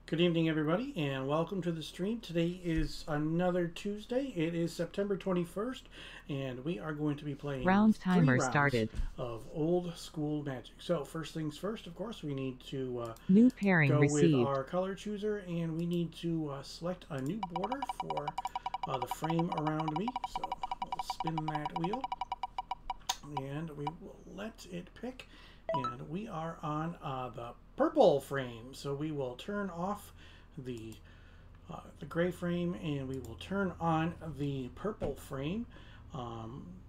Good evening, everybody, and welcome to the stream. Today is another Tuesday. It is September 21st, and we are going to be playing round timer 3 rounds started of old school Magic. So first things first, of course, we need to new pairing go received. with our color chooser, and we need to select a new border for the frame around me. So we'll spin that wheel, and we will let it pick. And we are on the purple frame, so we will turn off the gray frame, and we will turn on the purple frame.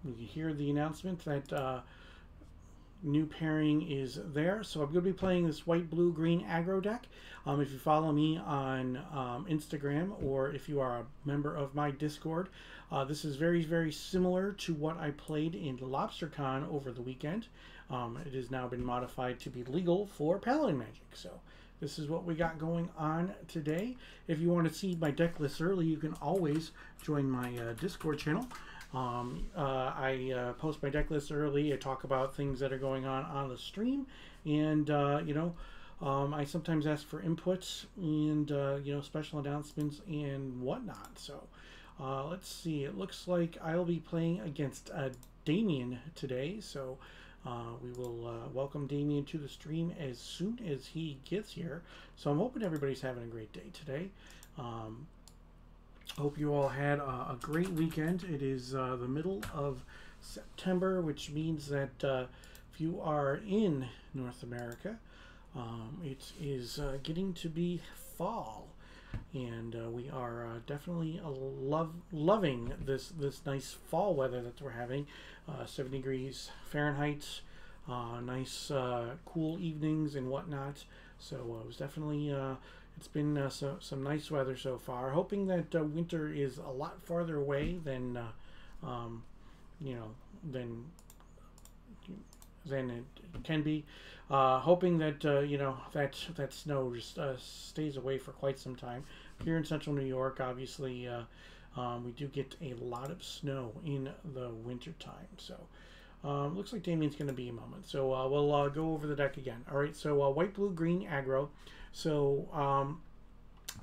We hear the announcement that new pairing is there, so I'm going to be playing this white, blue, green aggro deck. If you follow me on Instagram, or if you are a member of my Discord, this is very, very similar to what I played in Lobstercon over the weekend. It has now been modified to be legal for Paladin Magic. So this is what we got going on today. If you want to see my deck list early, you can always join my Discord channel. I post my deck list early. I talk about things that are going on the stream, and I sometimes ask for inputs and special announcements and whatnot. So let's see. It looks like I'll be playing against Damien today. So we will welcome Damien to the stream as soon as he gets here. So I'm hoping everybody's having a great day today. Hope you all had a great weekend. It is the middle of September, which means that if you are in North America, it is getting to be fall. And we are definitely loving this nice fall weather that we're having. 7 degrees Fahrenheit, nice cool evenings and whatnot. So it was definitely it's been some nice weather so far. Hoping that winter is a lot farther away than than it can be. Hoping that that snow just stays away for quite some time. Here in central New York, obviously, we do get a lot of snow in the winter time. So looks like Damien's going to be a moment. So we'll go over the deck again. All right, so white, blue, green, aggro. So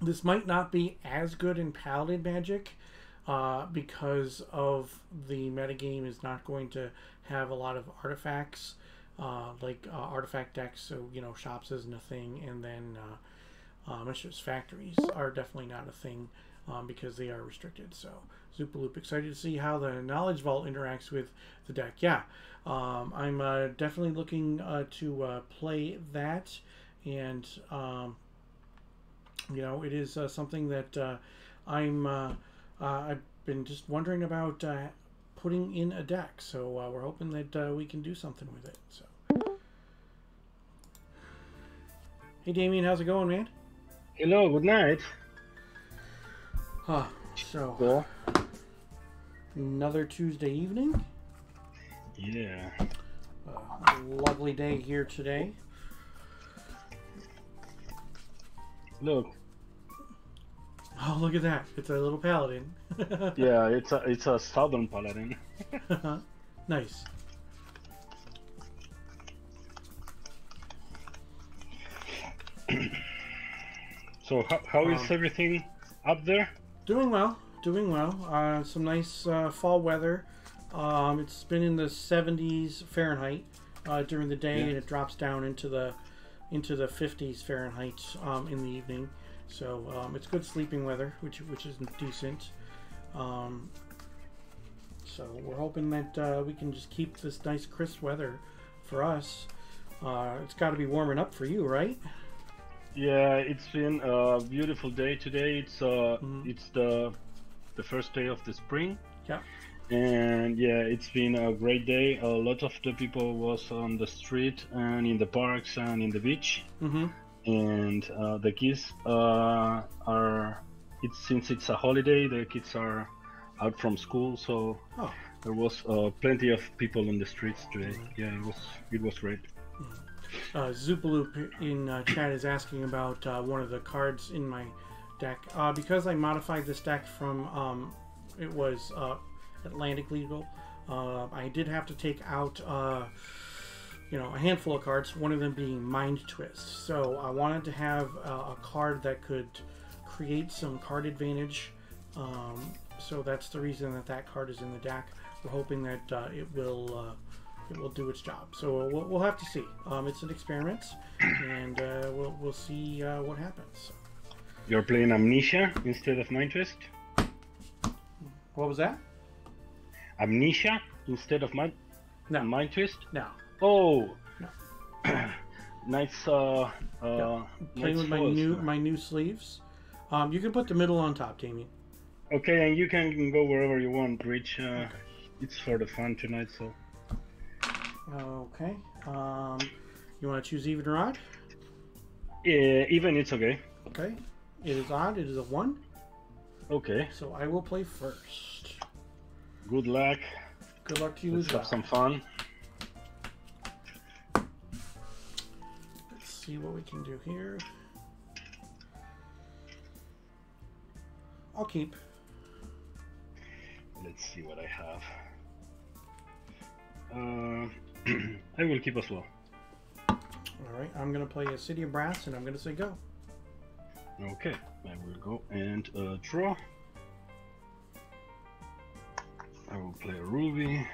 this might not be as good in Paladin Magic because of the metagame is not going to have a lot of artifacts, like artifact decks. So shops isn't a thing, and then It's just factories are definitely not a thing because they are restricted. So Zoopaloop, excited to see how the Knowledge Vault interacts with the deck. Yeah, I'm definitely looking to play that, and you know, it is something that I've been just wondering about putting in a deck. So we're hoping that we can do something with it. So, hey Damien, how's it going, man? Hello, good night. So Cool. Another Tuesday evening. Yeah. Lovely day here today. Look. Oh, look at that! It's a little paladin. Yeah, it's a southern paladin. Nice. So how is everything up there? Doing well, doing well. Some nice fall weather. It's been in the 70s Fahrenheit during the day, and it drops down into the 50s Fahrenheit in the evening. So it's good sleeping weather, which is decent. So we're hoping that we can just keep this nice crisp weather for us. It's got to be warming up for you, right? Yeah, it's been a beautiful day today. It's the first day of the spring. Yeah. And yeah, it's been a great day. A lot of the people was on the street and in the parks and in the beach. And the kids since it's a holiday, the kids are out from school, so there was plenty of people on the streets today. Yeah, it was great. Zoopaloop in chat is asking about one of the cards in my deck. Because I modified this deck from it was Atlantic legal, I did have to take out you know, a handful of cards, one of them being Mind Twist. So I wanted to have a card that could create some card advantage. So that's the reason that card is in the deck. We're hoping that it will do its job. So we'll have to see. It's an experiment, and we'll see what happens. You're playing Amnesia instead of Mind Twist? What was that? Amnesia instead of Mind Twist? No. Oh. No. Nice. Playing with my new sleeves. You can put the middle on top, Damien. Okay, and you can go wherever you want, Rich. Okay. It's for the fun tonight, so. Okay. You want to choose even or odd? Even, it's okay. Okay. It is odd. It is a 1. Okay. So I will play first. Good luck. Good luck to you. Let's have some fun. Let's see what we can do here. I'll keep. Let's see what I have. I will keep as well. Alright, I'm going to play a City of Brass and I'm going to say go. Okay, I will go and draw. I will play a Ruby.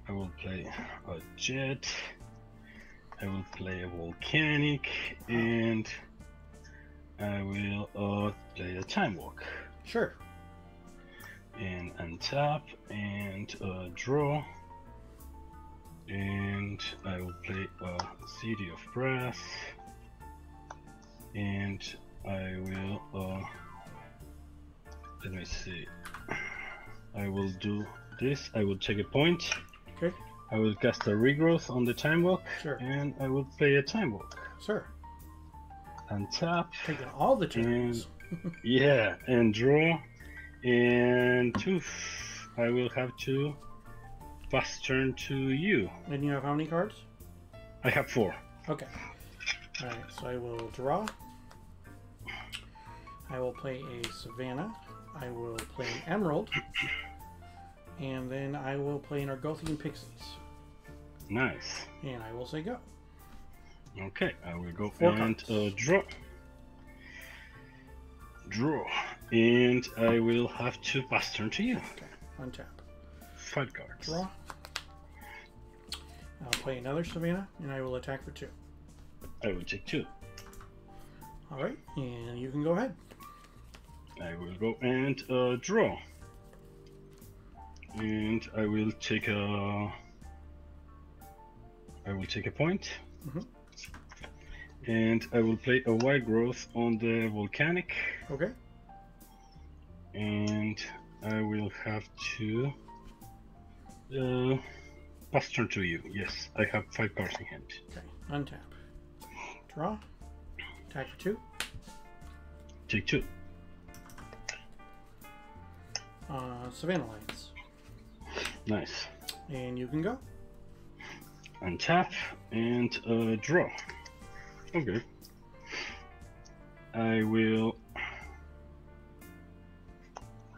I will play a Jet. I will play a Volcanic. And I will play a Time Walk. Sure. And untap and draw. And I will play a City of Brass. And I will let me see. I will do this. I will take a point. Okay. I will cast a regrowth on the Time Walk. Sure. And I will play a Time Walk. Sure. Untap. Taking all the turns. Yeah, and draw. And I will have to pass turn to you. And you have how many cards? I have 4. Okay. Alright, so I will draw. I will play a Savannah. I will play an Emerald. And then I will play an Argothian Pixies. Nice. And I will say go. Okay, I will go 4 and cards. draw. Draw. And I will have to pass turn to you. Okay, untap. 5 cards. Draw. I'll play another Savannah, and I will attack for 2. I will take 2. All right, and you can go ahead. I will go and draw. And I will take a point. And I will play a wild growth on the volcanic. Okay. And I will have to pass turn to you. Yes, I have 5 cards in hand. Okay, untap. Draw. Attack for 2. Take 2. Savannah Lions. Nice. And you can go. Untap and draw. Okay. I will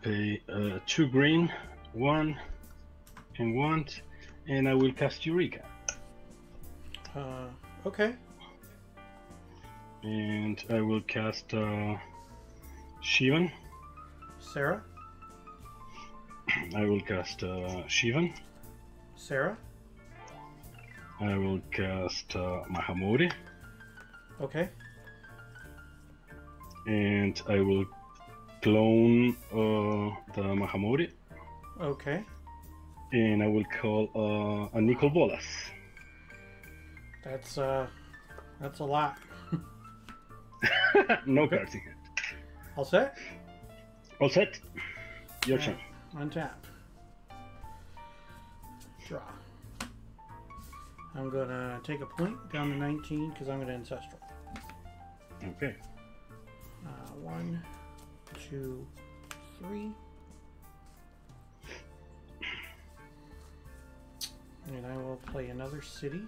pay 2 green, 1 and 1, and I will cast Eureka. Okay. And I will cast Shivan. Sarah. I will cast Shivan. Sarah. I will cast Mahamori. Okay. And I will clone the Mahamori. Okay. And I will call a Nicol Bolas. That's a lot. No cards in hand. All set? All set. Your turn. Untap. Draw. I'm gonna take a point down to 19 because I'm gonna ancestral. Okay. 1, 2, 3. And I will play another city.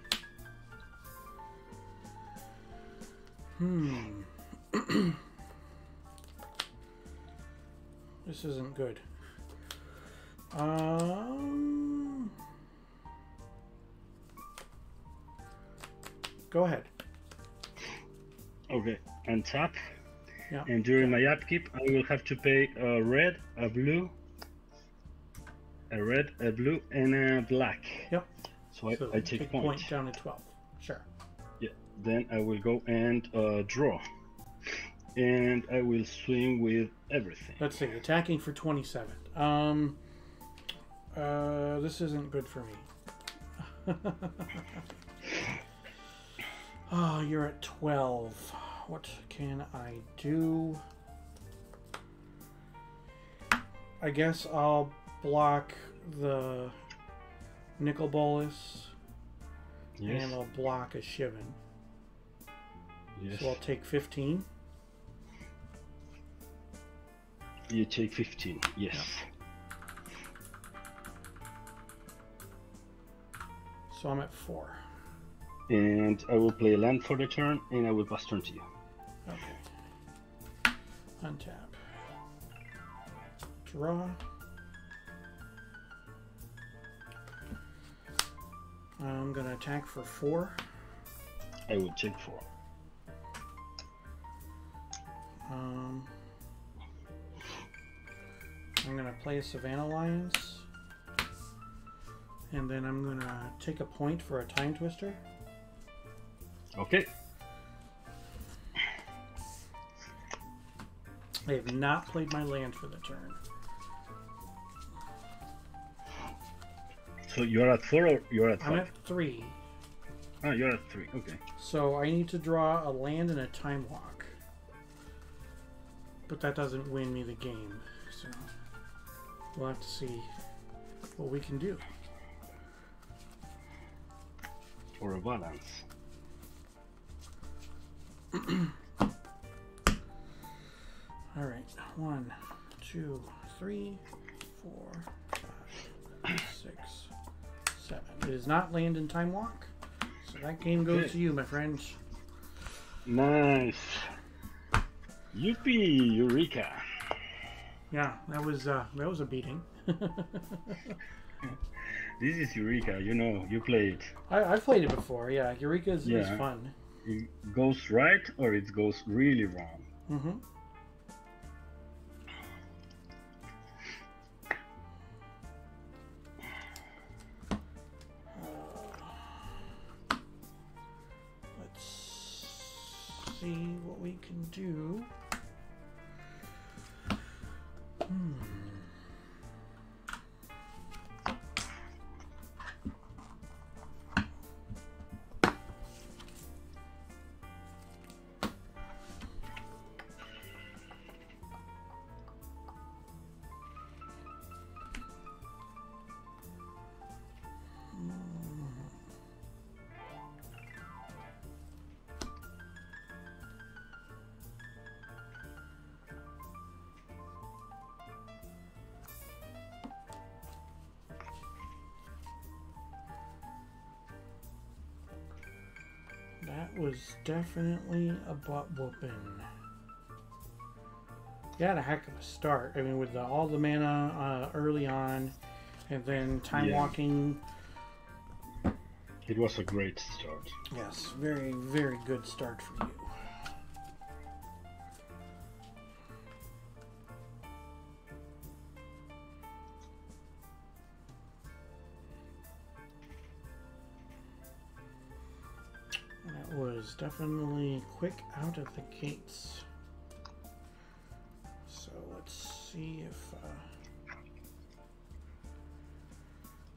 This isn't good. Go ahead. Okay. Untap. Yeah. And during my upkeep, I will have to pay a red, a blue, a red, a blue, and a black. Yep. So I take a point down to 12. Sure. Yeah. Then I will go and draw. And I will swing with everything. Let's see. Attacking for 27. This isn't good for me. Oh, you're at 12. What can I do? I guess I'll block the Nicol Bolas. Yes. And I'll block a Shivan. Yes. So I'll take 15. You take 15. Yes. Yeah. So I'm at 4. And I will play a land for the turn, and I will pass turn to you. Okay. Untap. Draw. I'm gonna attack for 4. I will take 4. I'm gonna play a Savannah Lions, and then I'm gonna take a point for a Time Twister. Okay. I have not played my land for the turn. So you're at 4 or you're at 5? I'm at 3. Ah, you're at 3. Okay. So I need to draw a land and a Time Walk. But that doesn't win me the game. So we'll have to see what we can do. For a balance. All right. 1, 2, 3, 4, 5, 6, 7. It is not land and Time Walk. So that game goes to you, my friends. Nice. Yippee! Eureka! Yeah, that was a beating. This is Eureka, you know, you play it. I've played it before, yeah. Eureka is fun. It goes right or it goes really wrong. Mm-hmm. Let's see what we can do. That was definitely a butt whooping. You had a heck of a start. I mean, with all the mana early on, and then time walking. It was a great start. Yes, very, very good start for you. That was definitely quick out of the gates. So let's see if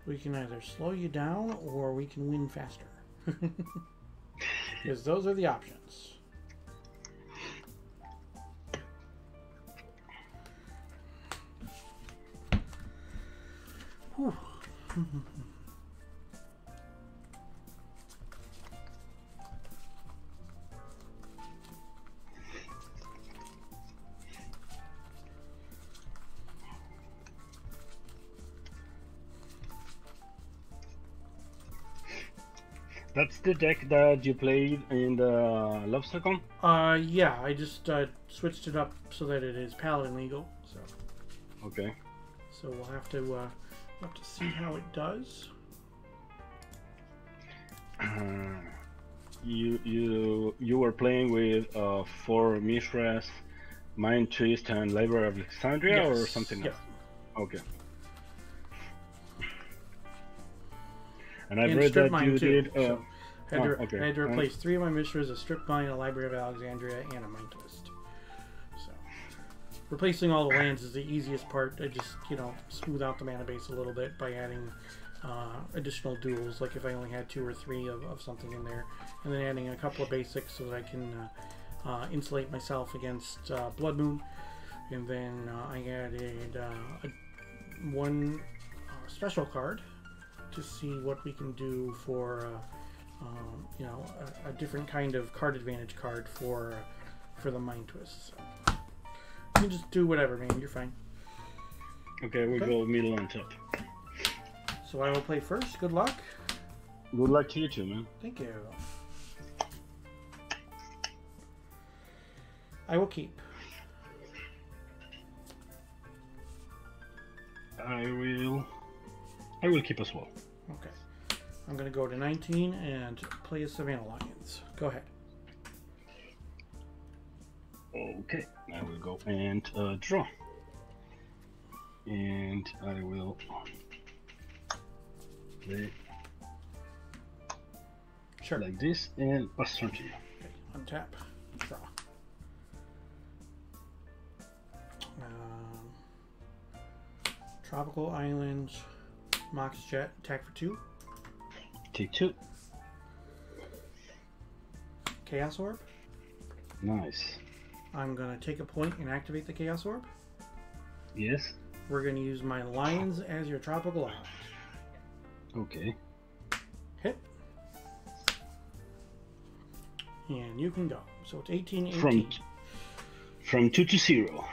we can either slow you down or we can win faster. Because those are the options. Whew. That's the deck that you played in the Lobstercon? Yeah, I just switched it up so that it is Paladin legal. So. Okay. So we'll have to see how it does. You were playing with 4 Mishras, Mind Twist, and Library of Alexandria, or something else? Okay. And I've read that you did. So I had to replace 3 of my Mishras, a Strip Mine, a Library of Alexandria, and a Mind Twist. So replacing all the lands is the easiest part. I just, smooth out the mana base a little bit by adding additional duels, like if I only had 2 or 3 of something in there, and then adding a couple of basics so that I can insulate myself against Blood Moon. And then I added one special card to see what we can do for a different kind of card advantage card for the Mind Twist. So you can just do whatever, man. You're fine. Okay, we'll go middle and top. So I will play first. Good luck. Good luck to you too, man. Thank you. I will keep. I will keep as well. Okay. I'm going to go to 19 and play a Savannah Lions. Go ahead. Okay. I will go and draw. And I will play like this and pass turn to you. Okay. Untap. Draw. Tropical Islands. Mox Jet, attack for 2. Take 2. Chaos Orb. Nice. I'm going to take a point and activate the Chaos Orb. Yes. We're going to use my Lions as your Tropical Island. Okay. Hit. And you can go. So it's 18-18. From 2 to 0.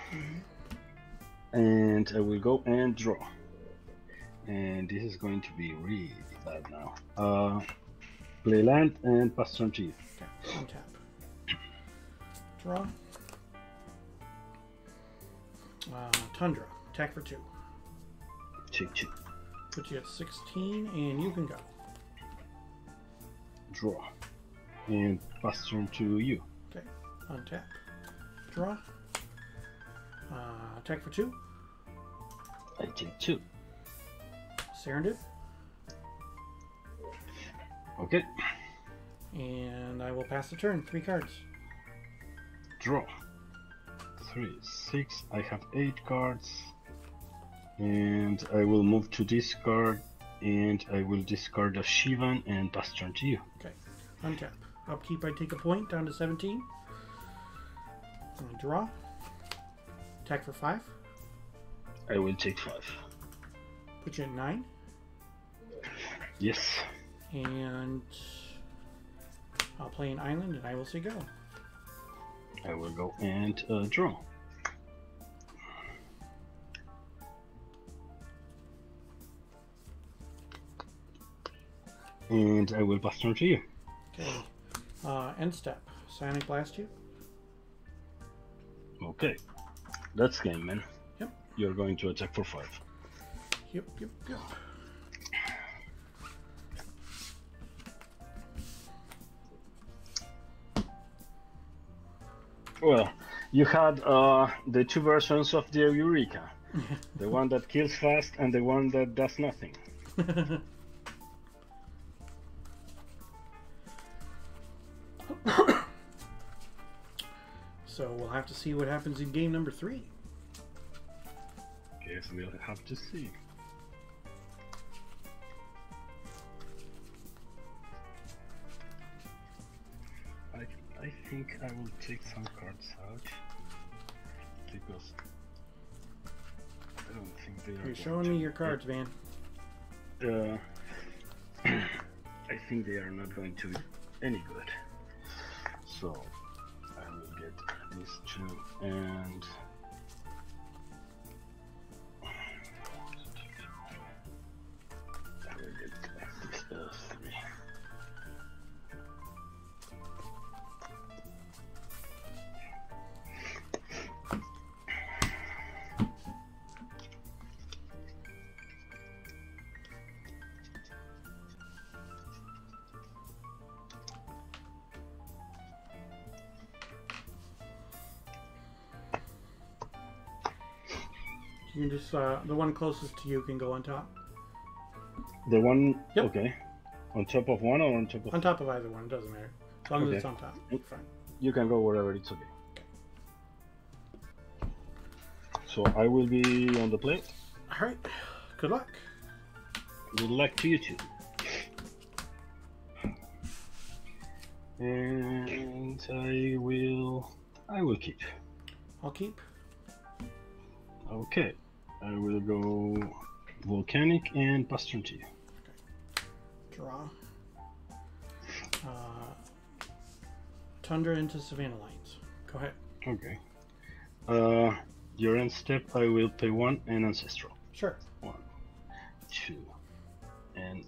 And I will go and draw. And this is going to be really bad now. Play land and pass turn to you. Okay, untap. Draw. Tundra, attack for 2. Take 2. Put you at 16, and you can go. Draw. And pass turn to you. Okay, untap. Draw. Attack for 2. I take 2. Serendip. Okay. And I will pass the turn. 3 cards. draw. 3, 6. I have 8 cards. And I will move to discard. And I will discard a Shivan and pass turn to you. Okay. Untap. Upkeep, I take a point down to 17. Draw. Attack for 5. I will take 5. Put you at 9. Yes. And I'll play an island and I will say go. I will go and draw. And I will pass turn to you. Okay. End step. Psionic Blast you. Okay. That's game, man. Yep. You're going to attack for 5. Yep. Well, you had the 2 versions of the Eureka. The one that kills fast and the one that does nothing. So we'll have to see what happens in game number 3. Guess we'll have to see. I think I will take some cards out because I don't think they are. You're showing me your cards, man. I think they are not going to be any good. So I will get these 2 and I will get these 3. You can just the one closest to you can go on top. The one, yep. Okay. On top of one or on top of? On top of either one, it doesn't matter. As long as it's on top. Fine. You can go wherever it's okay. So I will be on the plate. All right. Good luck. Good luck to you too. And I will keep. I'll keep. Okay. I will go volcanic and pass turn to you. Okay. Draw. Tundra into Savannah Lines. Go ahead. Okay. Your end step, I will pay 1 and ancestral. Sure. 1, 2, and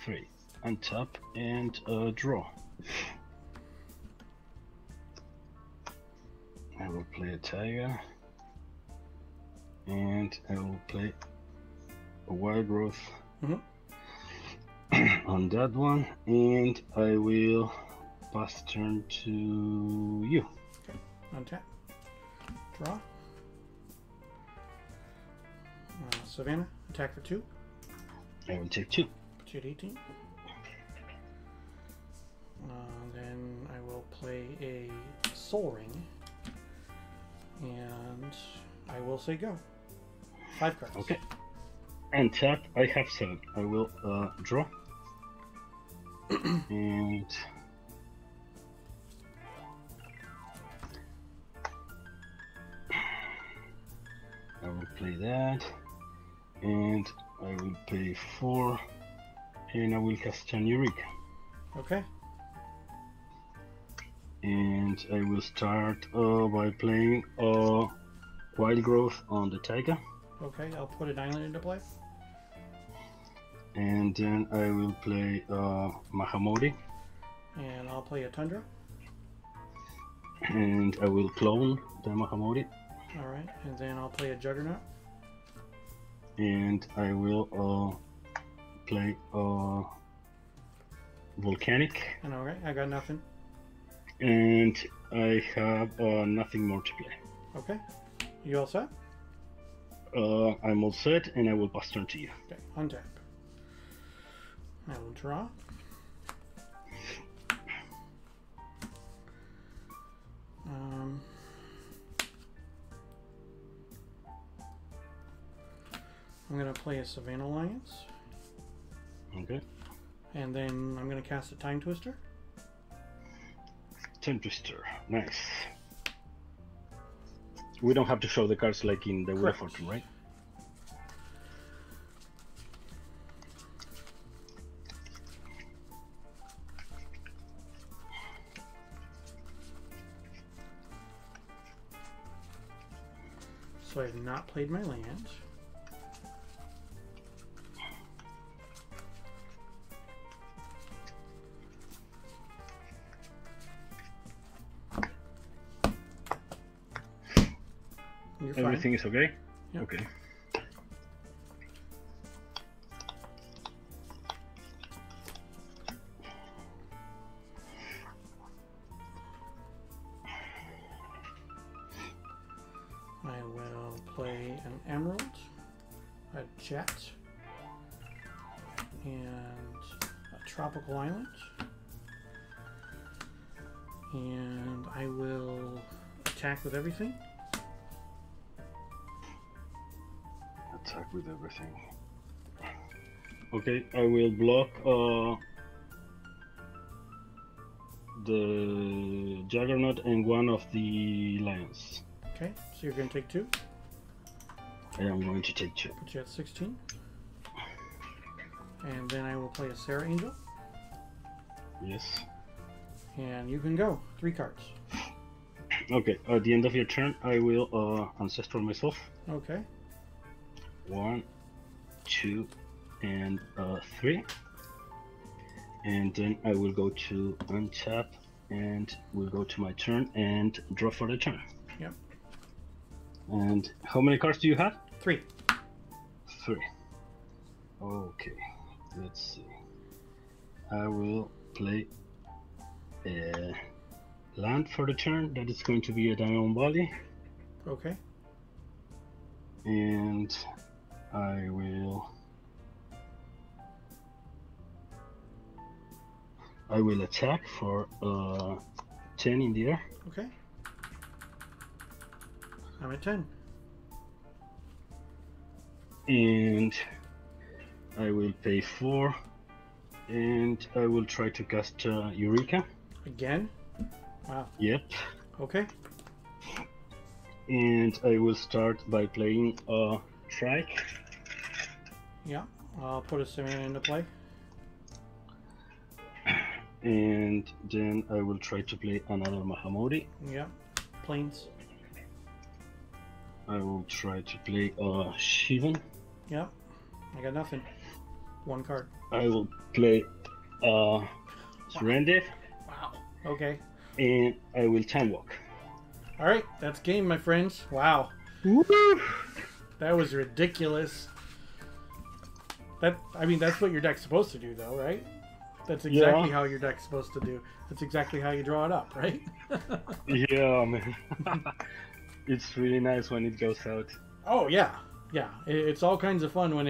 3. Untap and draw. I will play a tiger. And I will play a wild growth on that one, and I will pass turn to you. Okay, untap. Draw. Savannah, attack for 2. I will take 2. Put you at 18. Then I will play a Soul Ring, and I will say go. 5 cards. Okay. And tap, I have 7. I will draw. And I will play that. And I will pay 4. And I will cast an Eureka. Okay. And I will start by playing Wild Growth on the Taiga. Okay, I'll put an island into play. And then I will play Mahamori. And I'll play a Tundra. And I will clone the Mahamori. Alright, and then I'll play a Juggernaut. And I will play Volcanic. And alright, I got nothing. And I have nothing more to play. Okay. You all set? I'm all set, and I will pass turn to you. Okay, untap. I will draw. I'm going to play a Savannah Alliance. Okay. And then I'm going to cast a Time Twister. Time Twister. Nice. We don't have to show the cards like in the Wheel of Fortune, right? So I have not played my land. Everything is okay? Yep. Okay. I will play an Emerald, a Jet, and a Tropical Island. And I will attack with everything. Attack with everything. Okay, I will block the Juggernaut and one of the lions. Okay, so you're going to take 2. I am going to take 2. Put you at 16. And then I will play a Sarah Angel. Yes. And you can go. 3 cards. Okay, at the end of your turn, I will Ancestral myself. Okay. 1, 2, and 3. And then I will go to untap and we'll go to my turn and draw for the turn. Yep. And how many cards do you have? 3. 3. Okay, let's see. I will play a land for the turn. That is going to be a Diamond Valley. Okay. And I will attack for 10 in the air. Okay. I'm at 10. And I will pay 4. And I will try to cast Eureka. Again? Wow. Yep. Okay. And I will start by playing a Trike. Yeah. I'll put a Savannah into play. And then I will try to play another Mahamodi. Yeah. Plains. I will try to play a Shivan. Yeah. I got nothing. 1 card. I will play Serendiv. Wow. Okay. And I will Time Walk. All right. That's game, my friends. Wow. Woo! That was ridiculous. I mean, that's what your deck's supposed to do, though, right? That's exactly how your deck's supposed to do. That's exactly how you draw it up, right? Yeah, man. It's really nice when it goes out. Oh yeah, yeah. It's all kinds of fun when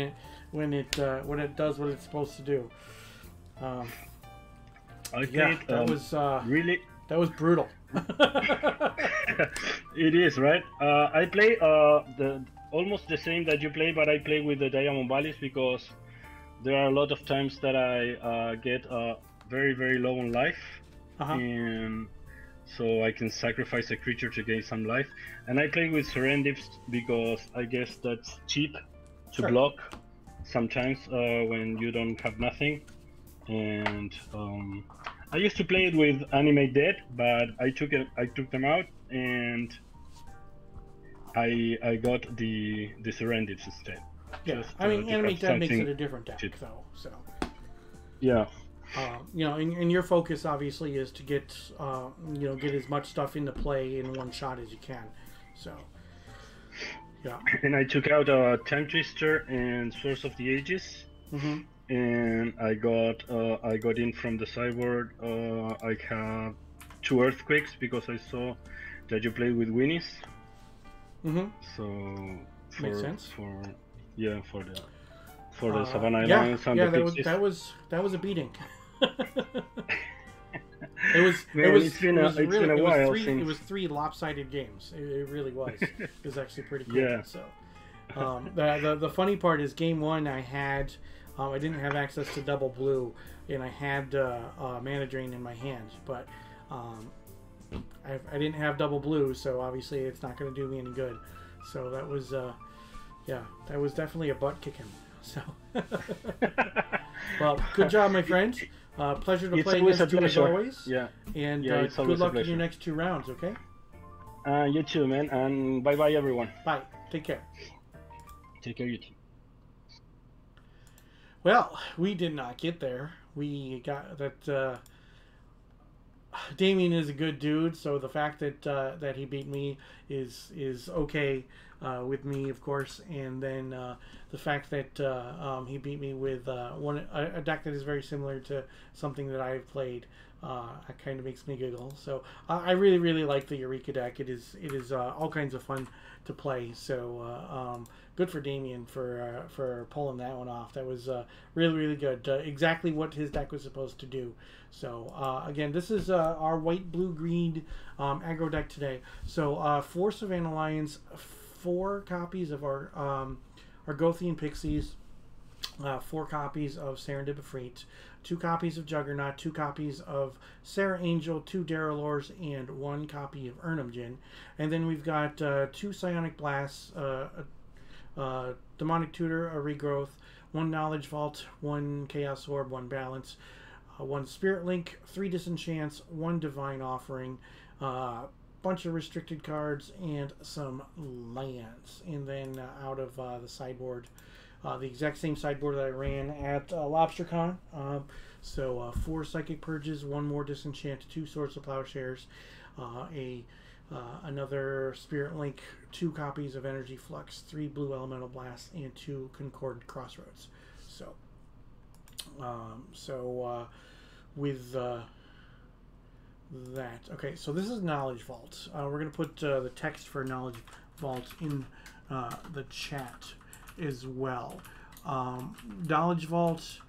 it does what it's supposed to do. I think that was really. That was brutal. It is, right? I play almost the same that you play, but I play with the Diamond Valleys because there are a lot of times that I get very, very low on life, and so I can sacrifice a creature to gain some life. And I play with Serendipes because I guess that's cheap to block sometimes when you don't have nothing. And I used to play it with Animate Dead, but I took them out and I got the Serendipes instead. Yeah, I mean, Animate Dead makes it a different deck, though. So yeah, you know, and your focus obviously is to get get as much stuff into play in one shot as you can. So yeah. And I took out Time Twister and Source of the Ages, and I got in from the sideboard. I have 2 Earthquakes because I saw that you played with Winnie's. So makes sense. For the Savannah Alliance and that was a beating. It was 3 lopsided games. It really was. It was actually pretty cool. Yeah. So The funny part is game one I didn't have access to double blue, and I had mana drain in my hand, but I didn't have double blue, so obviously it's not going to do me any good. So that was that was definitely a butt kicking. So well, good job, my friend. Pleasure to play against you as always. Yeah. And good luck in your next 2 rounds, okay? You too, man. And bye-bye, everyone. Bye. Take care. Take care, you too. Well, we did not get there. We got that Damien is a good dude, so the fact that he beat me is okay with me, of course. And then the fact that he beat me with a deck that is very similar to something that I've played, it kind of makes me giggle. So I really like the Eureka deck. It is all kinds of fun to play. So good for Damien for pulling that one off. That was really good. Exactly what his deck was supposed to do. So again, this is our white, blue, green aggro deck today. So 4 Savannah Lions, 4 copies of our Argothian Pixies, 4 copies of Serendib Efreet, 2 copies of Juggernaut, 2 copies of Sarah Angel, 2 Darrellors, and 1 copy of Urnamjin. And then we've got 2 Psionic Blasts, Demonic Tutor, a Regrowth, 1 Knowledge Vault, 1 Chaos Orb, 1 Balance, 1 Spirit Link, 3 Disenchants, 1 Divine Offering, bunch of restricted cards, and some lands. And then out of the sideboard, the exact same sideboard that I ran at Lobstercon. So 4 Psychic Purges, 1 more Disenchant, 2 Swords of Plowshares, another Spirit Link, 2 copies of Energy Flux, 3 Blue Elemental Blasts, and 2 Concordant Crossroads. So, with that, okay, so this is Knowledge Vault. We're going to put the text for Knowledge Vault in the chat as well. Knowledge Vault,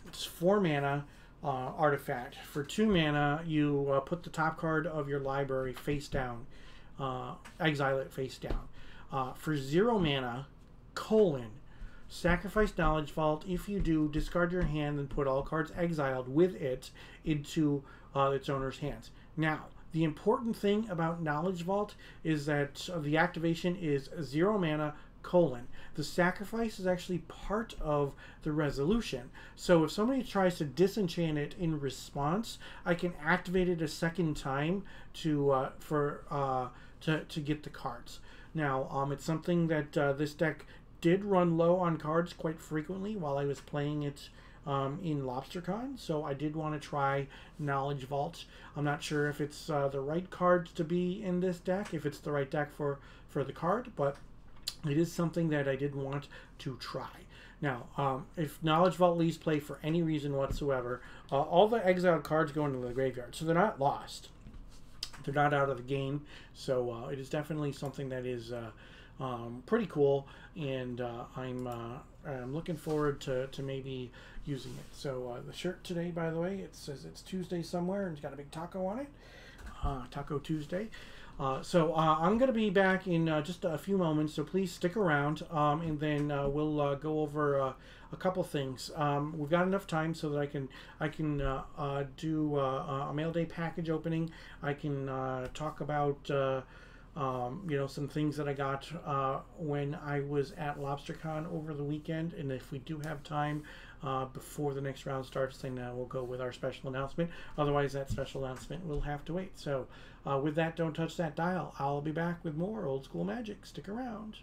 it's 4 mana artifact. For 2 mana, you put the top card of your library face down, exile it face down. For 0 mana, sacrifice Knowledge Vault. If you do, discard your hand and put all cards exiled with it into its owner's hands. Now, the important thing about Knowledge Vault is that the activation is 0 mana, the sacrifice is actually part of the resolution. So if somebody tries to disenchant it in response, I can activate it a second time to get the cards. Now, it's something that this deck did run low on cards quite frequently while I was playing it in Lobstercon, so I did want to try Knowledge Vault. I'm not sure if it's the right cards to be in this deck, if it's the right deck for the card, but it is something that I did want to try. Now, if Knowledge Vault leaves play for any reason whatsoever, all the exiled cards go into the graveyard, so they're not lost. They're not out of the game, so it is definitely something that is pretty cool, and I'm looking forward to maybe using it. So the shirt today, by the way, it says it's Tuesday somewhere, and it's got a big taco on it. Taco Tuesday. So I'm going to be back in just a few moments, so please stick around, and then we'll go over a couple things. We've got enough time so that I can do a mail day package opening. I can talk about some things that I got when I was at Lobstercon over the weekend, and if we do have time before the next round starts, then we'll go with our special announcement. Otherwise, that special announcement will have to wait. So with that, don't touch that dial. I'll be back with more Old School Magic. Stick around.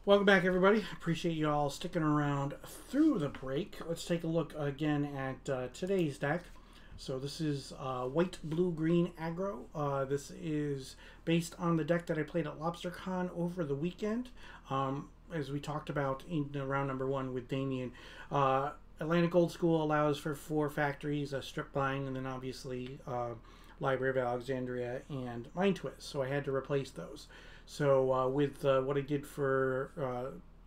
Welcome back, everybody. Appreciate you all sticking around through the break. Let's take a look again at today's deck. So this is white, blue, green aggro. This is based on the deck that I played at Lobstercon over the weekend. As we talked about in round number 1 with Damien. Atlantic Old School allows for 4 factories, a strip line, and then obviously Library of Alexandria and Mind Twist. So I had to replace those. So with what I did for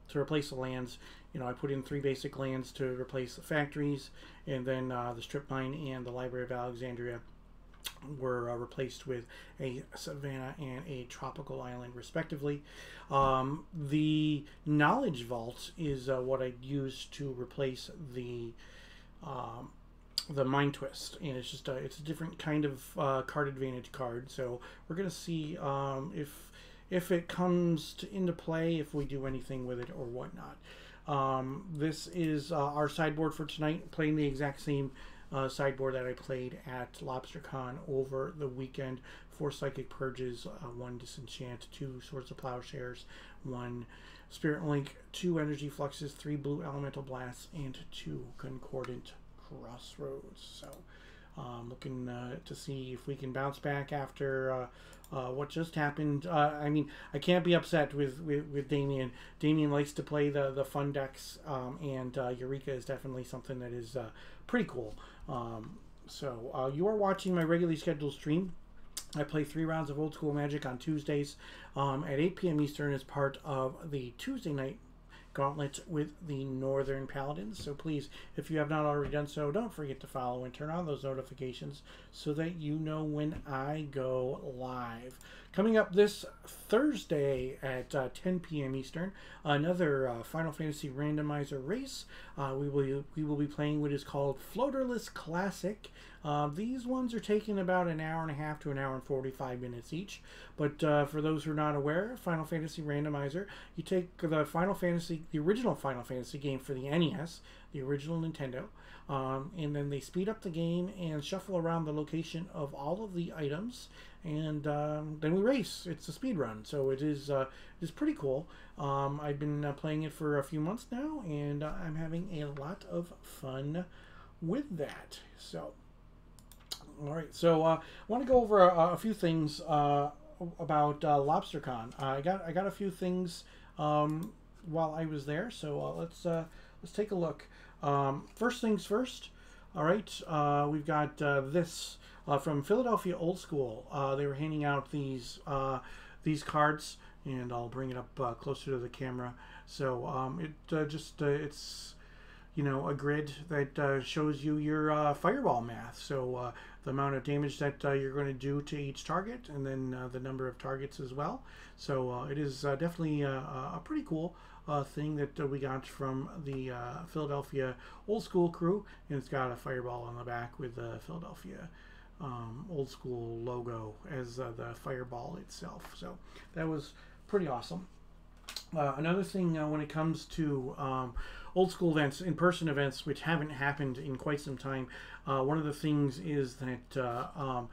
to replace the lands, you know, I put in 3 basic lands to replace the factories, and then the strip mine and the Library of Alexandria were replaced with a savanna and a tropical island, respectively. The knowledge vault is what I used to replace the Mind Twist, and it's just it's a different kind of card advantage card. So we're gonna see if it comes into play, if we do anything with it or whatnot. This is our sideboard for tonight, playing the exact same sideboard that I played at Lobstercon over the weekend. 4 Psychic Purges, 1 Disenchant, 2 Swords of Plowshares, 1 Spirit Link, 2 Energy Fluxes, 3 Blue Elemental Blasts, and 2 Concordant Crossroads. So looking to see if we can bounce back after what just happened. I mean, I can't be upset with Damien. Damien likes to play the fun decks, and Eureka is definitely something that is pretty cool. So you are watching my regularly scheduled stream. I play 3 rounds of Old School Magic on Tuesdays at 8 p.m. Eastern as part of the Tuesday Night Gauntlet with the Northern Paladins. So please, if you have not already done so, don't forget to follow and turn on those notifications so that you know when I go live. Coming up this Thursday at 10 p.m. Eastern, another Final Fantasy Randomizer race. We will be playing what is called Floaterless Classic. These ones are taking about an hour and a half to an hour and 45 minutes each. But for those who are not aware, Final Fantasy Randomizer, you take the original Final Fantasy game for the NES, the original Nintendo, and then they speed up the game and shuffle around the location of all of the items, and then we race. It's a speed run, so it is pretty cool. I've been playing it for a few months now, and I'm having a lot of fun with that. So, all right. So I want to go over a few things about LobsterCon. I got a few things while I was there, so let's take a look. First things first. All right, we've got this from Philadelphia Old School. They were handing out these cards, and I'll bring it up closer to the camera. So it's, you know, a grid that shows you your fireball math. So the amount of damage that you're going to do to each target, and then the number of targets as well. So it is definitely a pretty cool thing that we got from the Philadelphia Old School crew, and it's got a fireball on the back with the Philadelphia Old School logo as the fireball itself. So that was pretty awesome. Another thing when it comes to old school events, in-person events, which haven't happened in quite some time, one of the things is that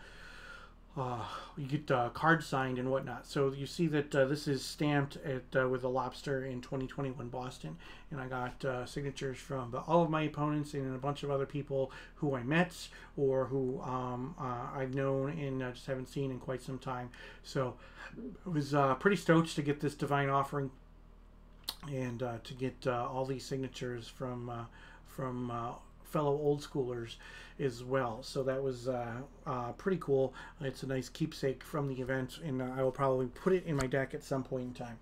you get cards signed and whatnot. So you see that this is stamped at with a lobster in 2021 Boston, and I got signatures from all of my opponents and a bunch of other people who I met or who I've known and just haven't seen in quite some time. So I was pretty stoked to get this Divine Offering and to get all these signatures from fellow old schoolers as well. So that was pretty cool. It's a nice keepsake from the event, and I will probably put it in my deck at some point in time.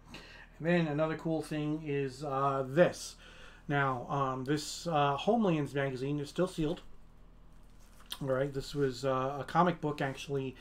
And then another cool thing is this. Now, this Homelands magazine is still sealed. All right, this was a comic book actually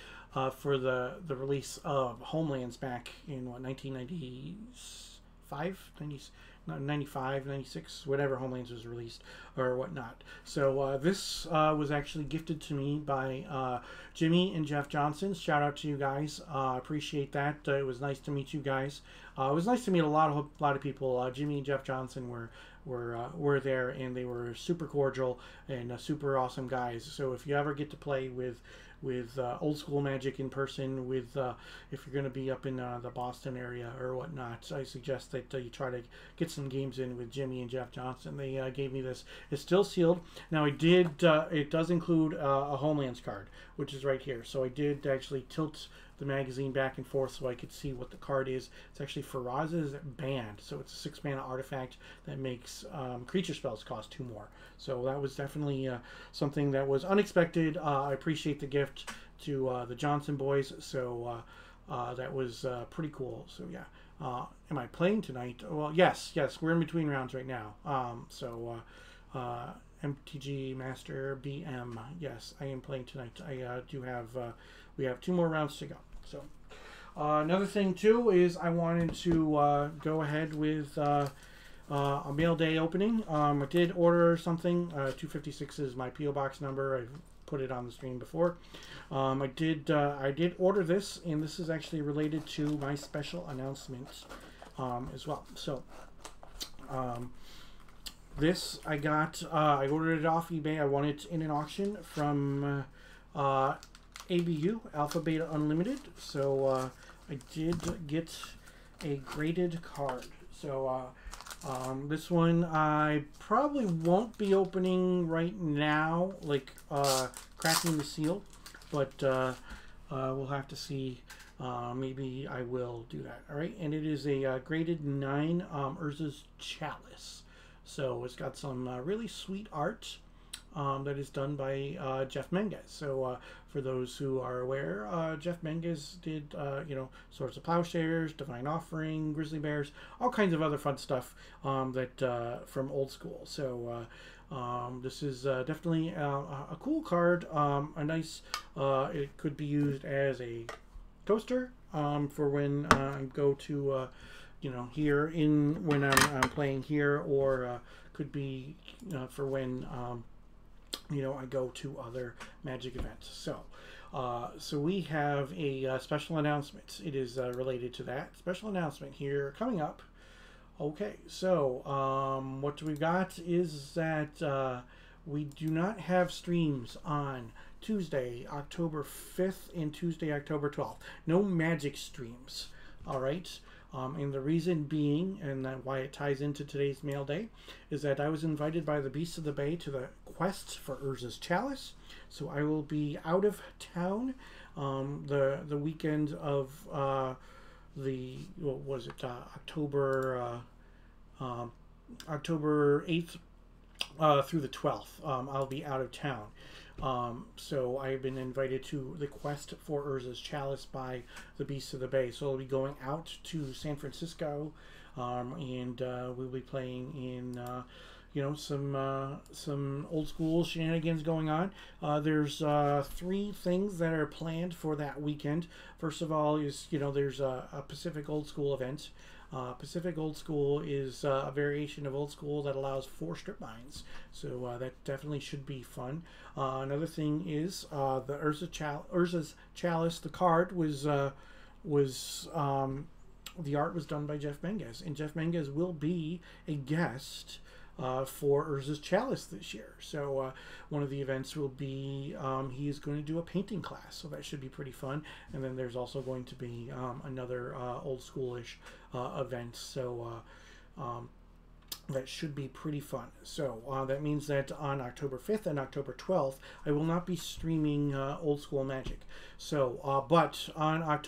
for the release of Homelands back in what, 95, 96, whatever Homelands was released or whatnot. So this was actually gifted to me by Jimmy and Jeff Johnson. Shout out to you guys. Appreciate that. It was nice to meet you guys. It was nice to meet a lot of people. Jimmy and Jeff Johnson were were there, and they were super cordial and super awesome guys. So if you ever get to play with old school Magic in person, with if you're going to be up in the Boston area or whatnot, I suggest that you try to get some games in with Jimmy and Jeff Johnson. They gave me this. It's still sealed. Now it does include a Homelands card, which is right here. So I did actually tilt the magazine back and forth so I could see what the card is. It's actually Faraz's Band, so it's a 6-mana artifact that makes creature spells cost 2 more. So that was definitely something that was unexpected. I appreciate the gift to the Johnson boys, so that was pretty cool. So yeah, am I playing tonight? Well, yes, we're in between rounds right now. MTG Master BM, yes, I am playing tonight. I do have, we have 2 more rounds to go. So another thing too is I wanted to go ahead with a mail day opening. I did order something. 256 is my PO box number. I've put it on the stream before. I did order this, and this is actually related to my special announcement as well. So this I got. I ordered it off eBay. I won it in an auction from ABU, Alpha Beta Unlimited. So I did get a graded card. So this one I probably won't be opening right now, like cracking the seal, but we'll have to see. Maybe I will do that. All right, and it is a graded 9 Urza's Chalice. So it's got some really sweet art that is done by Jeff Menges. So for those who are aware, Jeff Menges did, Swords of Plowshares, Divine Offering, Grizzly Bears, all kinds of other fun stuff that from old school. So this is definitely a cool card, a nice, it could be used as a toaster for when I go to here when I'm playing here, or could be for when I go to other Magic events. So so we have a special announcement. It is related to that special announcement here coming up. Okay, so what we've got is that we do not have streams on Tuesday, October 5th and Tuesday, October 12th. No Magic streams. All right. And the reason being, and why it ties into today's mail day, is that I was invited by the Beasts of the Bay to the quest for Urza's Chalice. So I will be out of town the weekend of October 8th through the 12th. I'll be out of town. So I've been invited to the quest for Urza's Chalice by the Beasts of the Bay. So I'll be going out to San Francisco, and we'll be playing in some old school shenanigans going on. There's 3 things that are planned for that weekend. First of all is there's a Pacific Old School event. Pacific Old School is a variation of Old School that allows 4 strip mines, so that definitely should be fun. Another thing is the Urza's Chalice. The card was the art was done by Jeff Menges, and Jeff Menges will be a guest for Urza's Chalice this year. So one of the events will be he is going to do a painting class, so that should be pretty fun. And then there's also going to be another old schoolish event, so that should be pretty fun. So that means that on October 5th and October 12th, I will not be streaming Old School Magic. So, but on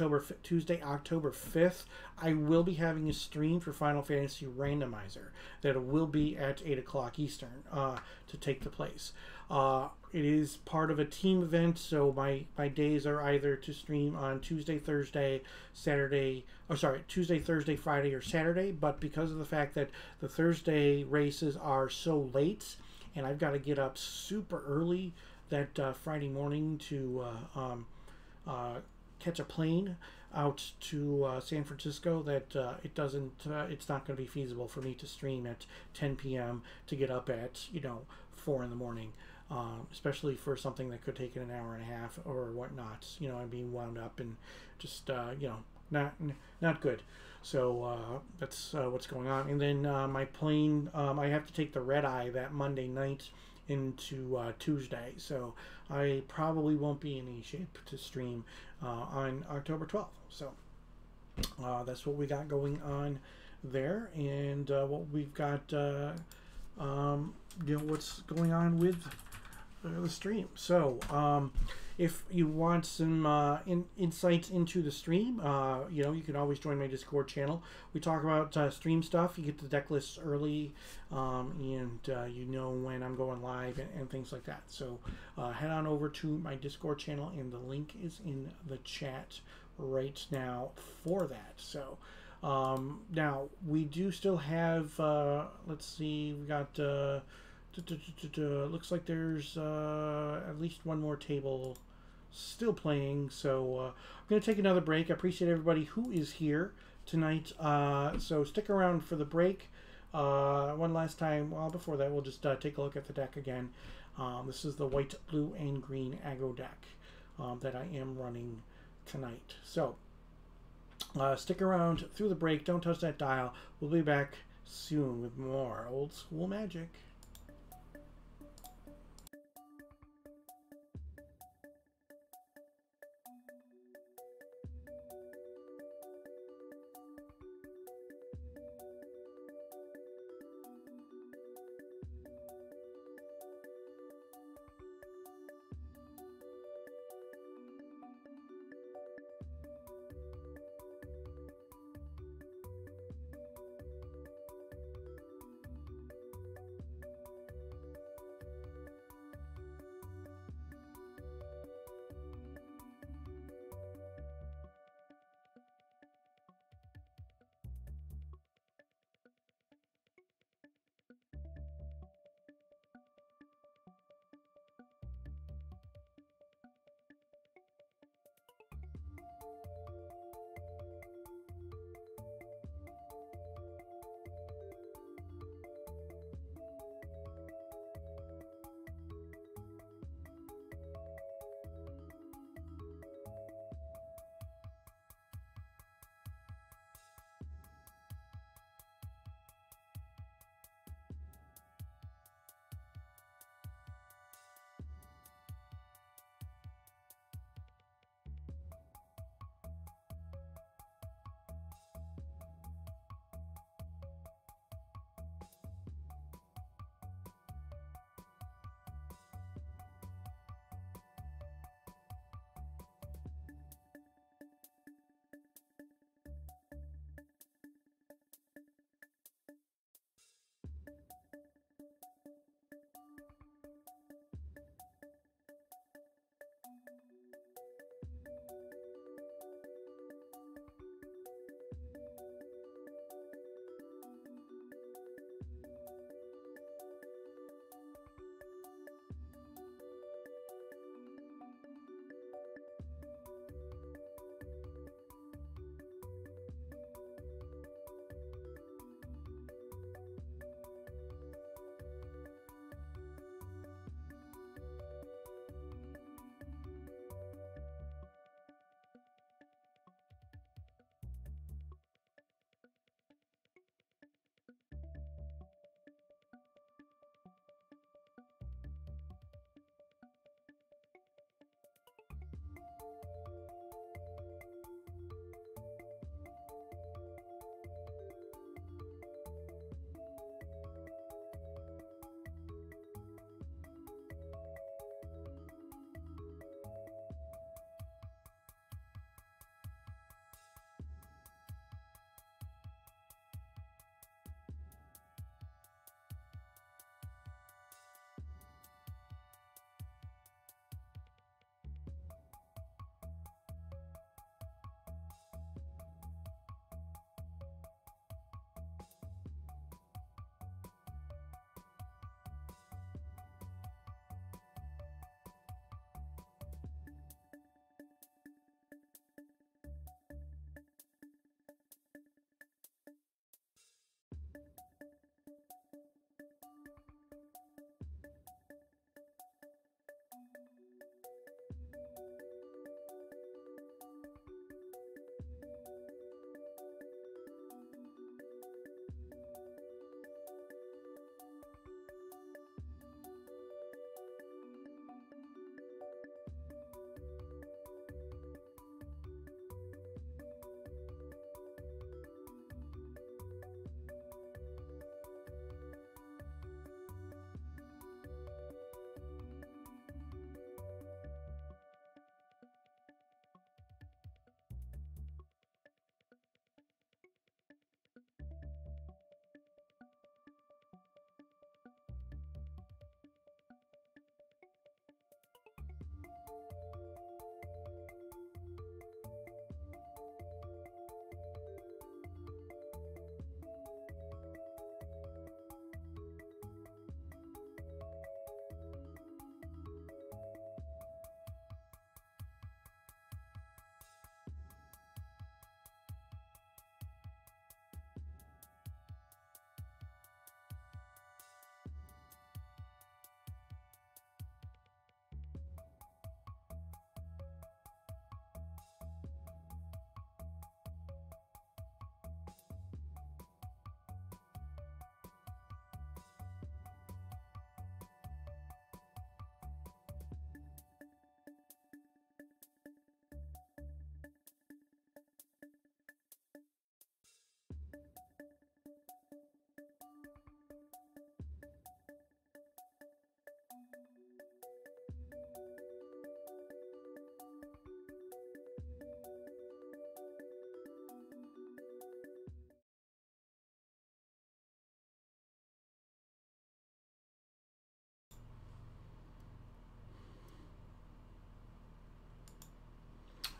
Tuesday, October 5th, I will be having a stream for Final Fantasy Randomizer that will be at 8 o'clock Eastern to take the place. It is part of a team event, so my days are either to stream on Tuesday, Thursday, Friday, or Saturday. But because of the fact that the Thursday races are so late, and I've got to get up super early that Friday morning to catch a plane out to San Francisco, that it's not going to be feasible for me to stream at 10 p.m. to get up at 4 in the morning. Especially for something that could take an hour and a half or whatnot. I'm being wound up and just not good. So that's what's going on. And then my plane, I have to take the red eye that Monday night into Tuesday, so I probably won't be in any shape to stream on October 12th. So that's what we got going on there, and what we've got, what's going on with the stream. So if you want some insights into the stream, you can always join my Discord channel. We talk about stream stuff. You get the deck lists early, and you know when I'm going live and things like that. So head on over to my Discord channel, and the link is in the chat right now for that. So now we do still have, let's see, we got looks like there's at least one more table still playing, so I'm going to take another break. I appreciate everybody who is here tonight, so stick around for the break. One last time, well, before that, we'll just take a look at the deck again. This is the white, blue, and green aggro deck that I am running tonight. So stick around through the break. Don't touch that dial. We'll be back soon with more old school Magic.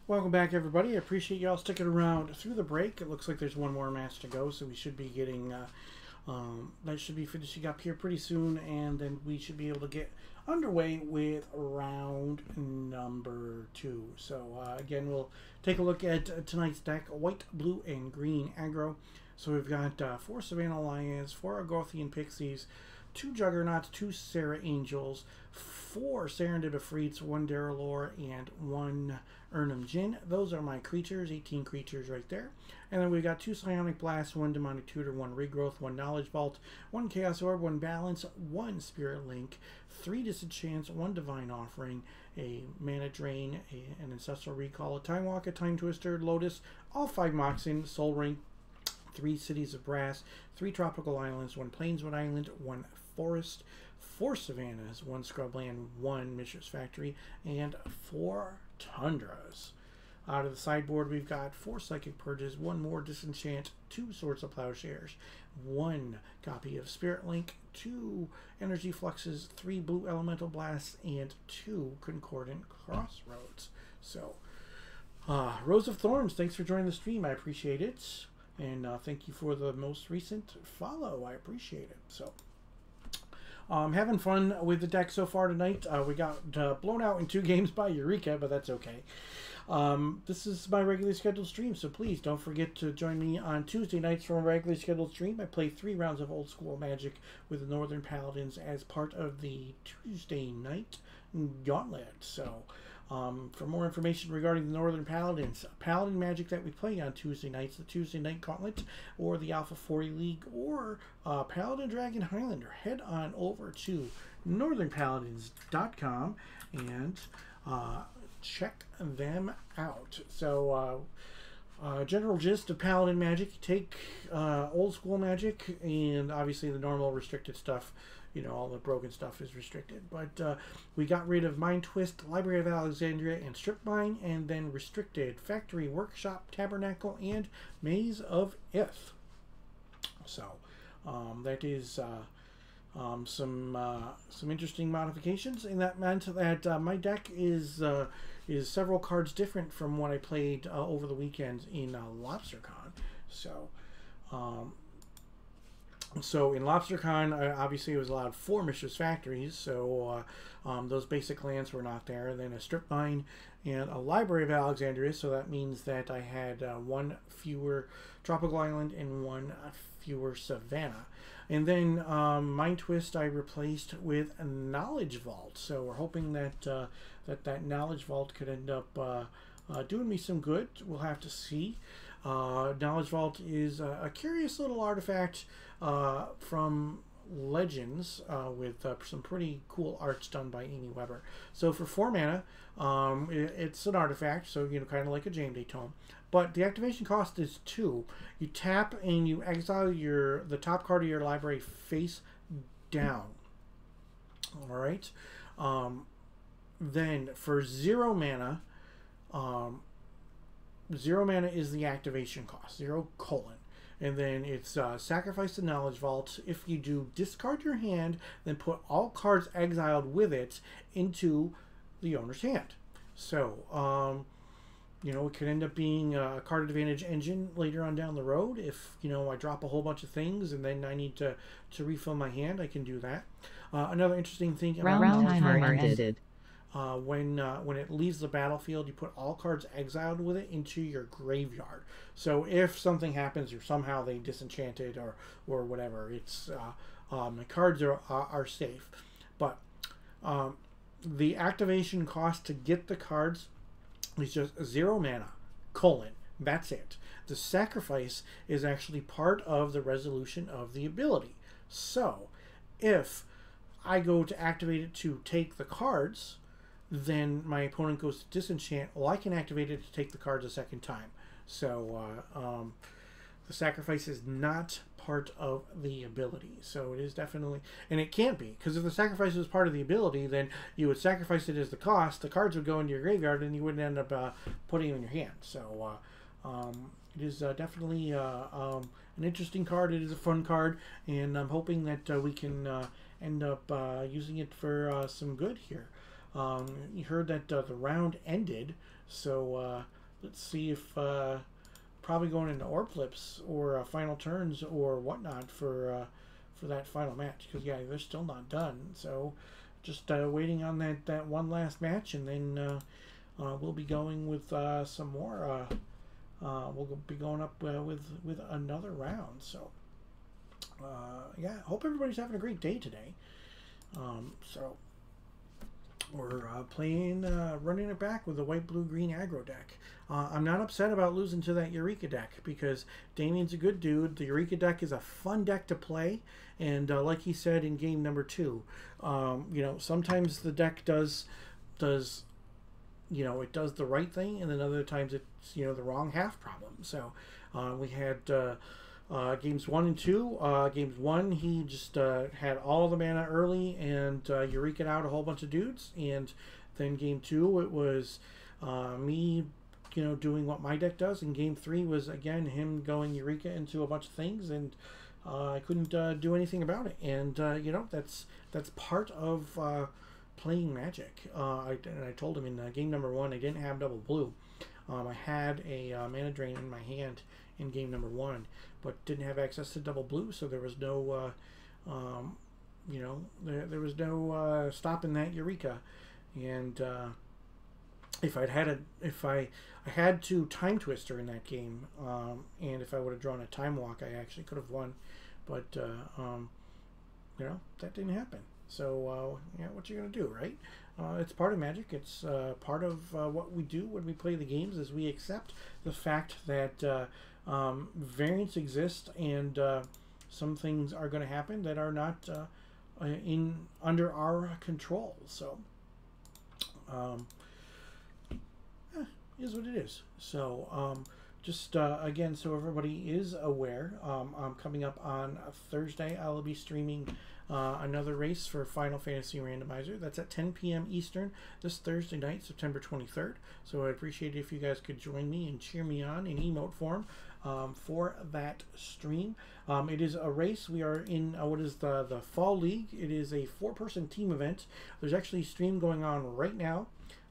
Welcome back, everybody. I appreciate y'all sticking around through the break. It looks like there's one more match to go, so we should be getting that should be finishing up here pretty soon, and then we should be able to get underway with round number 2. So again, we'll take a look at tonight's deck: white, blue, and green aggro. So we've got 4 Savannah Lions, 4 Agothian Pixies, 2 Juggernauts, 2 Sarah Angels, 4 Serendib Efreets, 1 Daralor, and 1 Urnum Jin. Those are my creatures, 18 creatures right there. And then we've got 2 Psionic Blasts, 1 Demonic Tutor, 1 Regrowth, 1 Knowledge Vault, 1 Chaos Orb, 1 Balance, 1 Spirit Link, 3 Disenchants, 1 Divine Offering, a Mana Drain, an Ancestral Recall, a Time Walk, a Time Twister, Lotus, all 5 Moxen, Soul Ring, 3 Cities of Brass, 3 Tropical Islands, 1 Plainswood Island, 1 Forest, 4 Savannas, 1 Scrubland, 1 Mishra's Factory, and 4 Tundras. Out of the sideboard, we've got 4 Psychic Purges, 1 more Disenchant, 2 Swords of Plowshares, 1 copy of Spirit Link, 2 Energy Fluxes, 3 Blue Elemental Blasts, and 2 Concordant Crossroads. So, Rose of Thorns, thanks for joining the stream. I appreciate it. And thank you for the most recent follow. I appreciate it. So, having fun with the deck so far tonight. We got blown out in 2 games by Eureka, but that's okay. This is my regularly scheduled stream, so please don't forget to join me on Tuesday nights for a regularly scheduled stream. I play 3 rounds of old school Magic with the Northern Paladins as part of the Tuesday Night Gauntlet. So, for more information regarding the Northern Paladins, Paladin Magic that we play on Tuesday nights, the Tuesday Night Gauntlet, or the Alpha 40 League, or Paladin Dragon Highlander, head on over to northernpaladins.com and check them out. So, general gist of Paladin Magic: you take old school Magic, and obviously the normal restricted stuff. You know, all the broken stuff is restricted. But we got rid of Mind Twist, Library of Alexandria, and Strip Mine, and then restricted Factory, Workshop, Tabernacle, and Maze of Ith. So that is some interesting modifications, and that meant that my deck is several cards different from what I played over the weekend in Lobstercon. So. So in Lobstercon, obviously it was allowed 4 Mishra's Factories, so those basic lands were not there. And then a Strip Mine and a Library of Alexandria, so that means that I had 1 fewer Tropical Island and 1 fewer Savannah. And then Mind Twist I replaced with a Knowledge Vault, so we're hoping that that Knowledge Vault could end up doing me some good. We'll have to see. Knowledge Vault is a curious little artifact from Legends with some pretty cool arts done by Amy Weber. So for 4 mana, it's an artifact, so you know, kind of like a Jame Day Tome. But the activation cost is 2. You tap and you exile the top card of your library face down. All right. Then for 0 mana. 0 mana is the activation cost, 0 : and then it's sacrifice the Knowledge Vault. If you do, discard your hand, then put all cards exiled with it into the owner's hand. So, you know, it could end up being a card advantage engine later on down the road. If, you know, I drop a whole bunch of things and then I need to refill my hand, I can do that. Another interesting thing about Round timer ended. When it leaves the battlefield, you put all cards exiled with it into your graveyard. So if something happens or somehow they disenchanted or whatever, it's the cards are safe. But the activation cost to get the cards is just 0 mana, : that's it. The sacrifice is actually part of the resolution of the ability. So if I go to activate it to take the cards, then my opponent goes to disenchant. Well, I can activate it to take the cards a second time. So the sacrifice is not part of the ability. So it is definitely, and it can't be, because if the sacrifice was part of the ability, then you would sacrifice it as the cost. The cards would go into your graveyard, and you wouldn't end up putting them in your hand. So it is definitely an interesting card. It is a fun card, and I'm hoping that we can end up using it for some good here. You heard that the round ended, so let's see if probably going into orb flips or final turns or whatnot for that final match, because yeah, they're still not done. So just waiting on that one last match, and then we'll be going with some more. We'll be going up with another round. So yeah, hope everybody's having a great day today. So we're playing, running it back with the white, blue, green aggro deck. I'm not upset about losing to that Eureka deck, because Damien's a good dude. The Eureka deck is a fun deck to play, and like he said in game number 2, you know, sometimes the deck does you know, it does the right thing, and then other times it's, you know, the wrong half problem. So we had games 1 and 2. Games 1, he just had all the mana early and Eureka out a whole bunch of dudes, and then game 2 it was me, you know, doing what my deck does, and game 3 was again him going Eureka into a bunch of things, and I couldn't do anything about it. And you know, that's part of playing Magic. I told him in game number 1 I didn't have double blue. I had a mana drain in my hand in game number 1, but didn't have access to double blue, so there was no you know, there was no stopping that Eureka. And if I had to time twister in that game, and if I would have drawn a time walk, I actually could have won, but you know, that didn't happen. So yeah, what you gonna do, right? It's part of Magic. It's part of what we do when we play the games, is we accept the fact that variants exist, and some things are going to happen that are not under our control. So is what it is. So just again, so everybody is aware, I'm coming up on Thursday. I'll be streaming another race for Final Fantasy Randomizer. That's at 10 p.m. Eastern this Thursday night, September 23rd. So I'd appreciate it if you guys could join me and cheer me on in emote form for that stream. It is a race. We are in what is the Fall League. It is a 4-person team event. There's actually a stream going on right now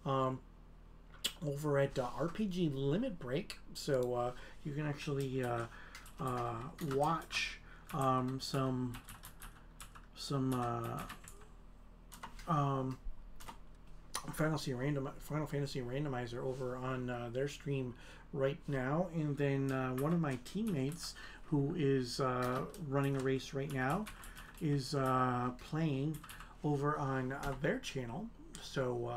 over at RPG Limit Break. So you can actually watch some Final Fantasy Randomizer over on their stream right now. And then one of my teammates who is running a race right now is playing over on their channel. So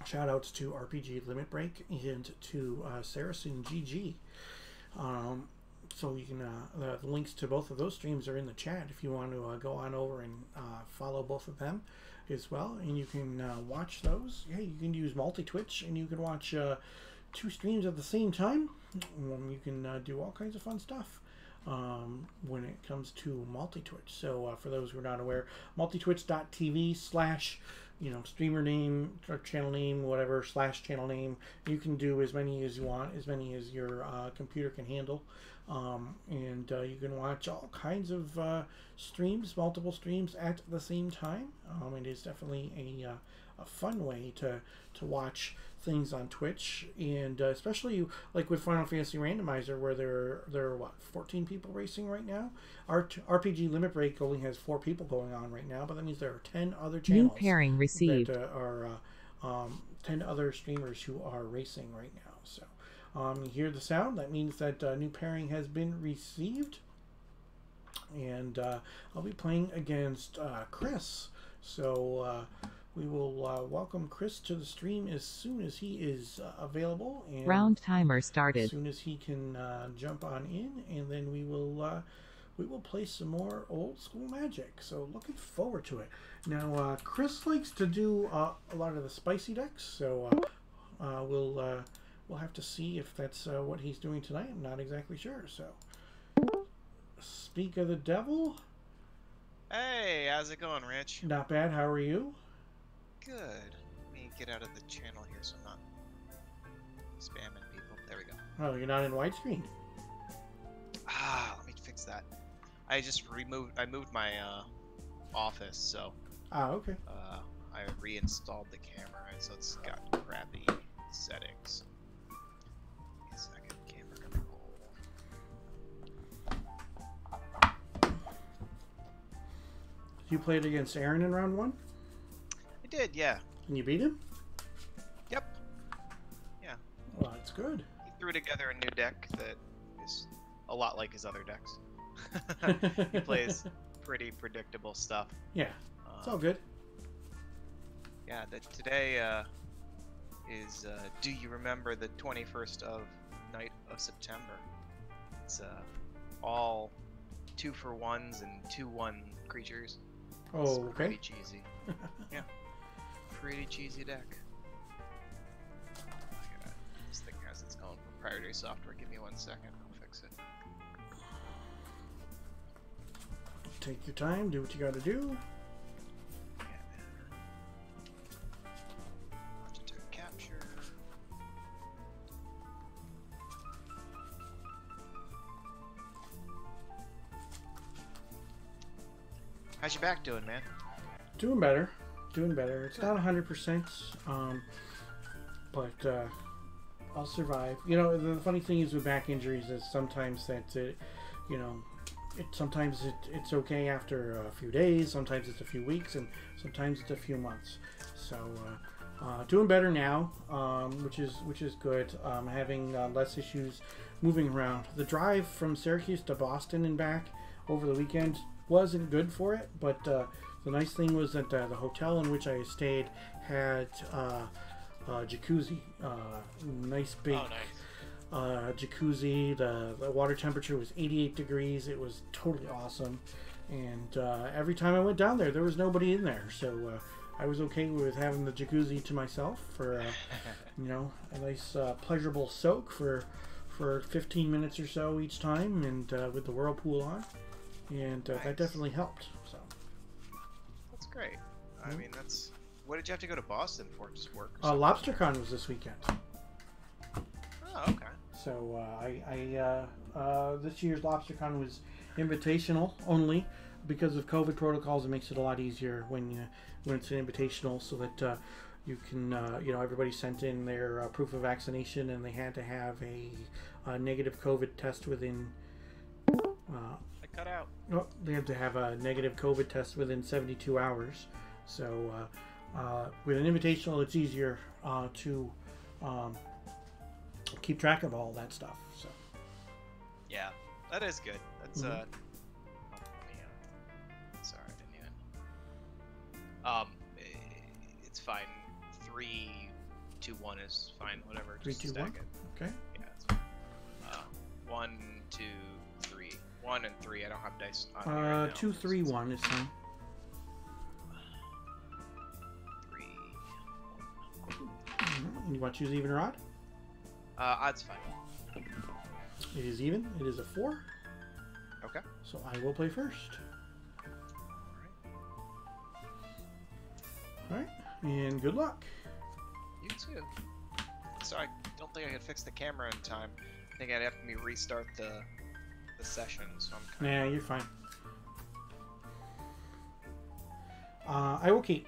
shout outs to RPG Limit Break and to Saracen GG. So you can the links to both of those streams are in the chat if you want to go on over and follow both of them as well, and you can watch those. Yeah, you can use multi-Twitch, and you can watch 2 streams at the same time. You can do all kinds of fun stuff when it comes to multi-Twitch. So for those who are not aware, multitwitch.tv/ you know, streamer name or channel name, whatever, / channel name. You can do as many as you want, as many as your computer can handle. And you can watch all kinds of streams, multiple streams at the same time. It is definitely a fun way to watch things on Twitch, and especially like with Final Fantasy Randomizer, where there are what, 14 people racing right now. RPG Limit Break only has 4 people going on right now, but that means there are 10 other channels. New pairing received. That are 10 other streamers who are racing right now. So you hear the sound, that means that new pairing has been received, and I'll be playing against Chris. So we will welcome Chris to the stream as soon as he is available. And round timer started. As soon as he can jump on in, and then we will play some more old school Magic. So looking forward to it. Now Chris likes to do a lot of the spicy decks, so we'll have to see if that's what he's doing tonight. I'm not exactly sure. So speak of the devil. Hey, how's it going, Rich? Not bad. How are you? Good. Let me get out of the channel here so I'm not spamming people. There we go. Oh, you're not in widescreen. Let me fix that. I just moved my office, so Ah, okay. I reinstalled the camera, so it's got crappy settings. A second, camera control. You played against Aaron in round 1? I did, yeah. And you beat him? Yep. Yeah. Well, that's good. He threw together a new deck that is a lot like his other decks. He plays pretty predictable stuff. Yeah, it's all good. Yeah, today is do you remember the 21st of night of September? It's all 2-for-1s and 2/1 creatures. Oh, It's okay. pretty cheesy. Yeah, pretty cheesy deck. This thing has its own proprietary software. Give me 1 second, I'll fix it. Take your time, do what you gotta do. Yeah, man. Longitude capture. How's your back doing, man? Doing better. Doing better. It's not 100%, but I'll survive. You know, the funny thing is with back injuries is sometimes that's it, you know, sometimes it's okay after a few days, sometimes it's a few weeks, and sometimes it's a few months. So doing better now, which is good. Having less issues moving around. The drive from Syracuse to Boston and back over the weekend wasn't good for it, but the nice thing was that the hotel in which I stayed had jacuzzi, nice big. Oh, nice. Jacuzzi. The water temperature was 88 degrees. It was totally awesome, and every time I went down there was nobody in there, so I was okay with having the jacuzzi to myself for you know, a nice pleasurable soak for 15 minutes or so each time, and with the whirlpool on, and Nice. that definitely helped. So That's great. I mean, that's. What did you have to go to Boston for? Just work? Or something? Lobstercon was this weekend. Oh, okay. So this year's Lobstercon was invitational only because of COVID protocols. It makes it a lot easier when it's an invitational, so that you can you know, everybody sent in their proof of vaccination, and they had to have a negative COVID test within. I cut out. Oh, they have to have a negative COVID test within 72 hours. So with an invitational, it's easier to keep track of all that stuff. So Yeah, that is good. That's Mhm. Sorry, I didn't even. It's fine. 3, 2, 1 is fine. Whatever. 3, Just 2, stack 1? it. Okay. Yeah, it's fine. 1, 2, 3. 1 and 3. I don't have dice on me right now. 2, 3, 1 is fine. 3. You want to choose even or odd? Odd's fine. It is even. It is a 4. Okay. So I will play first. Alright. And good luck. You too. So I don't think I could fix the camera in time. I think I'd have to restart the session. So I'm kind Nah, you're fine. I will keep.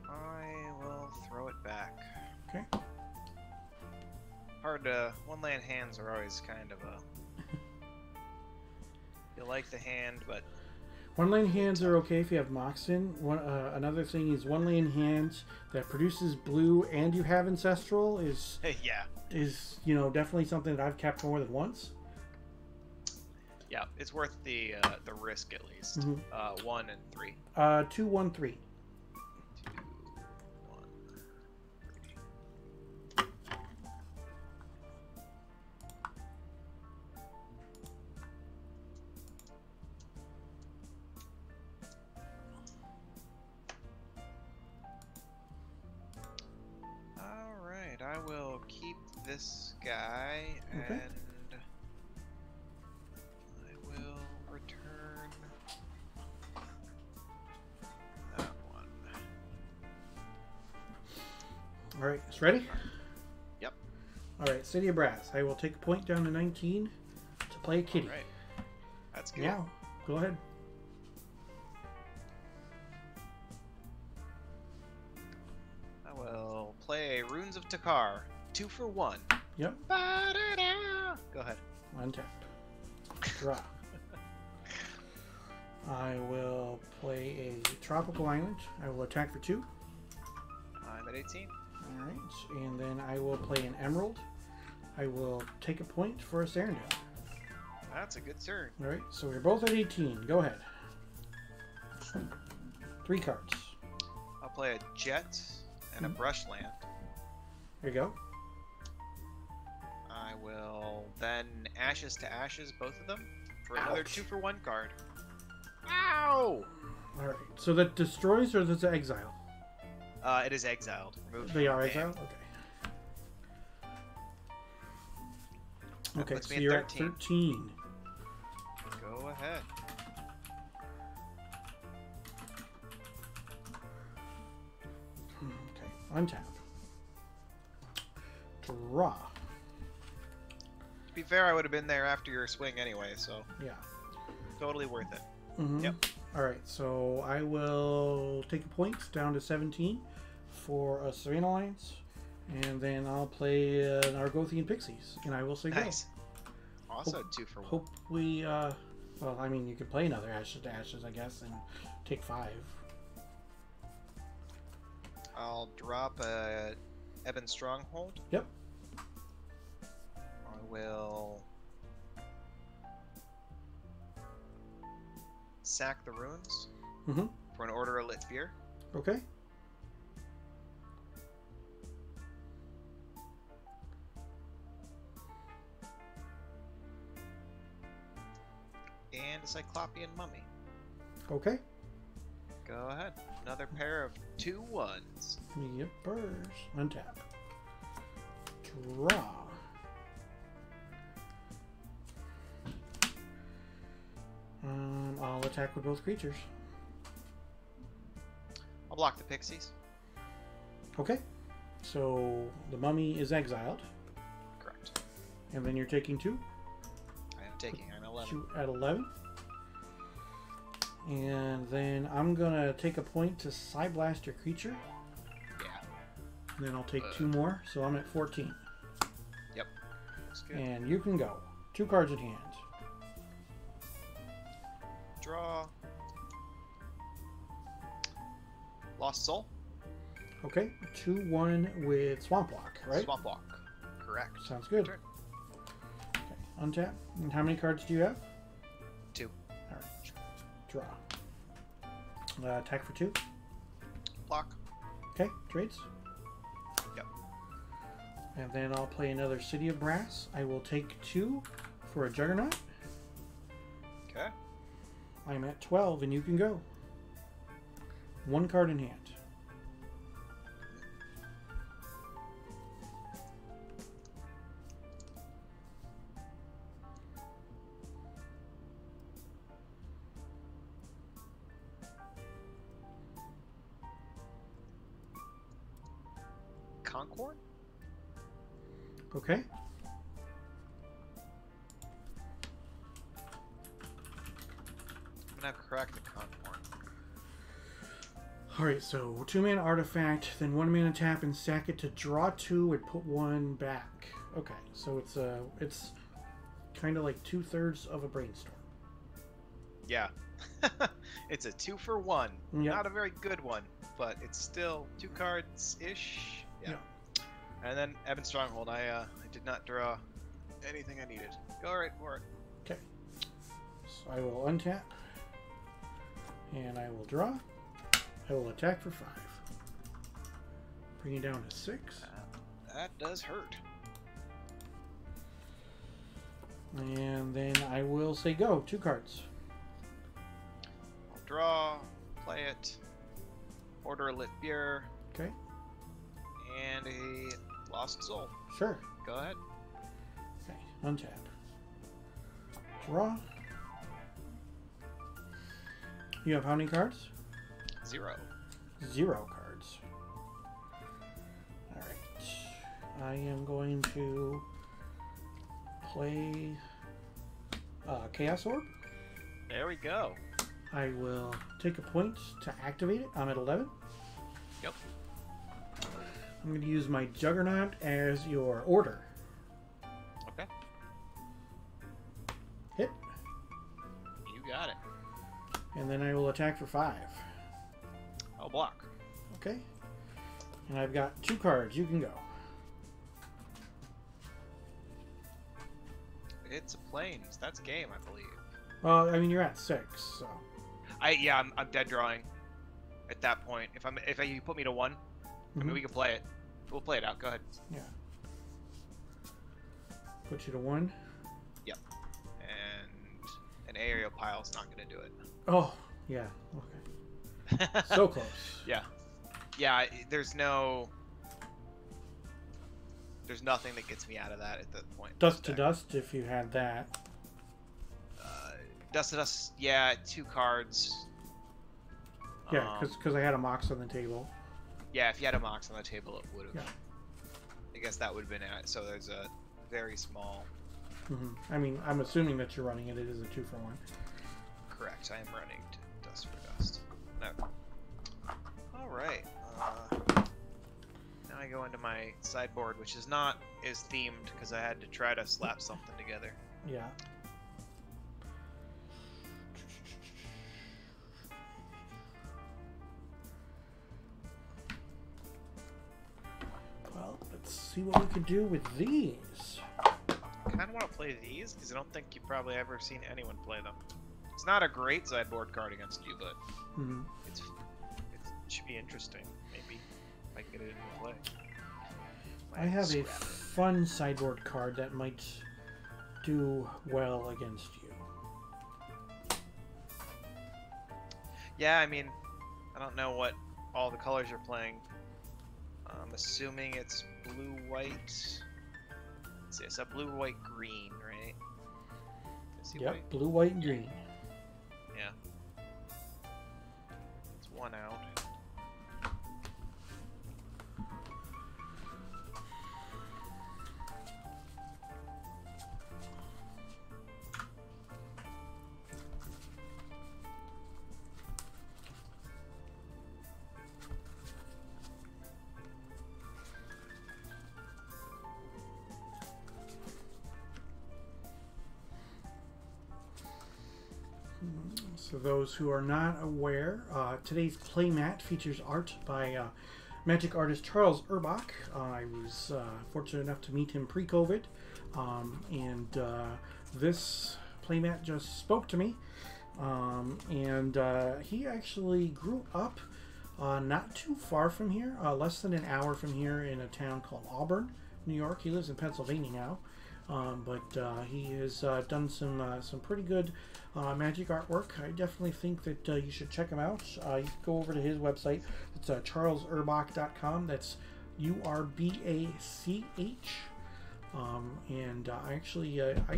I will throw it back. Okay. Hard one-land hands are always kind of a. You like the hand, but One lane hands are okay if you have Moxen. Another thing is one lane hands that produces blue and you have Ancestral is yeah, you know, definitely something that I've kept more than once. yeah, it's worth the risk at least. Mhm. 1 and 3. 2, 1, 3. 2, 1, 3. All right, I will keep this guy Okay. and I will return that one. All right, it's ready? Yep. All right, City of Brass. I will take a point down to 19. play a kitty. Right. That's good. Yeah, go ahead. I will play Runes of Takar. 2 for 1. Yep. Ba-da-da. Go ahead. Untap. Draw. I will play a tropical island. I will attack for 2. I'm at 18. Alright, and then I will play an emerald. I will take a point for a Sarandale. That's a good turn. Alright, so we're both at 18. Go ahead. 3 cards. I'll play a jet and a brush land. There you go. I will then Ashes to Ashes, both of them, for another Ouch. 2 for 1 card. Ow! Alright, so that destroys or does it exile? It is exiled. Removed They from are the exiled? hand. Okay. That Okay, puts so me at you're 13. at 13. Go ahead. Okay, untap. Draw. To be fair, I would have been there after your swing anyway, so Yeah. totally worth it. Mm-hmm. Yep. Alright, so I will take a point down to 17 for a Serena Alliance, and then I'll play an Argothian Pixies, and I will say Nice. Also Hope- 2 for go. 1. Hope we, well, I mean, you could play another Ashes to Ashes, I guess, and take 5. I'll drop a Ebon Stronghold. Yep. I will sack the runes Mm-hmm. for an Order of Lit Beer. Okay. And a Cyclopean Mummy. Okay. Go ahead. Another pair of 2 1s. Yippers. Untap. Draw. I'll attack with both creatures. I'll block the pixies. Okay. So the mummy is exiled, Correct. and then you're taking 2. I am taking. I'm 11. Shoot at 11. And then I'm gonna take a point to Side Blast your creature. Yeah. And then I'll take 2 more, so I'm at 14. Yep. Looks good. And you can go. 2 cards in hand. Draw. Lost Soul. Okay, 2-1 with Swamp Walk, right? Swamp Walk. Correct. Sounds good. Turn. Okay, untap. And how many cards do you have? 2. Alright. Draw. Attack for 2. Block. Okay, trades. Yep. And then I'll play another City of Brass. I will take 2 for a Juggernaut. Okay. I'm at 12 and you can go. 1 card in hand. Concord? Okay. I'm gonna crack the Concord. Alright, so 2-mana artifact, then 1-mana tap and sack it to draw 2 and put 1 back. Okay, so it's kind of like 2/3 of a brainstorm. Yeah. It's a 2 for 1. Yep. Not a very good one, but it's still 2 cards ish. Yeah. And then Ebon Stronghold. I did not draw anything I needed. Go right for it. Okay. So I will untap. And I will draw. I will attack for 5. Bring it down to 6. That does hurt. And then I will say go. 2 cards. I'll draw, play it, order a lit beer, Okay. and a lost soul. Sure. Go ahead. Okay. Untap. Draw. You have how many cards? 0. 0 cards. Alright. I am going to play Chaos Orb. There we go. I will take a point to activate it. I'm at 11. Yep. I'm going to use my Juggernaut as your order. Okay. Hit. You got it. And then I will attack for 5. I'll block. Okay. And I've got 2 cards. You can go. It's a plains. That's game, I believe. Well, I mean, you're at 6, so... I'm dead drawing at that point. If you put me to 1, I mean, we can play it. We'll play it out. Go ahead. Yeah. Put you to 1. Yep. And an aerial pile's not going to do it. Oh, yeah. Okay. So close. Yeah. Yeah, there's nothing that gets me out of that at that point. Dust to dust, if you had that. Dust to dust, yeah, 2 cards. Yeah, because I had a Mox on the table. Yeah, if you had a Mox on the table, it would have. Yeah. I guess that would have been it. So there's a very small... I mean, I'm assuming that you're running it. It is a 2-for-1. Correct, I am running to dust for dust. No. Alright. Now I go into my sideboard, which is not as themed because I had to try to slap something together. Yeah. Well, let's see what we can do with these. I kind of want to play these because I don't think you've probably ever seen anyone play them. It's not a great sideboard card against you, but it should be interesting. Maybe if I can get it into play. I have a fun sideboard card that might do well against you. Yeah, I mean, I don't know what all the colors you're playing. I'm assuming it's blue, white. Let's see, it's a blue, white, green, right? Yep, white? blue, white, and green. Yeah. It's 1 out. So those who are not aware, today's playmat features art by magic artist Charles Urbach. I was fortunate enough to meet him pre-COVID, and this playmat just spoke to me. And he actually grew up not too far from here, less than an hour from here, in a town called Auburn, New York. He lives in Pennsylvania now. But he has done some pretty good magic artwork. I definitely think that you should check him out. You can go over to his website. It's charlesurbach.com. That's URBACH. And I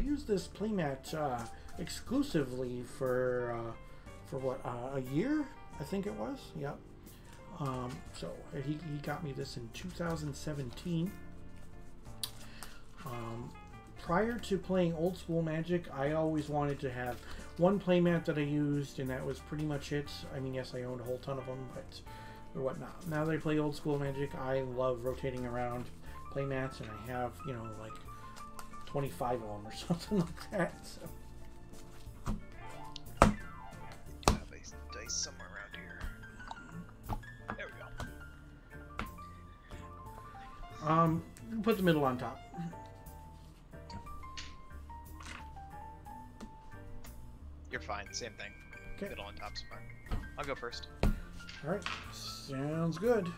use this playmat exclusively for what, a year, I think it was. Yep. So he got me this in 2017. Prior to playing old school Magic, I always wanted to have one playmat that I used, and that was pretty much it. I mean, yes, I owned a whole ton of them, but or whatnot. Now that I play old school Magic, I love rotating around playmats, and I have, you know, like 25 of them or something like that. So. I have a dice somewhere around here. There we go. Put the middle on top. You're fine. Same thing. Okay. Middle and top's fine. I'll go first. All right. Sounds good.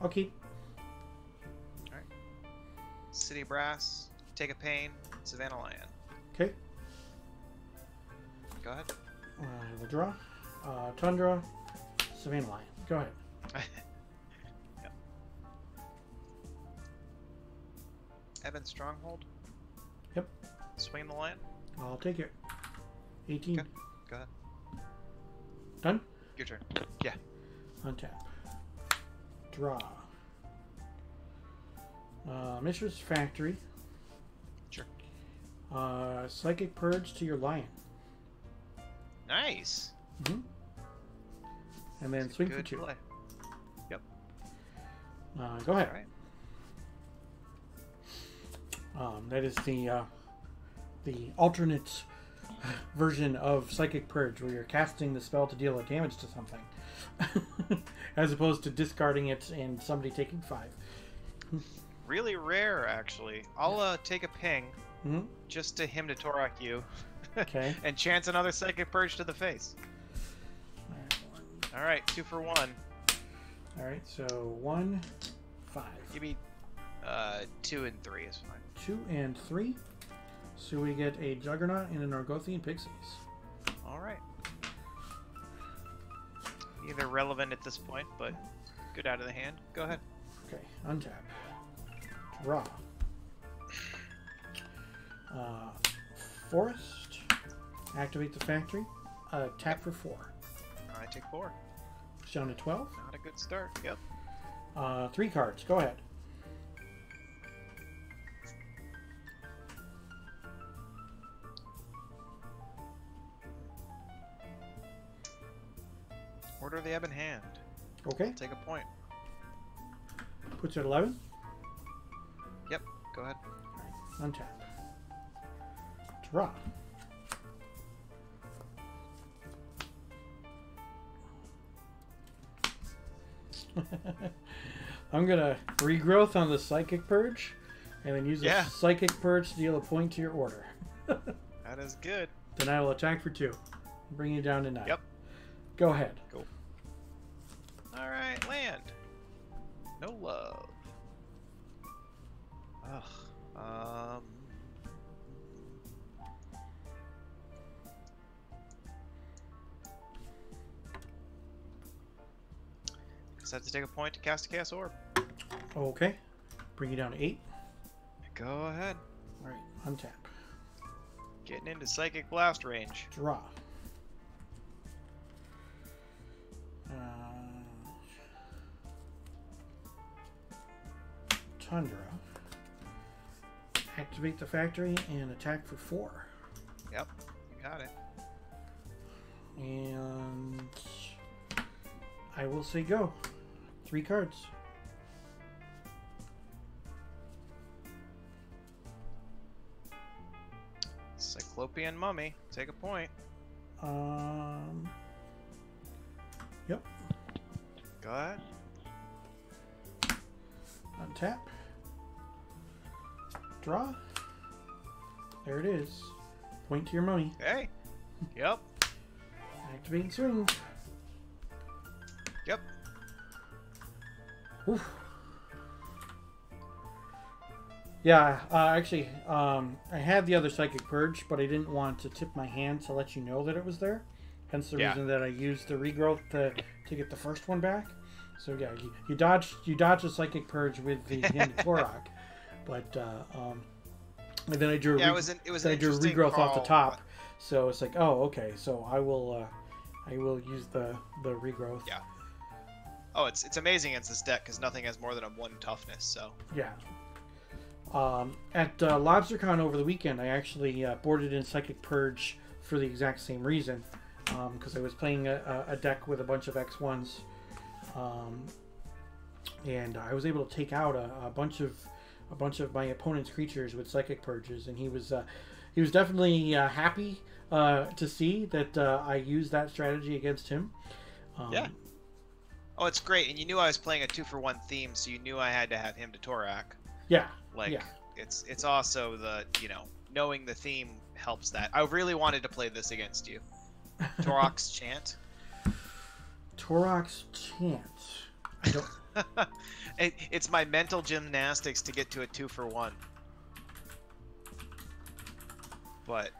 I'll keep. All right. City Brass. Take a Pain. Savannah Lion. Okay. Go ahead. I will draw. Tundra. Savannah Lion. Go ahead. Yep. Evan Stronghold. Yep. Swing the Lion. I'll take it. 18. Okay. Go ahead. Done? Your turn. Yeah. Untap. Draw. Mishra's Factory. Sure. Psychic Purge to your Lion. Nice. Mm-hmm. And then swing for 2. Play. Yep. Go ahead. All right. That is the alternate version of Psychic Purge, where you're casting the spell to deal a damage to something, as opposed to discarding it and somebody taking 5. Really rare, actually. I'll take a ping, just to him to Torak you, Okay. and chance another Psychic Purge to the face. All right, 2 for 1. All right, so 1, 5. Give me 2 and 3 is fine. 2 and 3. So we get a Juggernaut and an Orgothian Pixies. All right. Either relevant at this point, but good out of the hand. Go ahead. Okay, untap. Draw. Forest. Activate the factory. Tap for 4. I take 4. It's down to 12. Not a good start. Yep. 3 cards. Go ahead. Order of the Ebon Hand. Okay. Take a point. Puts you at 11. Yep. Go ahead. Untap. Draw. I'm gonna regrowth on the Psychic Purge, and then use the Psychic Purge to deal a point to your order. That is good. Then I will attack for 2, bring you down to 9. Yep. Go ahead. Cool. All right, land. No love. Ugh. Just have to take a point to cast a Chaos Orb. Okay. Bring you down to 8. Go ahead. All right. Untap. Getting into Psychic Blast range. Draw. Tundra. Activate the factory and attack for 4. Yep, you got it. And I will say go. 3 cards. Cyclopean Mummy. Take a point. Yep. Go ahead. Untap. Draw. There it is. Point to your mummy. Hey. Yep. Activate and swing. Yep. Oof. Yeah, actually, I had the other Psychic Purge, but I didn't want to tip my hand to let you know that it was there. Hence the reason that I used the regrowth to get the first one back. So yeah, you dodged a Psychic Purge with the hand of Torok, but and then I drew it was an regrowth call. off the top. So it's like, oh, okay. So I will use the regrowth. Yeah. Oh, it's amazing against this deck because nothing has more than a 1 toughness. So yeah. At Lobstercon over the weekend, I actually boarded in Psychic Purge for the exact same reason, because I was playing a deck with a bunch of X1s, and I was able to take out a bunch of my opponent's creatures with Psychic Purges, and he was definitely happy to see that I used that strategy against him. Yeah. Oh, it's great, and you knew I was playing a 2-for-1 theme, so you knew I had to have him to Torak. Yeah. Like, yeah. It's also the, knowing the theme helps that. I really wanted to play this against you. Torok's Chant. Torok's Chant. I don't... It's my mental gymnastics to get to a 2-for-1. But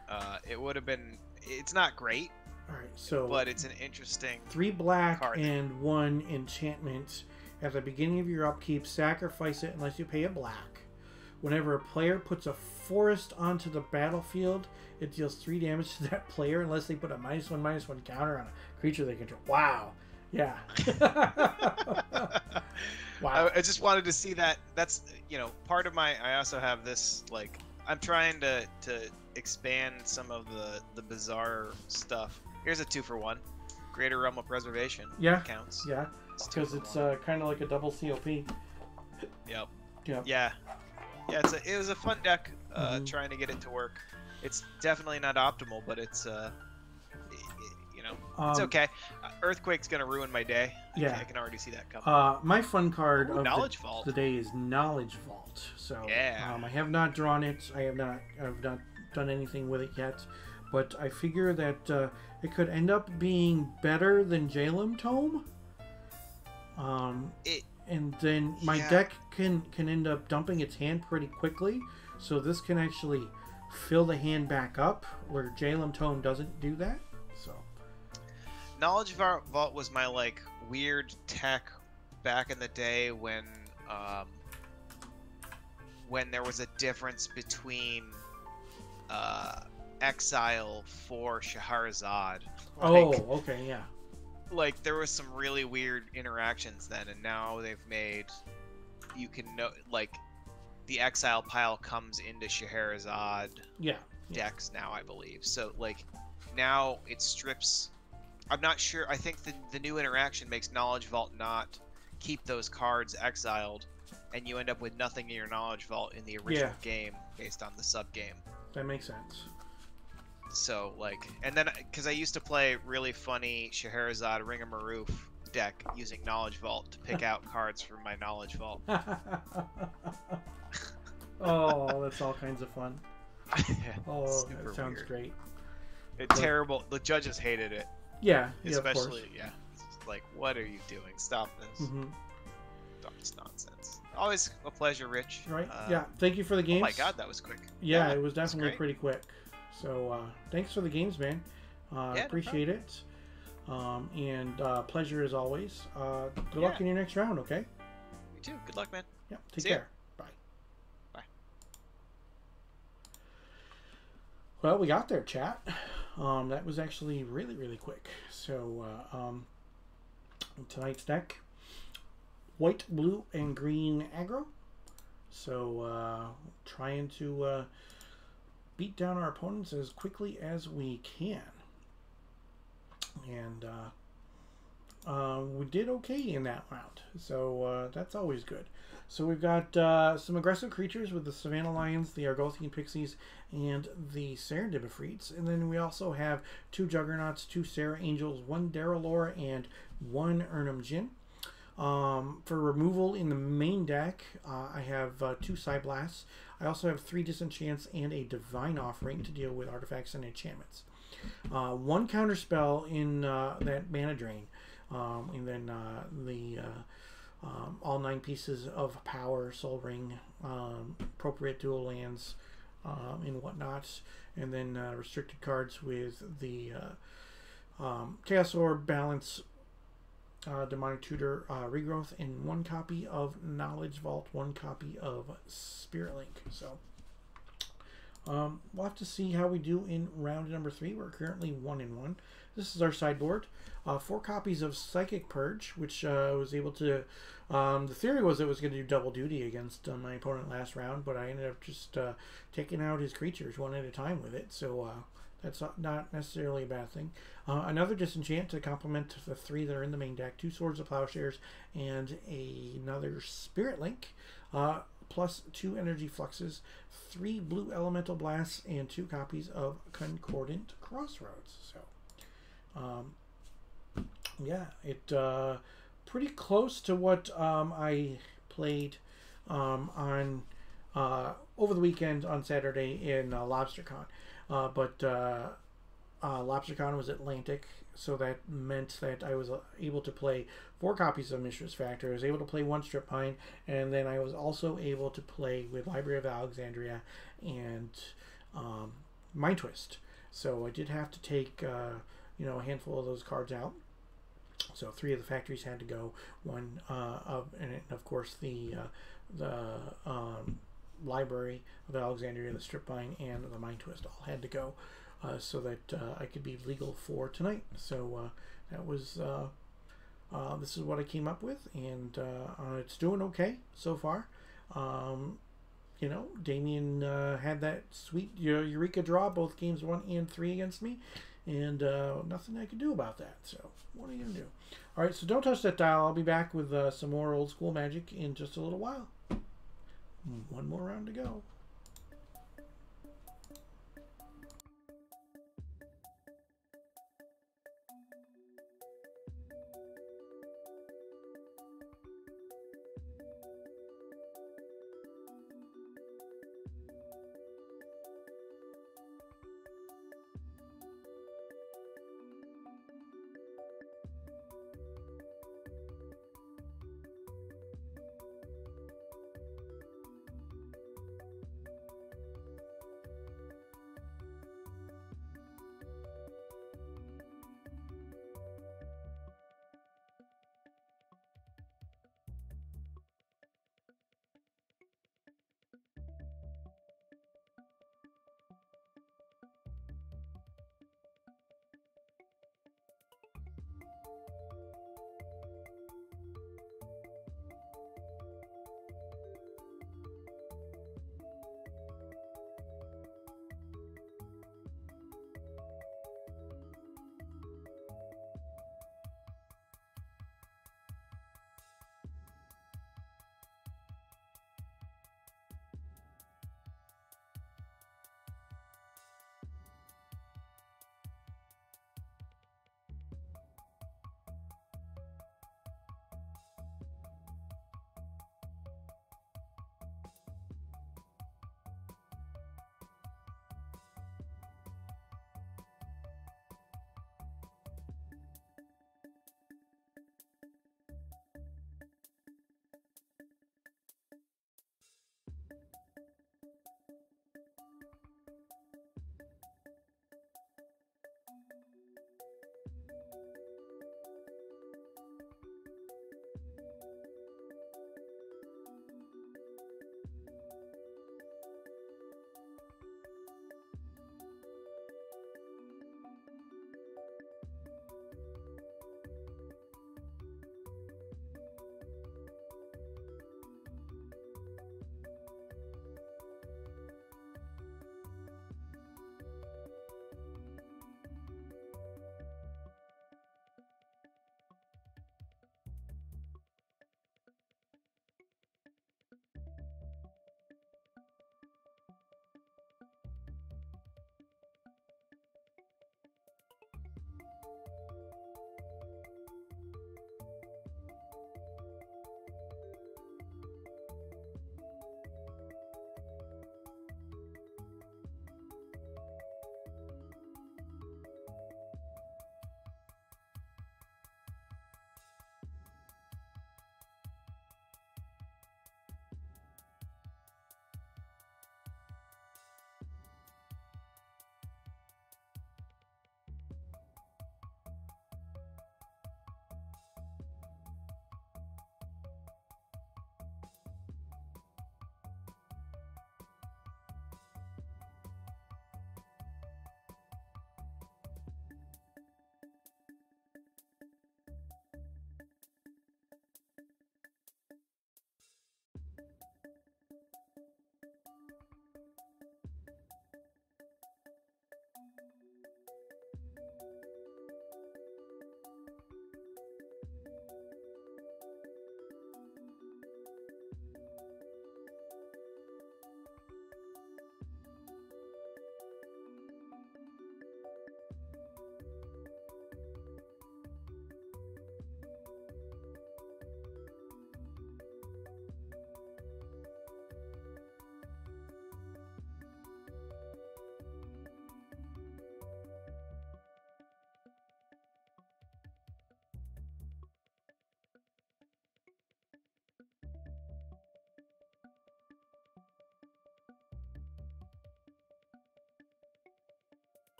it would have been... It's not great. All right, so... But it's an interesting 3 black card. And 1 enchantment. At the beginning of your upkeep, sacrifice it unless you pay a black. whenever a player puts a forest onto the battlefield, it deals 3 damage to that player unless they put a -1/-1 counter on a creature they control. Wow. Yeah. Wow. I just wanted to see that. That's, you know, part of my. I also have this, like, I'm trying to expand some of the bizarre stuff. Here's a 2-for-1. Greater Realm of Preservation. Yeah. Counts. Yeah. Because it's kind of like a double COP. Yep. Yep. Yeah. Yeah. It was a fun deck. Trying to get it to work. It's definitely not optimal, but it's you know, it's okay. Earthquake's gonna ruin my day. Yeah. I can already see that coming. My fun card of Knowledge Vault. the day is Knowledge Vault. So yeah. I have not drawn it. I've not done anything with it yet. But I figure that it could end up being better than Jalem Tome. And then my deck can end up dumping its hand pretty quickly. So this can actually fill the hand back up, where Jalem Tome doesn't do that. So Knowledge Vault was my, like, weird tech back in the day when there was a difference between exile for Scheherazade. okay, yeah. Like, there was some really weird interactions then, and now they've made, you can know, like, the exile pile comes into Scheherazade decks now, I believe. So, like, now it strips. I'm not sure. I think the new interaction makes Knowledge Vault not keep those cards exiled, and you end up with nothing in your Knowledge Vault in the original game based on the sub game. That makes sense. So, like, and then, because I used to play really funny Scheherazade Ring of Maroof deck using Knowledge Vault to pick out cards from my Knowledge Vault. Oh, that's all kinds of fun. Oh, that sounds weird. great. It's terrible. The judges hated it. Yeah, especially, of course. It's like, what are you doing? Stop this. It's nonsense. Always a pleasure, Rich. Right. Yeah. Thank you for the games. Oh my God, that was quick. Yeah, it was definitely pretty quick. So thanks for the games, man. Appreciate it. And pleasure as always. Good luck in your next round, okay? You too. Good luck, man. Yeah. Take care. Bye. Bye. Well, we got there, chat. That was actually really, really quick. So tonight's deck, white, blue, and green aggro. So trying to beat down our opponents as quickly as we can. And we did okay in that round. So that's always good. So we've got some aggressive creatures with the Savannah Lions, the Argothian Pixies, and the Serendipifreets. And then we also have 2 Juggernauts, 2 Sarah Angels, 1 Daralore, and 1 Urnum Jin. For removal in the main deck, I have 2 Psyblasts. I also have 3 Disenchants and a Divine Offering to deal with artifacts and enchantments. 1 counter spell in that Mana Drain. And then all 9 pieces of power, Soul Ring, appropriate dual lands, and whatnot. And then restricted cards with the Chaos Orb, Balance, Demonic Tutor, Regrowth, and 1 copy of Knowledge Vault, 1 copy of Spirit Link. So we'll have to see how we do in round number 3. We're currently 1-1. This is our sideboard. 4 copies of Psychic Purge, which was able to... the theory was it was going to do double duty against my opponent last round, but I ended up just taking out his creatures one at a time with it. So that's not necessarily a bad thing. Another Disenchant to complement the 3 that are in the main deck. 2 Swords of Plowshares and another Spirit Link. Plus 2 Energy Fluxes, 3 Blue Elemental Blasts, and 2 copies of Concordant Crossroads. So, yeah, it pretty close to what I played on over the weekend on Saturday in Lobstercon. But Lobstercon was Atlantic, so that meant that I was able to play 4 copies of Mishra's Factor. I was able to play 1 Strip Mine, and then I was also able to play with Library of Alexandria and Mind Twist. So I did have to take a handful of those cards out. So 3 of the factories had to go. 1 and of course the library of Alexandria, the Strip Mine, and the Mind Twist all had to go so that I could be legal for tonight. So that was this is what I came up with, and it's doing okay so far. You know, Damien had that sweet Eureka draw, both games 1 and 3 against me, and nothing I could do about that. So what are you going to do? All right, so don't touch that dial. I'll be back with some more old school Magic in just a little while. One more round to go.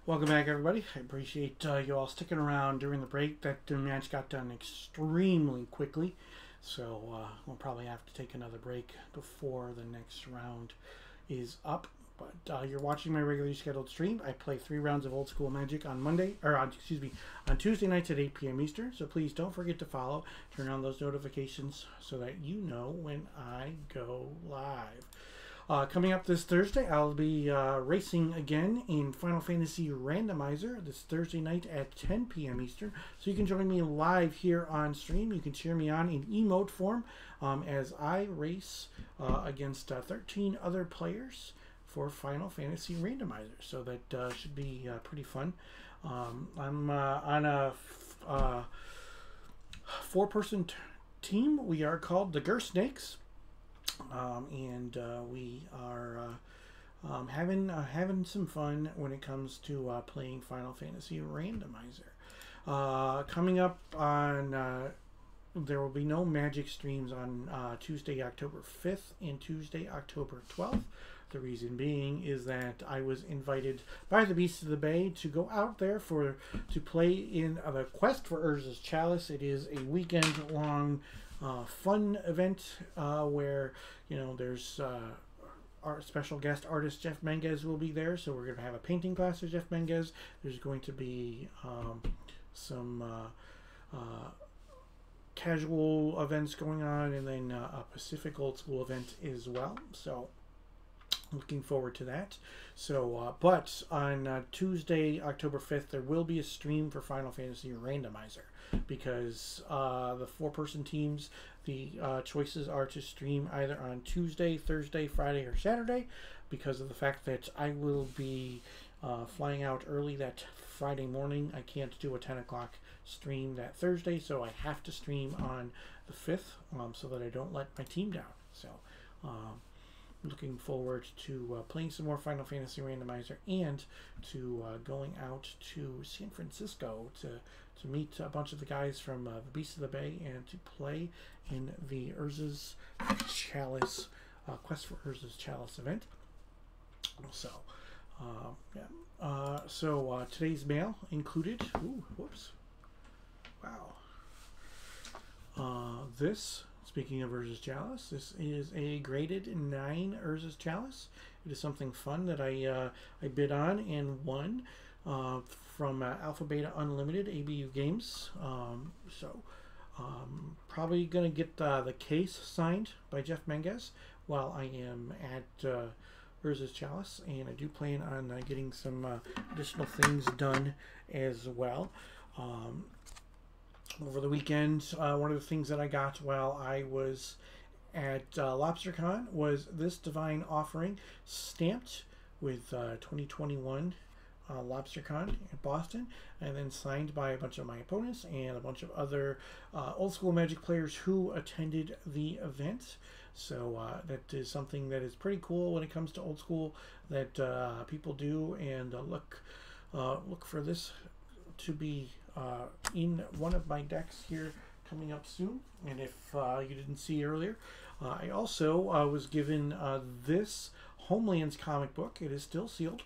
Welcome back, everybody. I appreciate you all sticking around during the break. That match got done extremely quickly, so we'll probably have to take another break before the next round is up. But you're watching my regularly scheduled stream. I play 3 rounds of Old School Magic on on Tuesday nights at 8 p.m. Eastern. So please don't forget to follow, turn on those notifications so that you know when I go live. Coming up this Thursday, I'll be racing again in Final Fantasy Randomizer this Thursday night at 10 p.m. Eastern. So you can join me live here on stream. You can cheer me on in emote form as I race against 13 other players for Final Fantasy Randomizer. So that should be pretty fun. I'm on a 4-person team. We are called the Gersnakes. And we are having some fun when it comes to playing Final Fantasy Randomizer. Coming up on there will be no Magic streams on Tuesday, October 5th and Tuesday, October 12th. The reason being is that I was invited by the Beasts of the Bay to go out there to play in the Quest for Urza's Chalice. It is a weekend-long fun event where there's our special guest artist Jeff Menges will be there, so we're going to have a painting class with Jeff Menges. There's going to be some casual events going on, and then a Pacific Old School event as well. So looking forward to that. So but on Tuesday, October 5th, there will be a stream for Final Fantasy Randomizer, because the 4-person teams, the choices are to stream either on Tuesday, Thursday, Friday, or Saturday, because of the fact that I will be flying out early that Friday morning. I can't do a 10 o'clock stream that Thursday, so I have to stream on the 5th so that I don't let my team down. So looking forward to playing some more Final Fantasy Randomizer, and to going out to San Francisco to meet a bunch of the guys from the Beasts of the Bay and to play in the Urza's Chalice, Quest for Urza's Chalice event. So, so today's mail included, this, speaking of Urza's Chalice, this is a graded 9 Urza's Chalice. It is something fun that I bid on and won from Alpha Beta Unlimited ABU Games. Probably going to get the case signed by Jeff Menges while I am at Urza's Chalice, and I do plan on getting some additional things done as well. Over the weekend, one of the things that I got while I was at Lobstercon was this Divine Offering stamped with 2021 Lobstercon in Boston, and then signed by a bunch of my opponents and a bunch of other Old School Magic players who attended the event. So that is something that is pretty cool when it comes to Old School that people do, and look for this to be in one of my decks here coming up soon. And if you didn't see earlier, I also was given this Homelands comic book. It is still sealed.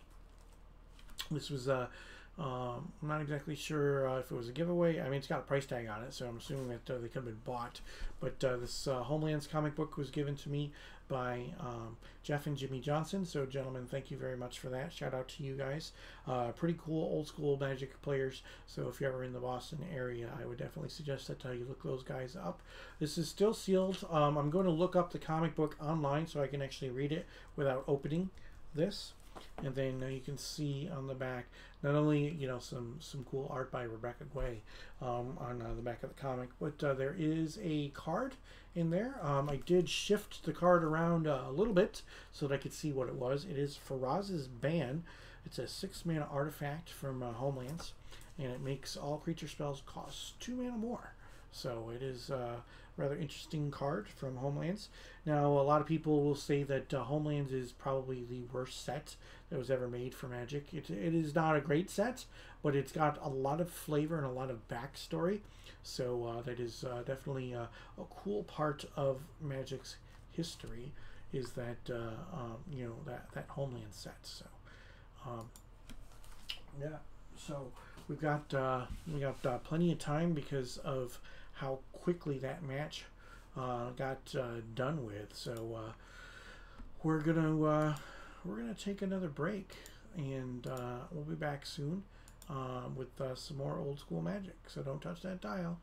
This was I'm not exactly sure if it was a giveaway. I mean, it's got a price tag on it, so I'm assuming that they could have been bought. But this Homelands comic book was given to me by Jeff and Jimmy Johnson. So, gentlemen, thank you very much for that. Shout out to you guys. Pretty cool Old School Magic players. So if you're ever in the Boston area, I would definitely suggest that you look those guys up. This is still sealed. I'm going to look up the comic book online so I can actually read it without opening this. And then you can see on the back not only some cool art by Rebecca Guay on the back of the comic, but there is a card in there. I did shift the card around a little bit so that I could see what it was. It is Faraz's Ban. It's a 6-mana artifact from Homelands, and it makes all creature spells cost 2 mana more. So it is a rather interesting card from Homelands. Now, a lot of people will say that Homelands is probably the worst set that was ever made for Magic. It is not a great set, but it's got a lot of flavor and a lot of backstory. So that is definitely a cool part of Magic's history, is that that Homeland set. So Yeah. So we've got plenty of time because of how quickly that match got done with. So we're gonna take another break, and we'll be back soon with some more old school Magic. So don't touch that dial.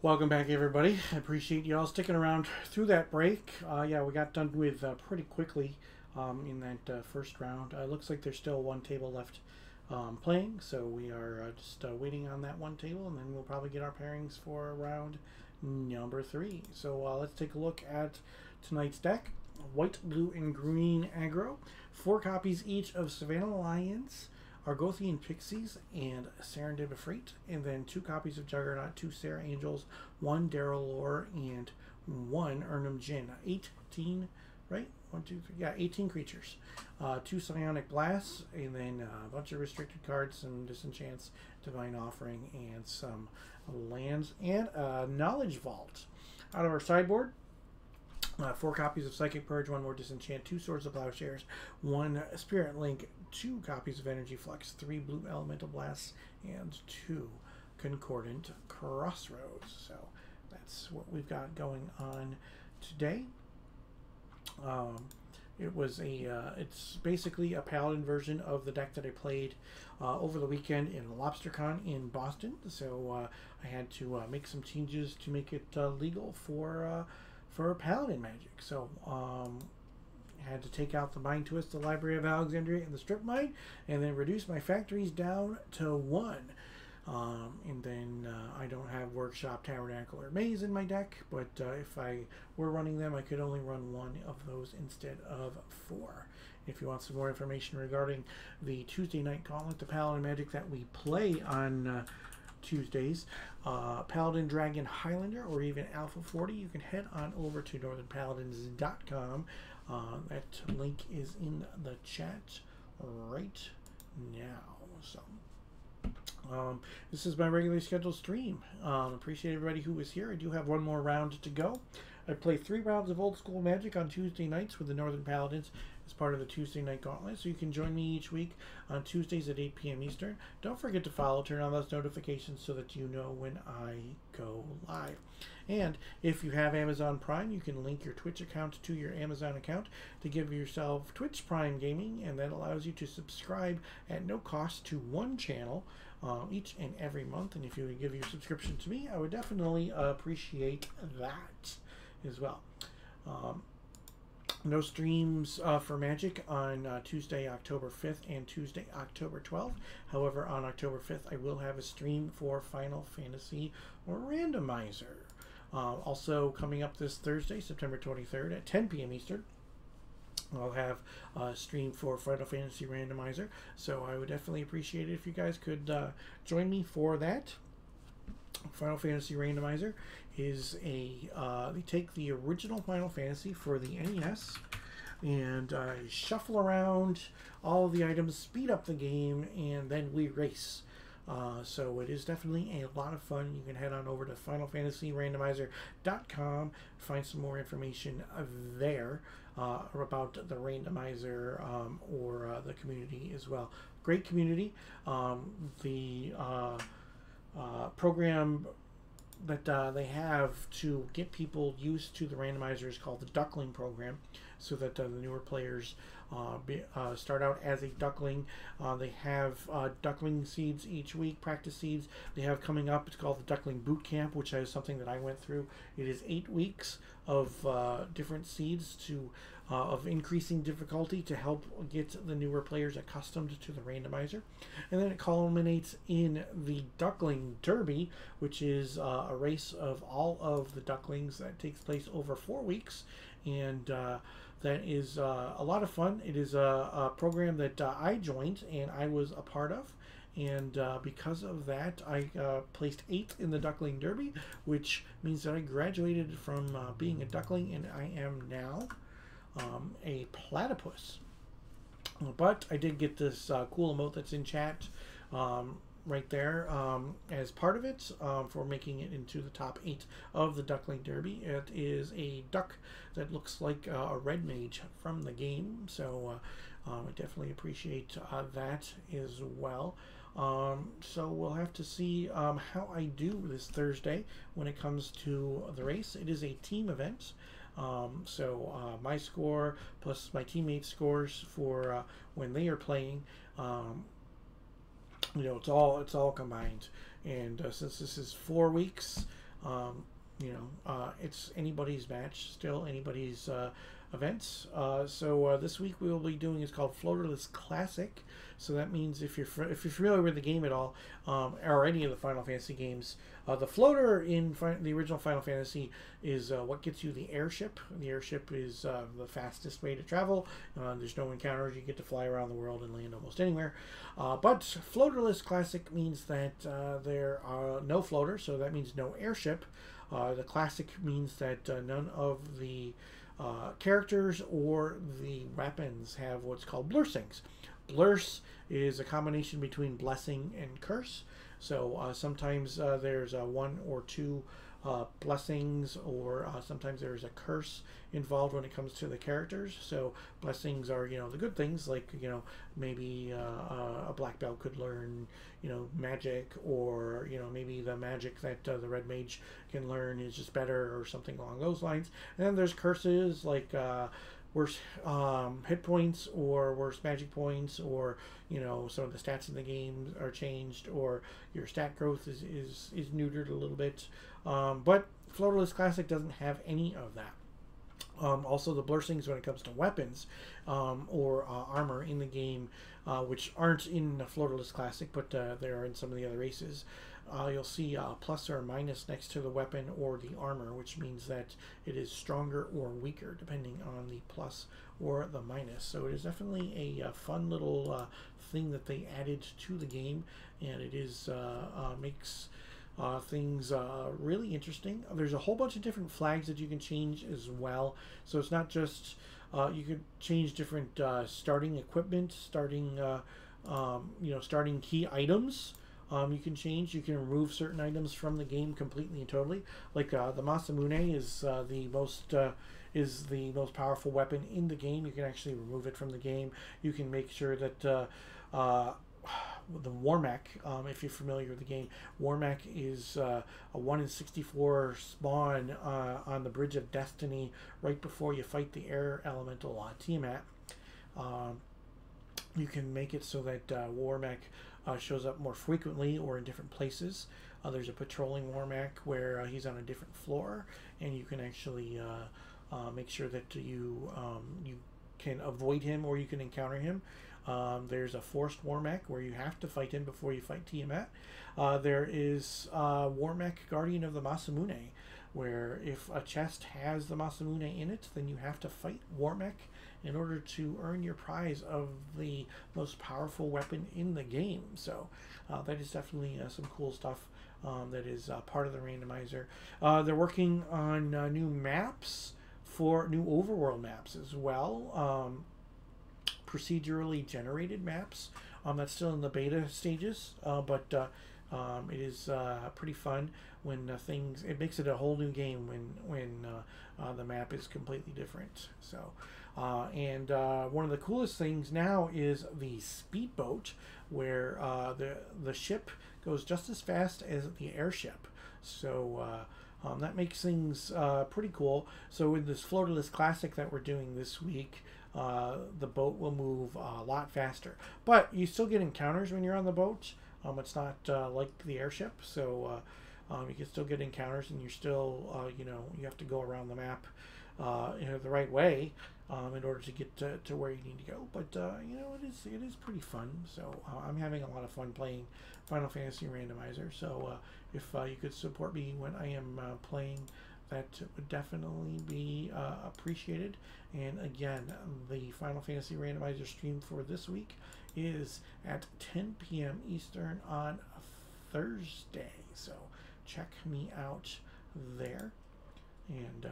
Welcome back, everybody. I appreciate you all sticking around through that break. Yeah, we got done with pretty quickly in that first round. Looks like there's still one table left playing, so we are just waiting on that one table, and then we'll probably get our pairings for round number 3. So let's take a look at tonight's deck. White, blue, and green aggro. 4 copies each of Savannah Alliance, Argothian Pixies, and Serendib Efreet, and then 2 copies of Juggernaut, 2 Sarah Angels, 1 Daryl Lore, and 1 Urnum Jin. 18, right? 1, 2, 3, yeah, 18 creatures. 2 Psionic Blasts, and then a bunch of restricted cards, some Disenchants, Divine Offering, and some lands, and a Knowledge Vault. Out of our sideboard, 4 copies of Psychic Purge, 1 more Disenchant, 2 Swords of Plowshares, 1 Spirit Link, 2 copies of Energy Flux, 3 Blue Elemental Blasts, and 2 Concordant Crossroads. So that's what we've got going on today. It's basically a Paladin version of the deck that I played over the weekend in Lobstercon in Boston. So I had to make some changes to make it legal for Paladin Magic. So had to take out the Mind Twist, the Library of Alexandria, and the Strip Mine, and then reduce my factories down to 1. And then I don't have Workshop, Tabernacle, or Maze in my deck, but if I were running them, I could only run 1 of those instead of 4. If you want some more information regarding the Tuesday Night Gauntlet, the Paladin Magic that we play on Tuesdays, Paladin Dragon Highlander, or even Alpha 40, you can head on over to northernpaladins.com. That link is in the chat right now. So this is my regularly scheduled stream. Appreciate everybody who was here. I do have 1 more round to go. I play 3 rounds of old school Magic on Tuesday nights with the Northern Paladins as part of the Tuesday Night Gauntlet, so you can join me each week on Tuesdays at 8 p.m. Eastern. Don't forget to follow, turn on those notifications so that you know when I go live. And if you have Amazon Prime, you can link your Twitch account to your Amazon account to give yourself Twitch Prime Gaming, and that allows you to subscribe at no cost to 1 channel each and every month. And if you would give your subscription to me, I would definitely appreciate that as well. No streams for Magic on Tuesday, October 5th and Tuesday, October 12th. However, on October 5th, I will have a stream for Final Fantasy Randomizer. Also, coming up this Thursday, September 23rd at 10 p.m. Eastern, I'll have a stream for Final Fantasy Randomizer. So I would definitely appreciate it if you guys could join me for that. Final Fantasy Randomizer is they take the original Final Fantasy for the NES and shuffle around all of the items, speed up the game, and then we race. So it is definitely a lot of fun. You can head on over to FinalFantasyRandomizer.com, find some more information there about the randomizer or the community as well. Great community. The program that they have to get people used to the randomizer is called the Duckling program, so that the newer players start out as a duckling. They have duckling seeds each week, practice seeds. They have coming up, it's called the Duckling Boot Camp, which is something that I went through. It is 8 weeks of different seeds of increasing difficulty to help get the newer players accustomed to the randomizer. And then it culminates in the Duckling Derby, which is a race of all of the ducklings that takes place over 4 weeks. And that is a lot of fun. It is a program that I joined and I was a part of. And because of that, I placed 8th in the Duckling Derby, which means that I graduated from being a duckling, and I am now a platypus. But I did get this cool emote that's in chat right there as part of it for making it into the top 8 of the Duckling Derby. It is a duck that looks like a red mage from the game, so I definitely appreciate that as well. So we'll have to see how I do this Thursday when it comes to the race. It is a team event. So my score plus my teammates' scores for when they are playing, you know, it's all combined. And since this is 4 weeks, It's anybody's match, still anybody's events. This week we will be doing is called Floaterless Classic. So that means if you're familiar with the game at all, or any of the Final Fantasy games, the floater in the original Final Fantasy is what gets you the airship. The airship is the fastest way to travel. There's no encounters. You get to fly around the world and land almost anywhere. But Floaterless Classic means that there are no floaters, so that means no airship. The Classic means that none of the characters or the weapons have what's called blessings. Bless is a combination between blessing and curse. So sometimes there's one or two blessings, or sometimes there's a curse involved when it comes to the characters. So blessings are, the good things, like, maybe a black belt could learn, magic, or, maybe the magic that the red mage can learn is just better, or something along those lines. And then there's curses, like worse hit points, or worse magic points, or some of the stats in the game are changed, or your stat growth is neutered a little bit. But Floaterless Classic doesn't have any of that. Also, the blessings when it comes to weapons or armor in the game, which aren't in the Floaterless Classic, but they are in some of the other races. You'll see a plus or a minus next to the weapon or the armor, which means that it is stronger or weaker depending on the plus or the minus. So it is definitely a fun little thing that they added to the game, and it is makes things really interesting. There's a whole bunch of different flags that you can change as well. So it's not just you could change different starting equipment, starting starting key items. You can change. You can remove certain items from the game completely and totally. Like the Masamune is the most powerful weapon in the game. You can actually remove it from the game. You can make sure that the Warmac, if you're familiar with the game, Warmac is a 1 in 64 spawn on the Bridge of Destiny right before you fight the air elemental Tiamat. You can make it so that Warmac shows up more frequently or in different places. There's a patrolling Warmac where he's on a different floor, and you can actually make sure that you can avoid him or you can encounter him. There's a forced Warmac where you have to fight him before you fight Tiamat. There is Warmac Guardian of the Masamune, where if a chest has the Masamune in it, then you have to fight Warmac in order to earn your prize of the most powerful weapon in the game. So that is definitely some cool stuff that is part of the randomizer. They're working on new maps, for new overworld maps as well. Procedurally generated maps. That's still in the beta stages, but it is pretty fun when it makes it a whole new game when the map is completely different. So and one of the coolest things now is the speedboat, where the ship goes just as fast as the airship. So that makes things pretty cool. So in this Floaterless Classic that we're doing this week, the boat will move a lot faster, but you still get encounters when you're on the boat. It's not like the airship, so you can still get encounters, and you're still you have to go around the map the right way in order to get to where you need to go. But it is pretty fun. So I'm having a lot of fun playing Final Fantasy Randomizer. So if you could support me when I am playing, that would definitely be appreciated. And again, the Final Fantasy Randomizer stream for this week is at 10 p.m. Eastern on Thursday. So check me out there. And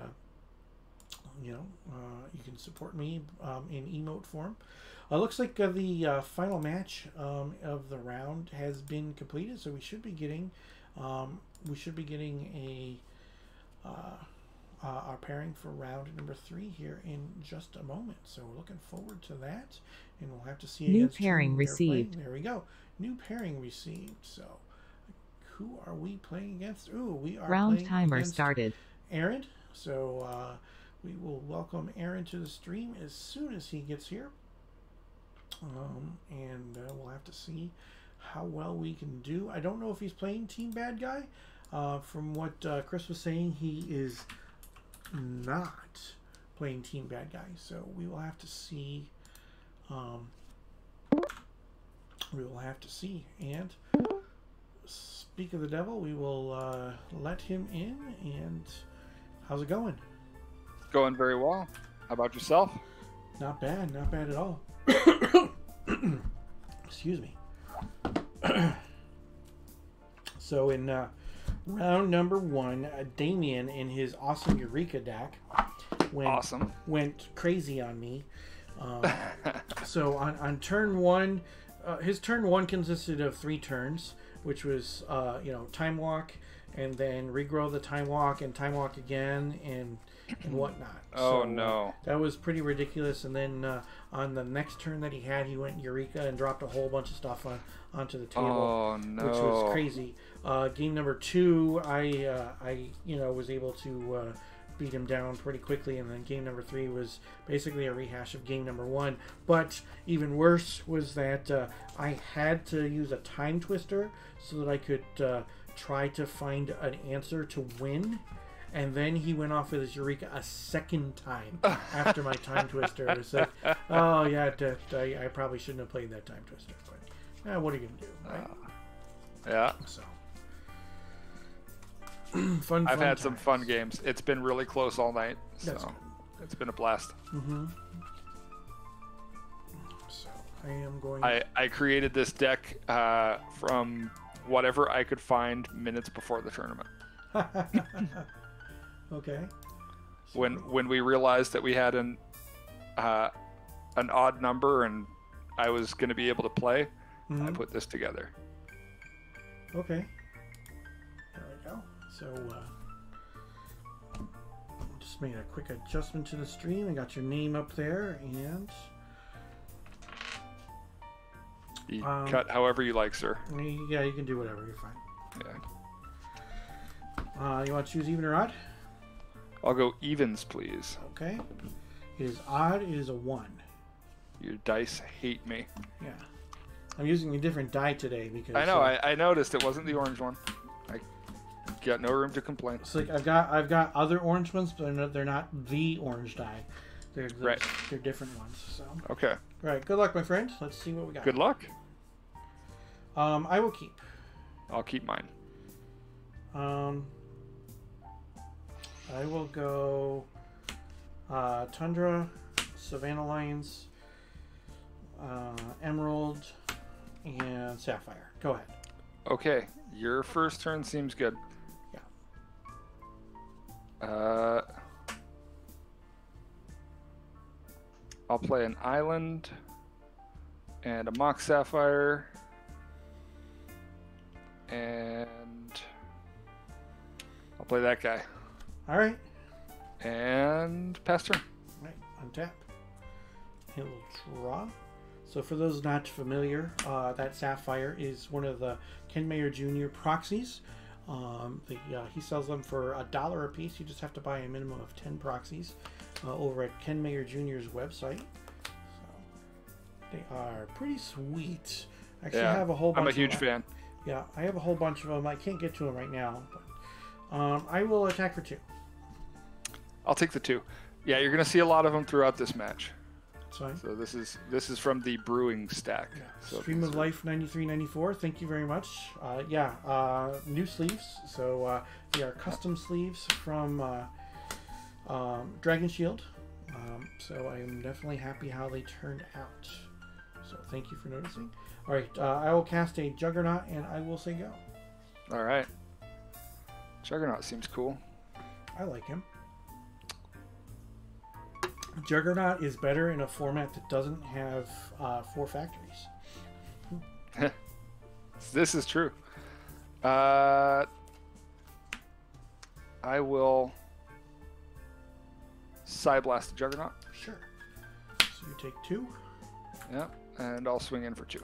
you can support me in emote form. Looks like the final match of the round has been completed, so we should be getting our pairing for round number 3 here in just a moment. So we're looking forward to that, and we'll have to see. New pairing received. There we go. New pairing received. So who are we playing against? Ooh, we are round playing timer against started. Aaron. So we will welcome Aaron to the stream as soon as he gets here. And we'll have to see how well we can do. I don't know if he's playing Team Bad Guy. From what Chris was saying, he is not playing Team Bad Guy, so we will have to see. We will have to see. And speak of the devil, we will let him in. And how's it going? Going very well. How about yourself? Not bad at all. Excuse me. So in round number 1, Damien in his awesome Eureka deck went crazy on me. So on turn 1, his turn 1 consisted of 3 turns, which was time walk, and then regrow the time walk and time walk again and whatnot. Oh, so, no. That was pretty ridiculous. And then on the next turn that he had, he went Eureka and dropped a whole bunch of stuff onto the table. Oh, no. Which was crazy. Game number 2, I was able to beat him down pretty quickly, and then game number 3 was basically a rehash of game number 1. But even worse was that I had to use a time twister so that I could try to find an answer to win. And then he went off with his Eureka a second time after my time twister. It was like, oh yeah, I probably shouldn't have played that time twister. But what are you gonna do, right? Yeah. So I've had some fun games. It's been really close all night, so it's been a blast. Mm-hmm. So I am going. I created this deck from whatever I could find minutes before the tournament. Okay. So when we realized that we had an odd number and I was going to be able to play, I put this together. Okay. There we go. So just made a quick adjustment to the stream and got your name up there, and you cut however you like, sir. Yeah, you can do whatever. You're fine. Yeah. You want to choose even or odd? I'll go evens, please. Okay. It is odd. It is a 1. Your dice hate me. Yeah. I'm using a different die today because I know. I noticed it wasn't the orange one. I got no room to complain. It's like I've got other orange ones, but they're not the orange die. They're different ones. So okay. All right. Good luck, my friend. Let's see what we got. Good luck. I will keep. I'll keep mine. I will go Tundra, Savannah Lions, Emerald, and Sapphire. Go ahead. Okay, your first turn seems good. Yeah. I'll play an Island and a Mock Sapphire, and I'll play that guy. All right. And pass turn. All right, untap. It will draw. So for those not familiar, that Sapphire is one of the Ken Mayer Jr. proxies. He sells them for $1 a piece. You just have to buy a minimum of 10 proxies over at Ken Mayer Jr.'s website. So they are pretty sweet. Actually, I have a whole bunch. I'm a huge fan. Yeah, I have a whole bunch of them. I can't get to them right now, but I will attack for 2. I'll take the 2. Yeah, you're going to see a lot of them throughout this match. That's fine. So this is from the brewing stack. Yeah. So Stream of Life 9394. Thank you very much. New sleeves. So they are custom sleeves from Dragon Shield. So I am definitely happy how they turned out. So thank you for noticing. All right, I will cast a Juggernaut and I will say go. All right. Juggernaut seems cool. I like him. Juggernaut is better in a format that doesn't have 4 factories. This is true. I will Side Blast the Juggernaut. Sure. So you take 2. Yeah, and I'll swing in for 2.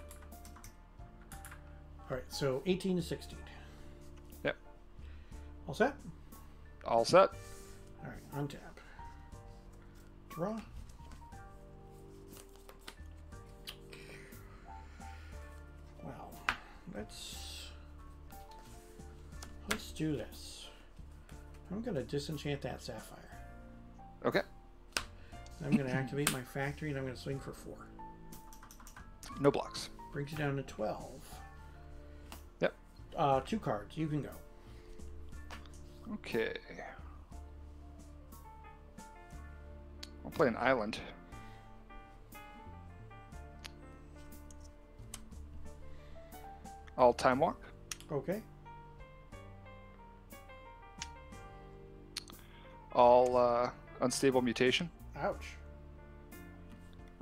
All right, so 18 to 16. Yep. All set? All set. All right, untap. Draw. Well, let's do this. I'm going to disenchant that sapphire. Okay. I'm going to activate my factory, and I'm going to swing for 4. No blocks. Brings you down to 12. Yep. 2 cards. You can go. Okay. I'll play an island. I'll time walk. Okay. I'll unstable mutation. Ouch.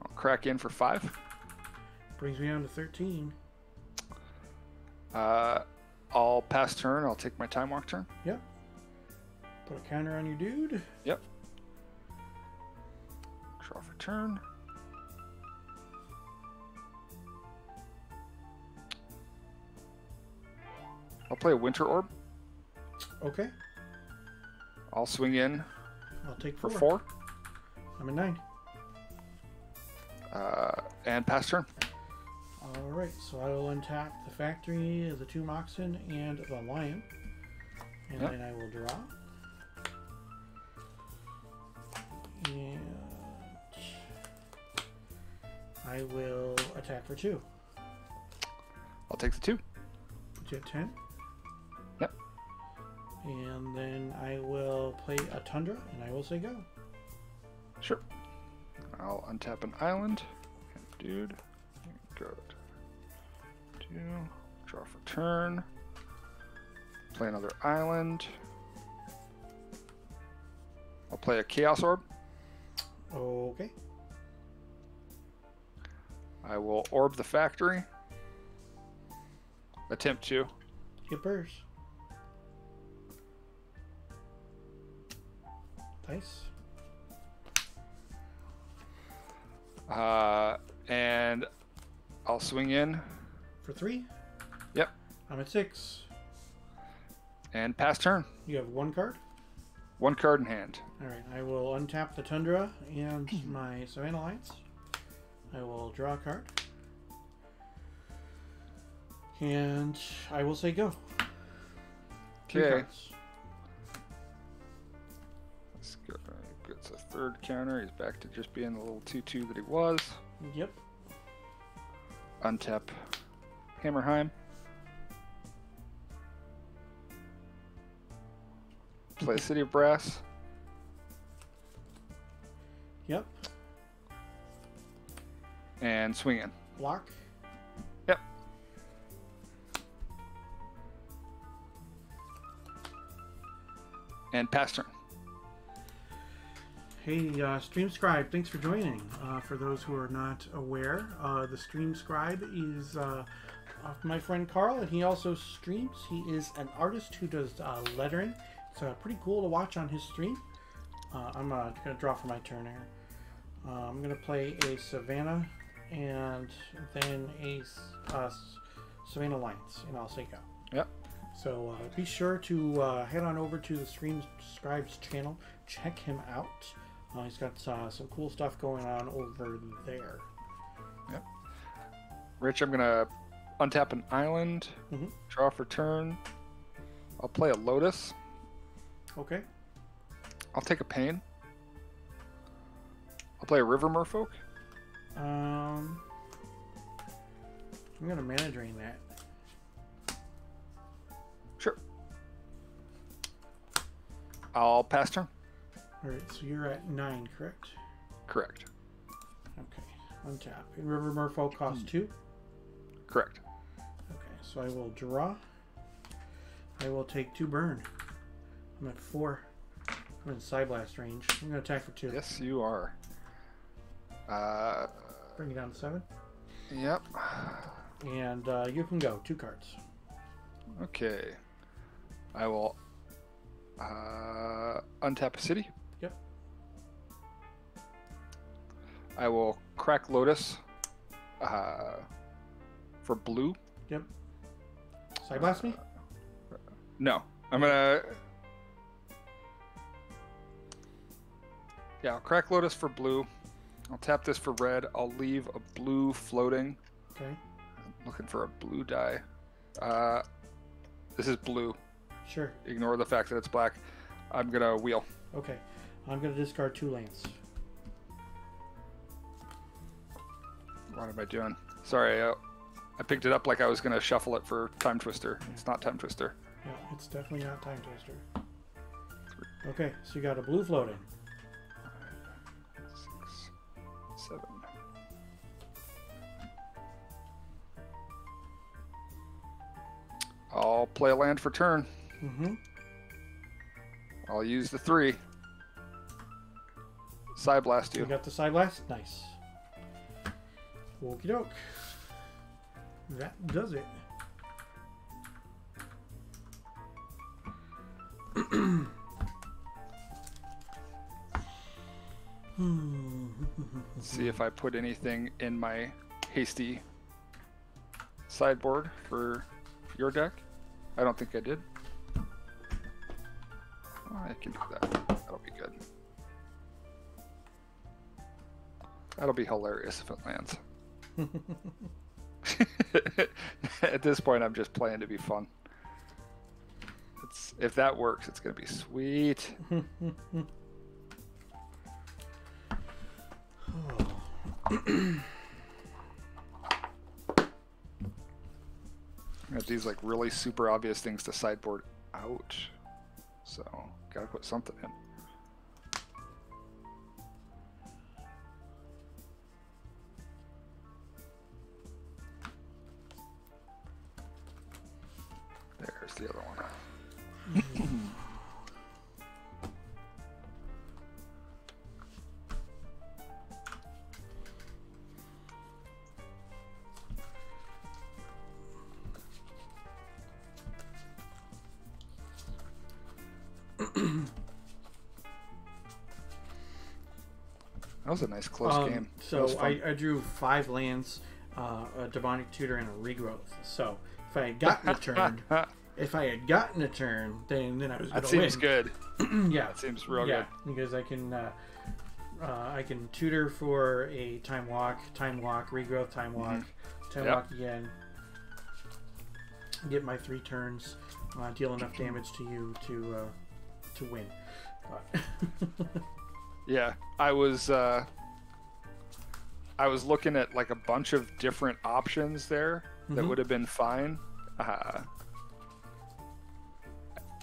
I'll crack in for 5. Brings me down to 13. I'll pass turn. I'll take my time walk turn. Yep. Put a counter on your dude. Yep. Draw for turn. I'll play a Winter Orb. Okay. I'll swing in I'll take for 4. 4. I'm at 9. And pass turn. Alright, so I will untap the factory, the 2 Moxen, and the lion. And Yep. then I will draw. And I will attack for 2. I'll take the 2. Put you at 10. Yep. And then I will play a Tundra, and I will say go. Sure. I'll untap an island. Dude. Go to 2. Draw for turn. Play another island. I'll play a Chaos Orb. Okay. I will orb the factory. Attempt to. Hippers. Nice. And I'll swing in. For 3? Yep. I'm at 6. And pass turn. You have 1 card? 1 card in hand. Alright, I will untap the Tundra and my Savannah Lights. I will draw a card. And I will say go. 3 Okay. cards. Let's go. Gets a 3rd counter. He's back to just being the little 2/2 that he was. Yep. Untap Hammerheim. Play City of Brass. Yep. And swing in. Block. Yep. And pass turn. Hey, Stream Scribe, thanks for joining. For those who are not aware, the Stream Scribe is my friend Carl, and he also streams. He is an artist who does lettering. It's pretty cool to watch on his stream. I'm going to draw for my turn here. I'm going to play a Savannah and then a Savannah Lions, and I'll say go. Yep. So be sure to head on over to the Stream Scribe's channel. Check him out. He's got some cool stuff going on over there. Yep. Rich, I'm going to untap an island. Mm-hmm. Draw for turn. I'll play a Lotus. Okay. I'll take a Pain. I'll play a River Merfolk. I'm going to mana drain that. Sure. I'll pass turn. Alright, so you're at 9, correct? Correct. Okay, untap. And River Merfolk costs 2? Correct. Okay, so I will draw. I will take 2 burn. I'm at 4. I'm in Side Blast range. I'm going to attack for 2. Yes, you are. Bring it down to 7. Yep. And you can go. 2 cards. Okay. I will untap a city. Yep. I will crack Lotus for blue. Yep. Side Blast me? No. I'm gonna... Yeah, I'll crack Lotus for blue. I'll tap this for red. I'll leave a blue floating. Okay. I'm looking for a blue die. This is blue. Sure. Ignore the fact that it's black. I'm gonna wheel. Okay. I'm gonna discard 2 lands. What am I doing? Sorry, I picked it up like I was gonna shuffle it for Time Twister. Yeah. It's not Time Twister. Yeah, it's definitely not Time Twister. Okay, so you got a blue floating. 6, 7. I'll play a land for turn. Mm-hmm. I'll use the 3. Side blast You you. got the side blast? Nice. Okie doke. That does it. See if I put anything in my hasty sideboard for your deck. I don't think I did. Oh, I can do that. That'll be good. That'll be hilarious if it lands. At this point, I'm just playing to be fun. If that works, it's going to be sweet. Got these like really super obvious things to sideboard out, so gotta put something in. There's the other one. That was a nice close game. So I drew 5 lands, a demonic tutor, and a regrowth. So if I had gotten a turn, then I was going to win. That seems good. Yeah, that seems real good. Because I can tutor for a time walk, regrowth, time walk, walk again. Get my 3 turns, deal enough damage to you to win. But yeah, I was looking at like a bunch of different options there that would have been fine.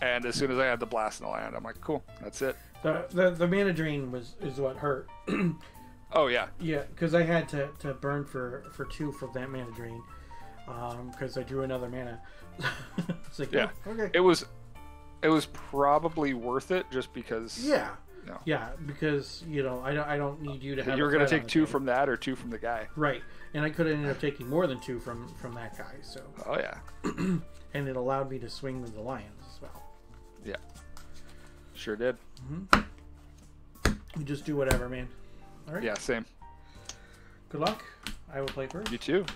And as soon as I had the blast in the land, I'm like, cool, that's it. The mana drain is what hurt. Oh yeah. Yeah, because I had to burn for 2 for that mana drain. Because I drew another mana. It's like, yeah, oh, okay. It was probably worth it just because. Yeah. No. Yeah, because I don't need you to have. You were going to take 2 from that or 2 from the guy. Right, and I could have ended up taking more than 2 from that guy. So. Oh yeah. And it allowed me to swing with the lions as well. Yeah. Sure did. You just do whatever, man. All right. Yeah, same. Good luck. I will play first. You too.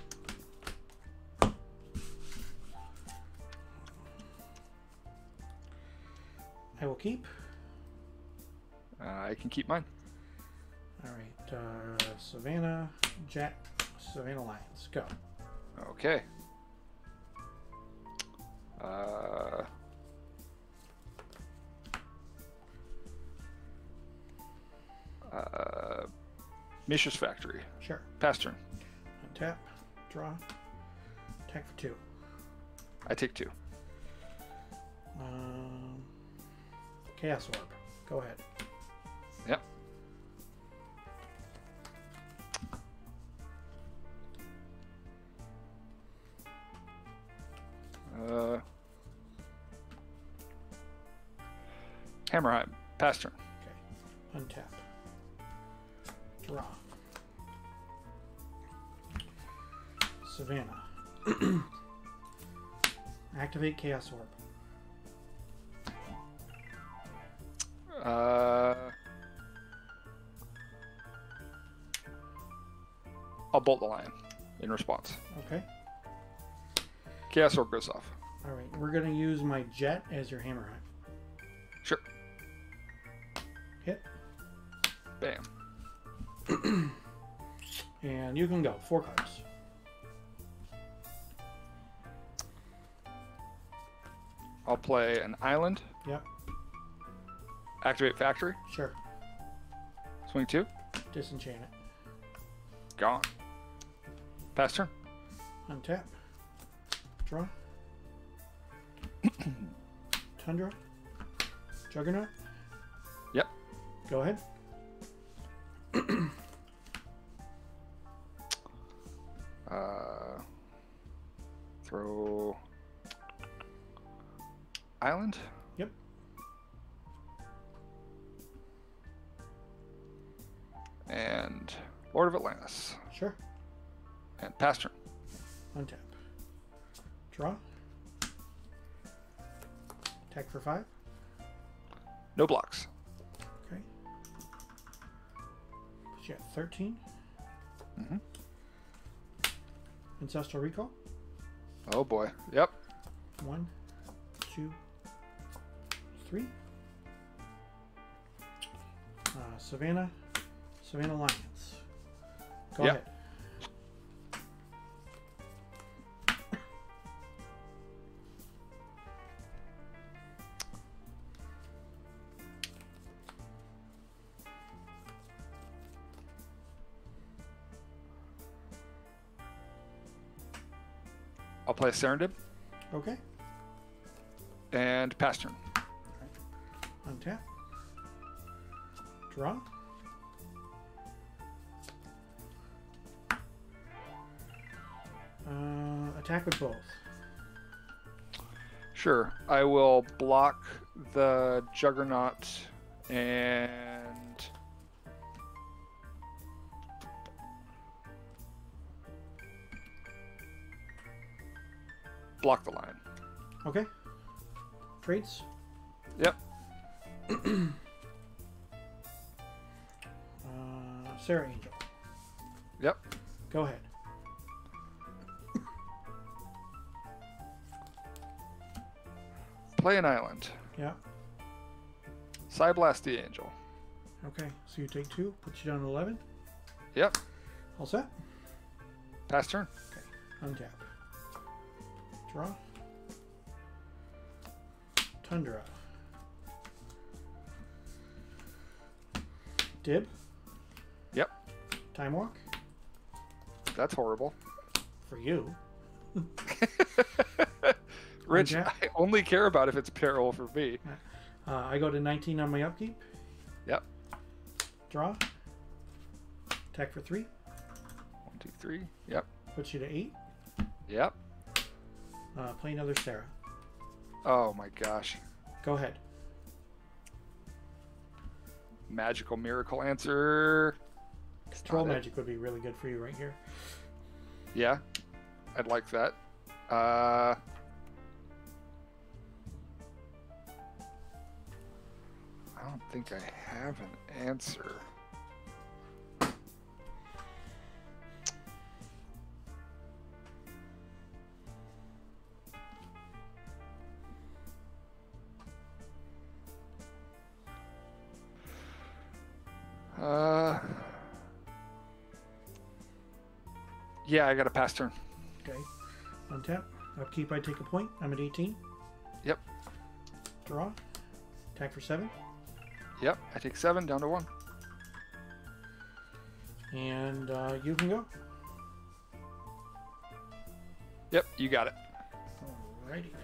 I will keep. I can keep mine. All right. Savannah, Jet, Savannah Lions. Go. Okay. Mishra's Factory. Sure. Pass turn. Untap, draw, attack for 2. I take 2. Chaos Orb. Go ahead. Yep. Hammerheim. Pass turn. Okay. Untap. Draw. Savannah. Activate Chaos Orb. I'll bolt the lion in response. Okay. Chaos Orb goes off. All right. We're going to use my Jet as your Hammerheim. Sure. Hit. Bam. And you can go. 4 cards. I'll play an island. Yep. Activate factory. Sure. Swing 2. Disenchant it. Gone. Pass turn. Untap. Draw. Tundra. Juggernaut. Yep. Go ahead. Throw island. Yep. And Lord of Atlantis. Sure. And pass turn. Untap. Draw. Attack for 5. No blocks. Okay. Put you at 13. Mm-hmm. Ancestral Recall. Oh boy. Yep. 1, 2, 3. Savannah Lions. Go Yep. ahead. I'll play Serendib Okay. and pass turn. Untap. Draw. Attack with both. Sure. I will block the Juggernaut and block the line. Okay. Traits. Yep. Sarah Angel. Yep. Go ahead. Play an island. Yeah. Psyblast the Angel. Okay. So you take 2. Put you down to 11. Yep. All set. Pass turn. Okay. Untap. Draw. Tundra. Dib. Yep. Time Walk. That's horrible. For you. Rich, Untap. I only care about if it's peril for me. I go to 19 on my upkeep. Yep. Draw. Attack for 3. 1, 2, 3. Yep. Puts you to 8. Yep. Play another Sarah. Oh my gosh. Go ahead. Magical miracle answer. Control Not it. Magic would be really good for you right here. Yeah. I'd like that. I don't think I have an answer. Yeah, I got a pass turn. Okay. Untap. Upkeep, I take a point. I'm at 18. Yep. Draw. Attack for 7. Yep, I take 7 down to 1. And you can go. Yep, you got it. Alrighty then.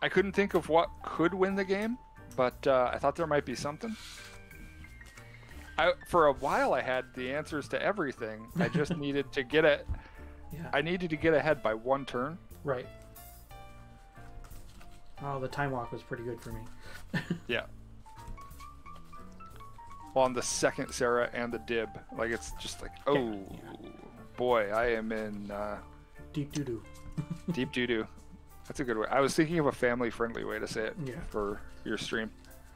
I couldn't think of what could win the game, but I thought there might be something. For a while, I had the answers to everything. I just needed to get it. Yeah. I needed to get ahead by 1 turn. Right. Oh, the Time Walk was pretty good for me. Yeah. Well, on the second Sarah and the Dib, like it's just like, oh boy, I am in Deep doo-doo. deep doo doo. That's a good way. I was thinking of a family-friendly way to say it for your stream.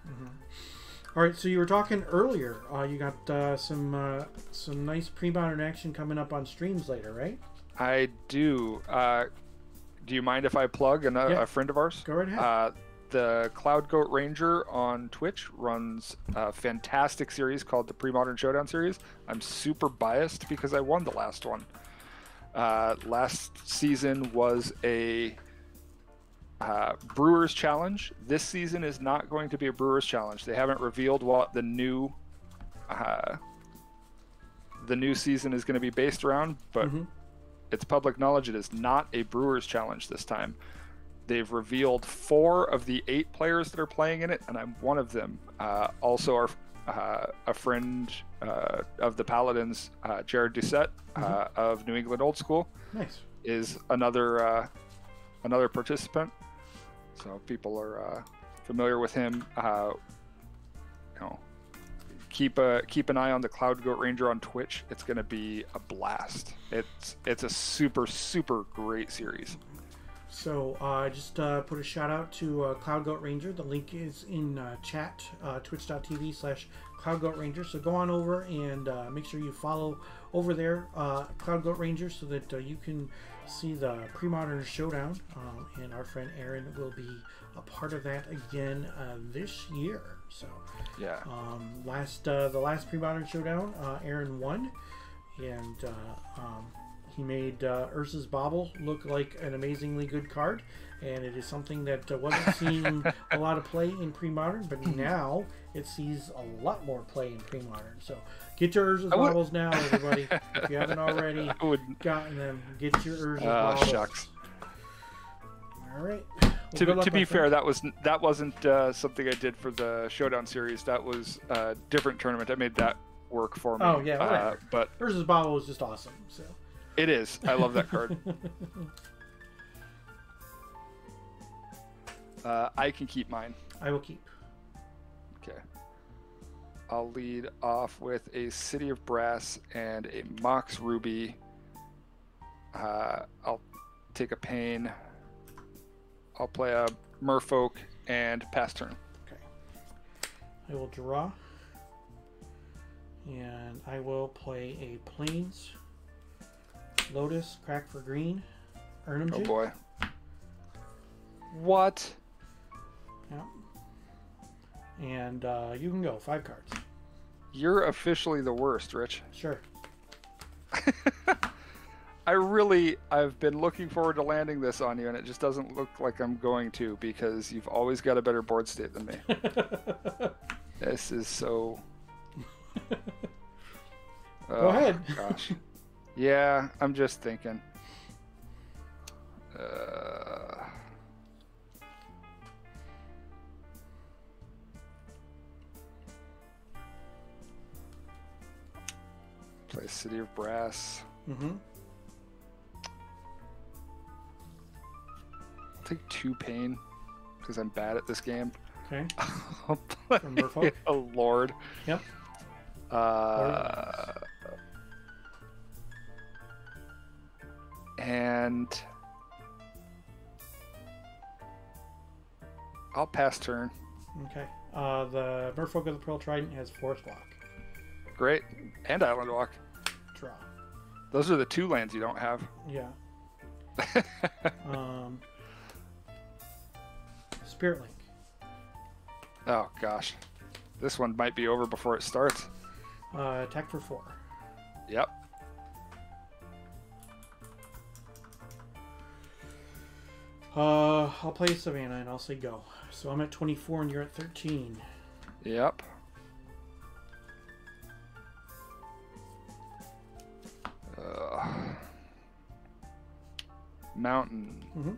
Mm-hmm. All right, so you were talking earlier. You got some nice pre-modern action coming up on streams later, right? I do. Do you mind if I plug a friend of ours? Go right ahead. The Cloud Goat Ranger on Twitch runs a fantastic series called the Pre-Modern Showdown series. I'm super biased because I won the last one. Last season was a Brewers Challenge. This season is not going to be a Brewers Challenge. They haven't revealed what the new season is going to be based around, but it's public knowledge it is not a Brewers Challenge this time. They've revealed 4 of the 8 players that are playing in it, and I'm one of them. Also, a friend of the Paladins, Jared Doucette of New England Old School, is another participant. So people are familiar with him. Keep an eye on the Cloud Goat Ranger on Twitch. It's going to be a blast. It's a super great series. So just put a shout out to Cloud Goat Ranger. The link is in chat, twitch.tv/Cloud Goat Ranger. So go on over and make sure you follow over there, Cloud Goat Ranger, so that you can see the Pre-Modern Showdown. And our friend Aaron will be a part of that again this year. So yeah, the last Pre-Modern Showdown, Aaron won, and he made Ursa's Bauble look like an amazingly good card, and it is something that wasn't seeing a lot of play in Pre-Modern, but now it sees a lot more play in Pre-Modern. So get your Ursa's Baubles now, everybody. If you haven't already gotten them, get your Ursa's Baubles. Shucks. All right. To be fair, that wasn't something I did for the Showdown series. That was a different tournament. I made that work for me. Oh yeah, whatever. But Ursa's Bauble is just awesome. So. It is. I love that card. I can keep mine. I will keep. Okay. I'll lead off with a City of Brass and a Mox Ruby. I'll take a Pain. I'll play a Merfolk and pass turn. Okay. I will draw. And I will play a Plains. Lotus, crack for green, Urnham Oh Jig. boy. What? Yeah. And you can go 5 cards. You're officially the worst, Rich. Sure. I've been looking forward to landing this on you, and it just doesn't look like I'm going to, because you've always got a better board state than me. This is so... Go ahead. Gosh. Yeah, I'm just thinking. Play City of Brass. Mm-hmm. I'll take 2 Pain, because I'm bad at this game. Okay. I'll play From Merfolk? a Lord. Yep. And I'll pass turn. Okay. The Merfolk of the Pearl Trident has Forest Walk. Great. And Island Walk. Draw. Those are the 2 lands you don't have. Yeah. Spirit Link. Oh, gosh. This one might be over before it starts. Attack for 4. Yep. I'll play Savannah and I'll say go. So I'm at 24 and you're at 13. Yep. Mountain. Mm-hmm.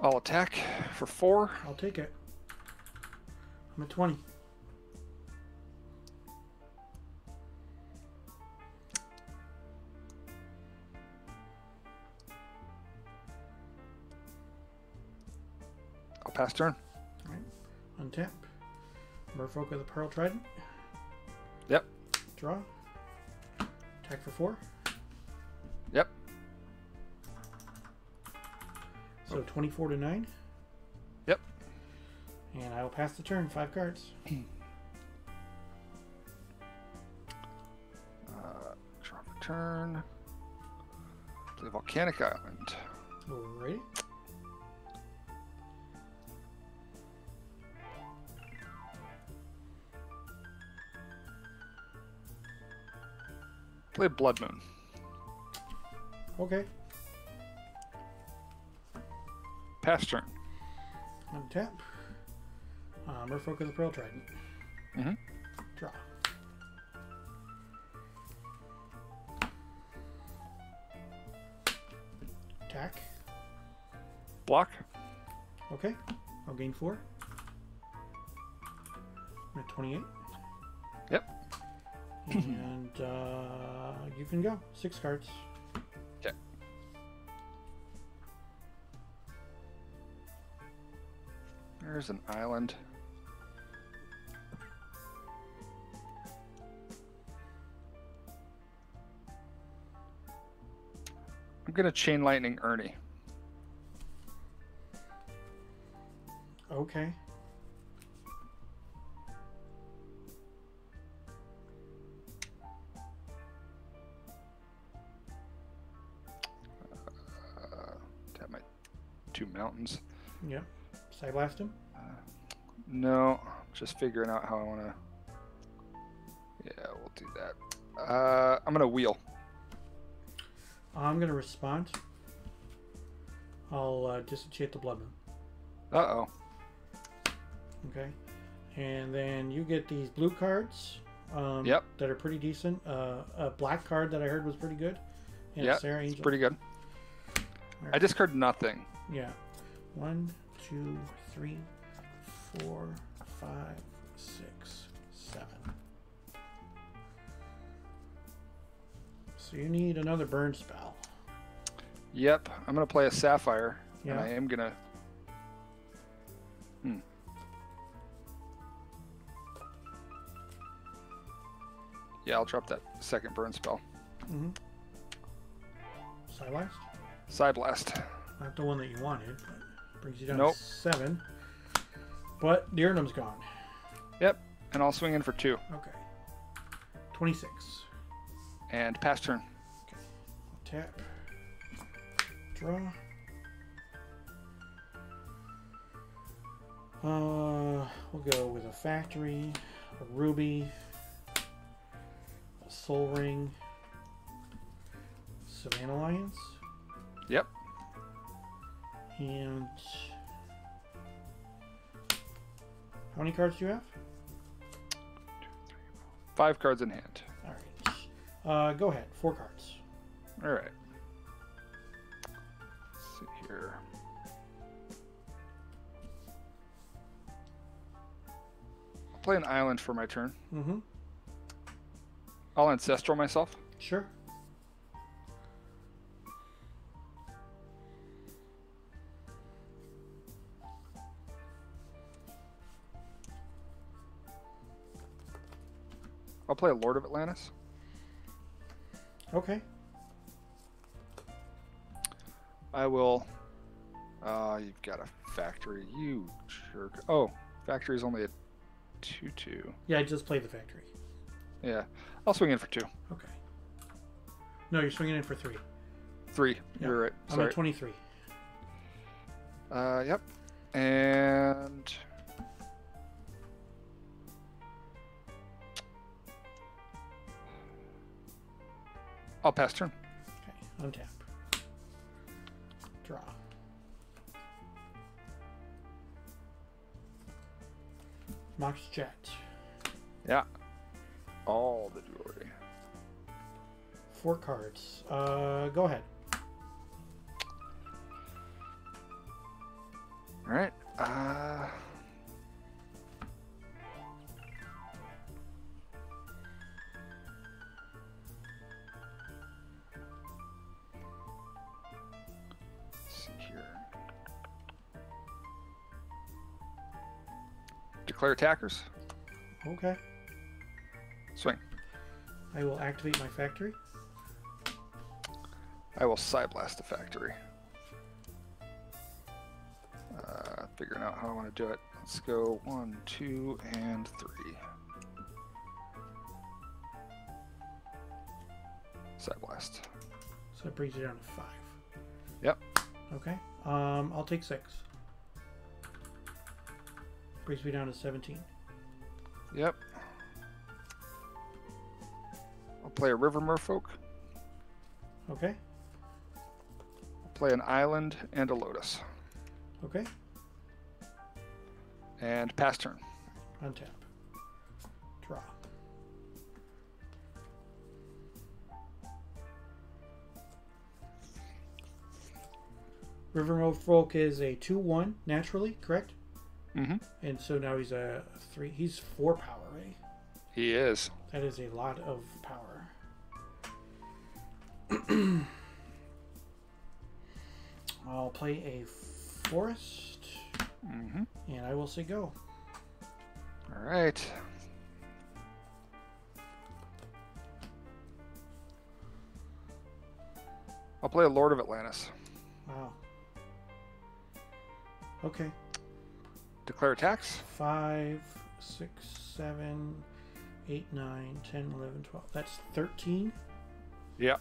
I'll attack for 4. I'll take it. I'm at 20. I'll pass turn. All right. Untap. Merfolk of the Pearl Trident. Yep. Draw. Attack for 4. Yep. So 24 to 9. Yep. And I will pass the turn. 5 cards. turn. Play Volcanic Island. Alright. Play Blood Moon. Okay. Pass turn. Untap. Merfolk of the Pearl Trident. Mm-hmm. Draw. Attack. Block. Okay. I'll gain 4. I'm at 28. Yep. And you can go. 6 cards. Okay. There's an island. I'm gonna Chain Lightning Ernie. Okay. Tap my 2 mountains. Yep. Side blast him. No, just figuring out how I want to. Yeah, we'll do that. I'm gonna wheel. I'm going to respond. I'll disenchant the Blood Moon. Uh-oh. Okay. And then you get these blue cards. Yep. That are pretty decent. A black card that I heard was pretty good. And Yeah, Sarah it's Angel. pretty good. Right. I discard nothing. Yeah. 1, 2, 3, 4, 5, 6, 7. So you need another burn spell. Yep, I'm gonna play a Sapphire. Yeah. And I am gonna. Yeah, I'll drop that second burn spell. Mm-hmm. Side blast? Side Blast. Not the one that you wanted, but brings you down Nope. to 7. But Diurnum's gone. Yep, and I'll swing in for 2. Okay. 26. And pass turn. Tap. Draw. We'll go with a Factory, a Ruby, a Soul Ring, Savannah Lions, Yep. and how many cards do you have? 5 cards in hand. Alright. Go ahead. 4 cards. All right. Let's see here. I'll play an island for my turn. Mm-hmm. I'll Ancestral myself. Sure. I'll play a Lord of Atlantis. Okay. I will. You've got a Factory. You jerk. Oh, Factory is only a 2/2. Yeah, I just played the Factory. Yeah. I'll swing in for 2. Okay. No, you're swinging in for 3. 3. Yeah. You're right. I'm Sorry. at 23. Yep. And I'll pass turn. Okay. Untap. Draw. Mox Jet. Yeah. All the jewelry. 4 cards. Go ahead. All right. Let's see here. Declare attackers. Okay. Swing. I will activate my Factory. I will Side Blast the Factory. Figuring out how I want to do it. Let's go 1, 2, and 3. Side Blast. So that brings you down to 5. Yep. Okay. I'll take 6. Brings me down to 17. Yep. I'll play a River Merfolk. Okay. I'll play an Island and a Lotus. Okay. And pass turn. Untap. Draw. River Merfolk is a 2/1 naturally, correct? Mm-hmm. And so now he's a 3. He's 4 power, right? He is. That is a lot of power. I'll play a forest. Mm-hmm. And I will say go. All right. I'll play a Lord of Atlantis. Wow. Okay. Declare attacks. 5, 6, 7, 8, 9, 10, 11, 12. That's 13. Yep.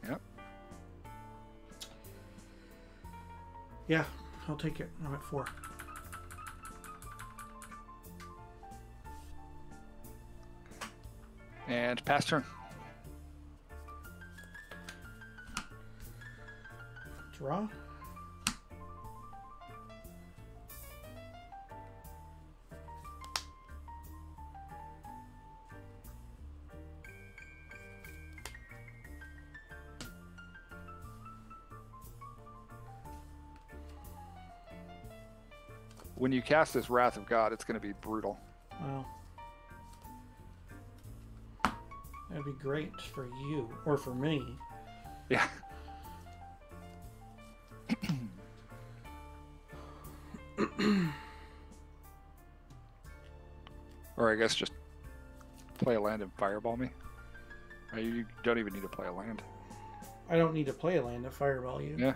Yep. Yeah, I'll take it. I'm at 4. And pass turn. Draw. When you cast this Wrath of God, it's going to be brutal. Wow. That'd be great for you, or for me. Yeah. Or I guess just play a land and fireball me. You don't even need to play a land. I don't need to play a land to fireball you. Yeah.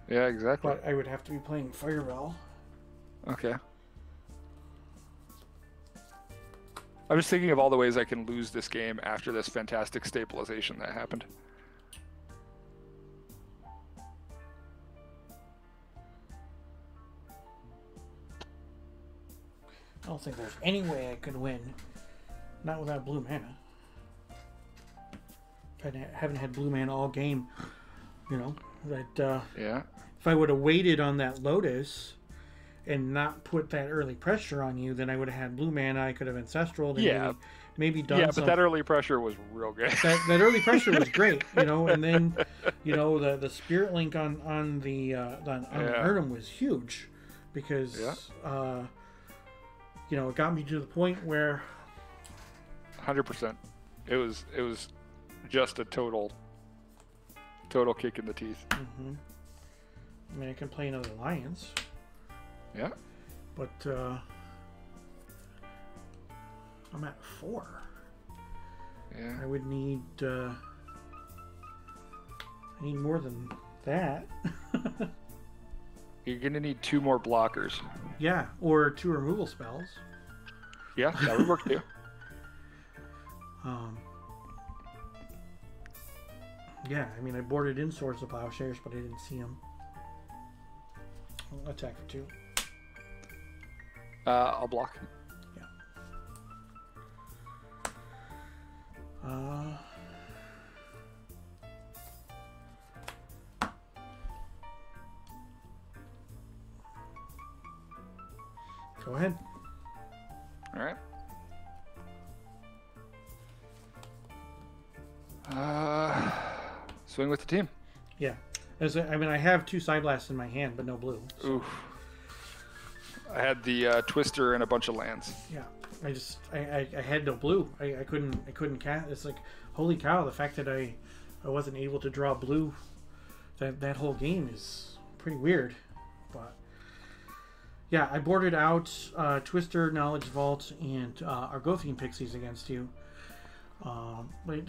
Yeah, exactly. But I would have to be playing fireball. Okay. I'm just thinking of all the ways I can lose this game after this fantastic stabilization that happened. I don't think there's any way I could win. Not without blue mana. If I haven't had blue mana all game, you know, that Yeah. if I would have waited on that Lotus and not put that early pressure on you, then I would have had blue mana. I could have ancestraled and Yeah. maybe done Yeah, but some... that early pressure was real good. that early pressure was great, you know, and then, you know, the spirit link on the Erdem was huge because, you know, it got me to the point where 100%. It was just a total kick in the teeth. I mean, I can play another Alliance. Yeah. But I'm at 4. Yeah. I would need more than that. You're gonna need 2 more blockers. Yeah, or 2 removal spells. Yeah, that would work too. Yeah, I mean, I boarded in Swords of Plowshares, but I didn't see them. I'll attack for 2. I'll block. Yeah. Go ahead. All right. Swing with the team. Yeah. I mean, I have 2 Side Blasts in my hand, but no blue. So. Oof. I had the Twister and a bunch of lands. Yeah. I had no blue. I couldn't cast. It's like, holy cow! The fact that I wasn't able to draw blue that whole game is pretty weird. But yeah, I boarded out Twister, Knowledge Vault, and Argothian Pixies against you. But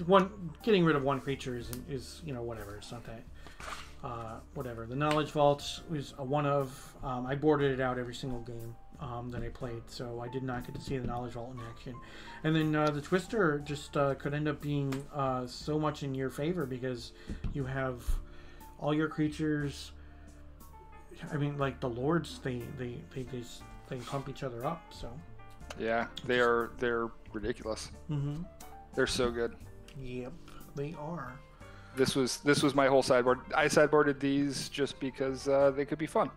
getting rid of 1 creature is you know, whatever. It's not that whatever. The Knowledge Vault was a 1 of. I boarded it out every single game. that I played, so I did not get to see the Knowledge Vault in action. And then the Twister just could end up being so much in your favor because you have all your creatures. I mean, like the Lords, they pump each other up. So yeah, they're ridiculous. Mm-hmm. They're so good. Yep, they are. This was my whole sideboard. I sideboarded these just because they could be fun.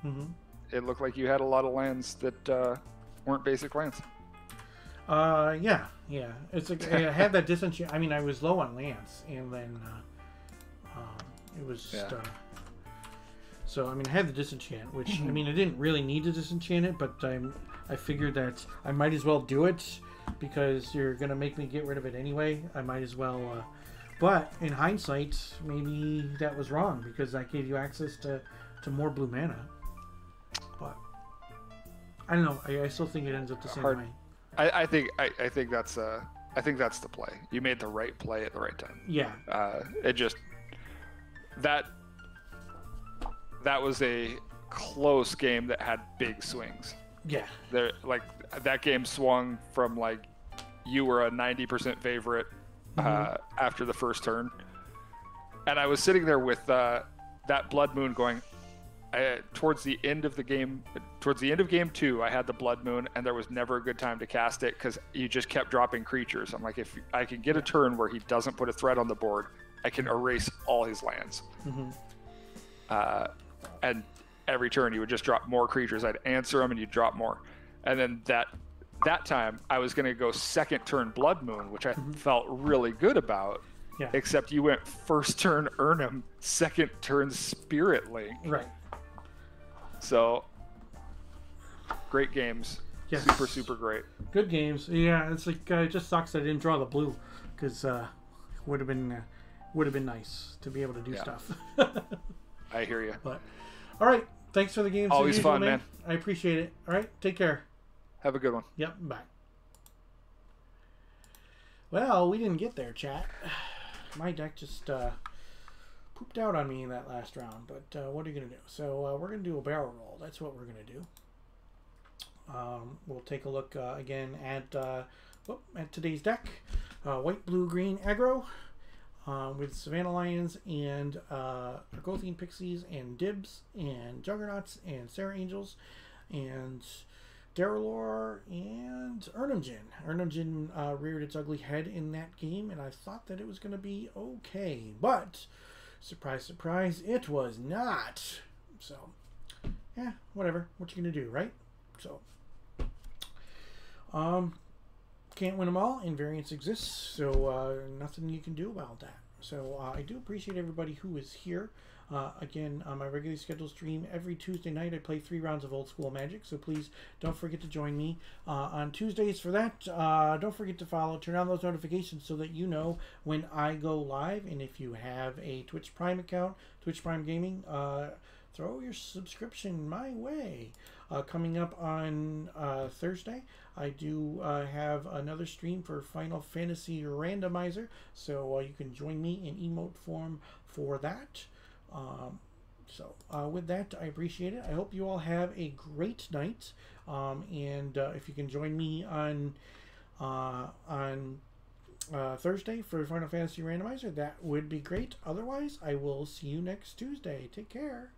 Mm-hmm. It looked like you had a lot of lands that weren't basic lands. Yeah. It's like I had that disenchant. I mean, I was low on lands, and then it was just. So I mean, I had the disenchant, which I mean, I didn't really need to disenchant it, but I figured that I might as well do it because you're gonna make me get rid of it anyway. I might as well. But in hindsight, maybe that was wrong because that gave you access to more blue mana. But I don't know. I still think it ends up the same way. I think that's the play. You made the right play at the right time. Yeah. It just that was a close game that had big swings. Yeah. There, like that game swung from like you were a 90% favorite after the first turn, and I was sitting there with that Blood Moon going. Towards the end of game 2, I had the Blood Moon, and there was never a good time to cast it because you just kept dropping creatures. I'm like, if I can get a turn where he doesn't put a threat on the board, I can erase all his lands. And every turn he would just drop more creatures. I'd answer him, and you'd drop more. And then that time I was going to go second turn Blood Moon, which I felt really good about. Yeah. Except you went first turn Urnham, second turn Spirit Link. Right. So, great games. Yes. Super great. Good games. Yeah, it's like it just sucks I didn't draw the blue because would have been nice to be able to do stuff. I hear you. But all right, thanks for the games. Always fun, man. I appreciate it. All right, take care. Have a good one. Yep. Bye. Well, we didn't get there, chat. My deck just pooped out on me in that last round, but what are you going to do? So we're going to do a barrel roll. That's what we're going to do. We'll take a look again at today's deck. White, blue, green, aggro with Savannah Lions and Argothian Pixies and Dibs and Juggernauts and Sarah Angels and Darrellor and Urnamjin. Urnamjin reared its ugly head in that game, and I thought that it was going to be okay, but surprise, surprise, it was not. So, yeah, whatever. What you gonna do, right? So, can't win them all. Invariance exists, so nothing you can do about that. So, I do appreciate everybody who is here. Again, on my regularly scheduled stream every Tuesday night, I play 3 rounds of Old School Magic, so please don't forget to join me on Tuesdays for that. Don't forget to turn on those notifications so that you know when I go live. And if you have a Twitch Prime account, Twitch Prime Gaming, throw your subscription my way. Coming up on Thursday, I do have another stream for Final Fantasy Randomizer, so you can join me in emote form for that. With that, I appreciate it. I hope you all have a great night. And if you can join me on Thursday for Final Fantasy Randomizer, that would be great. Otherwise, I will see you next Tuesday. Take care.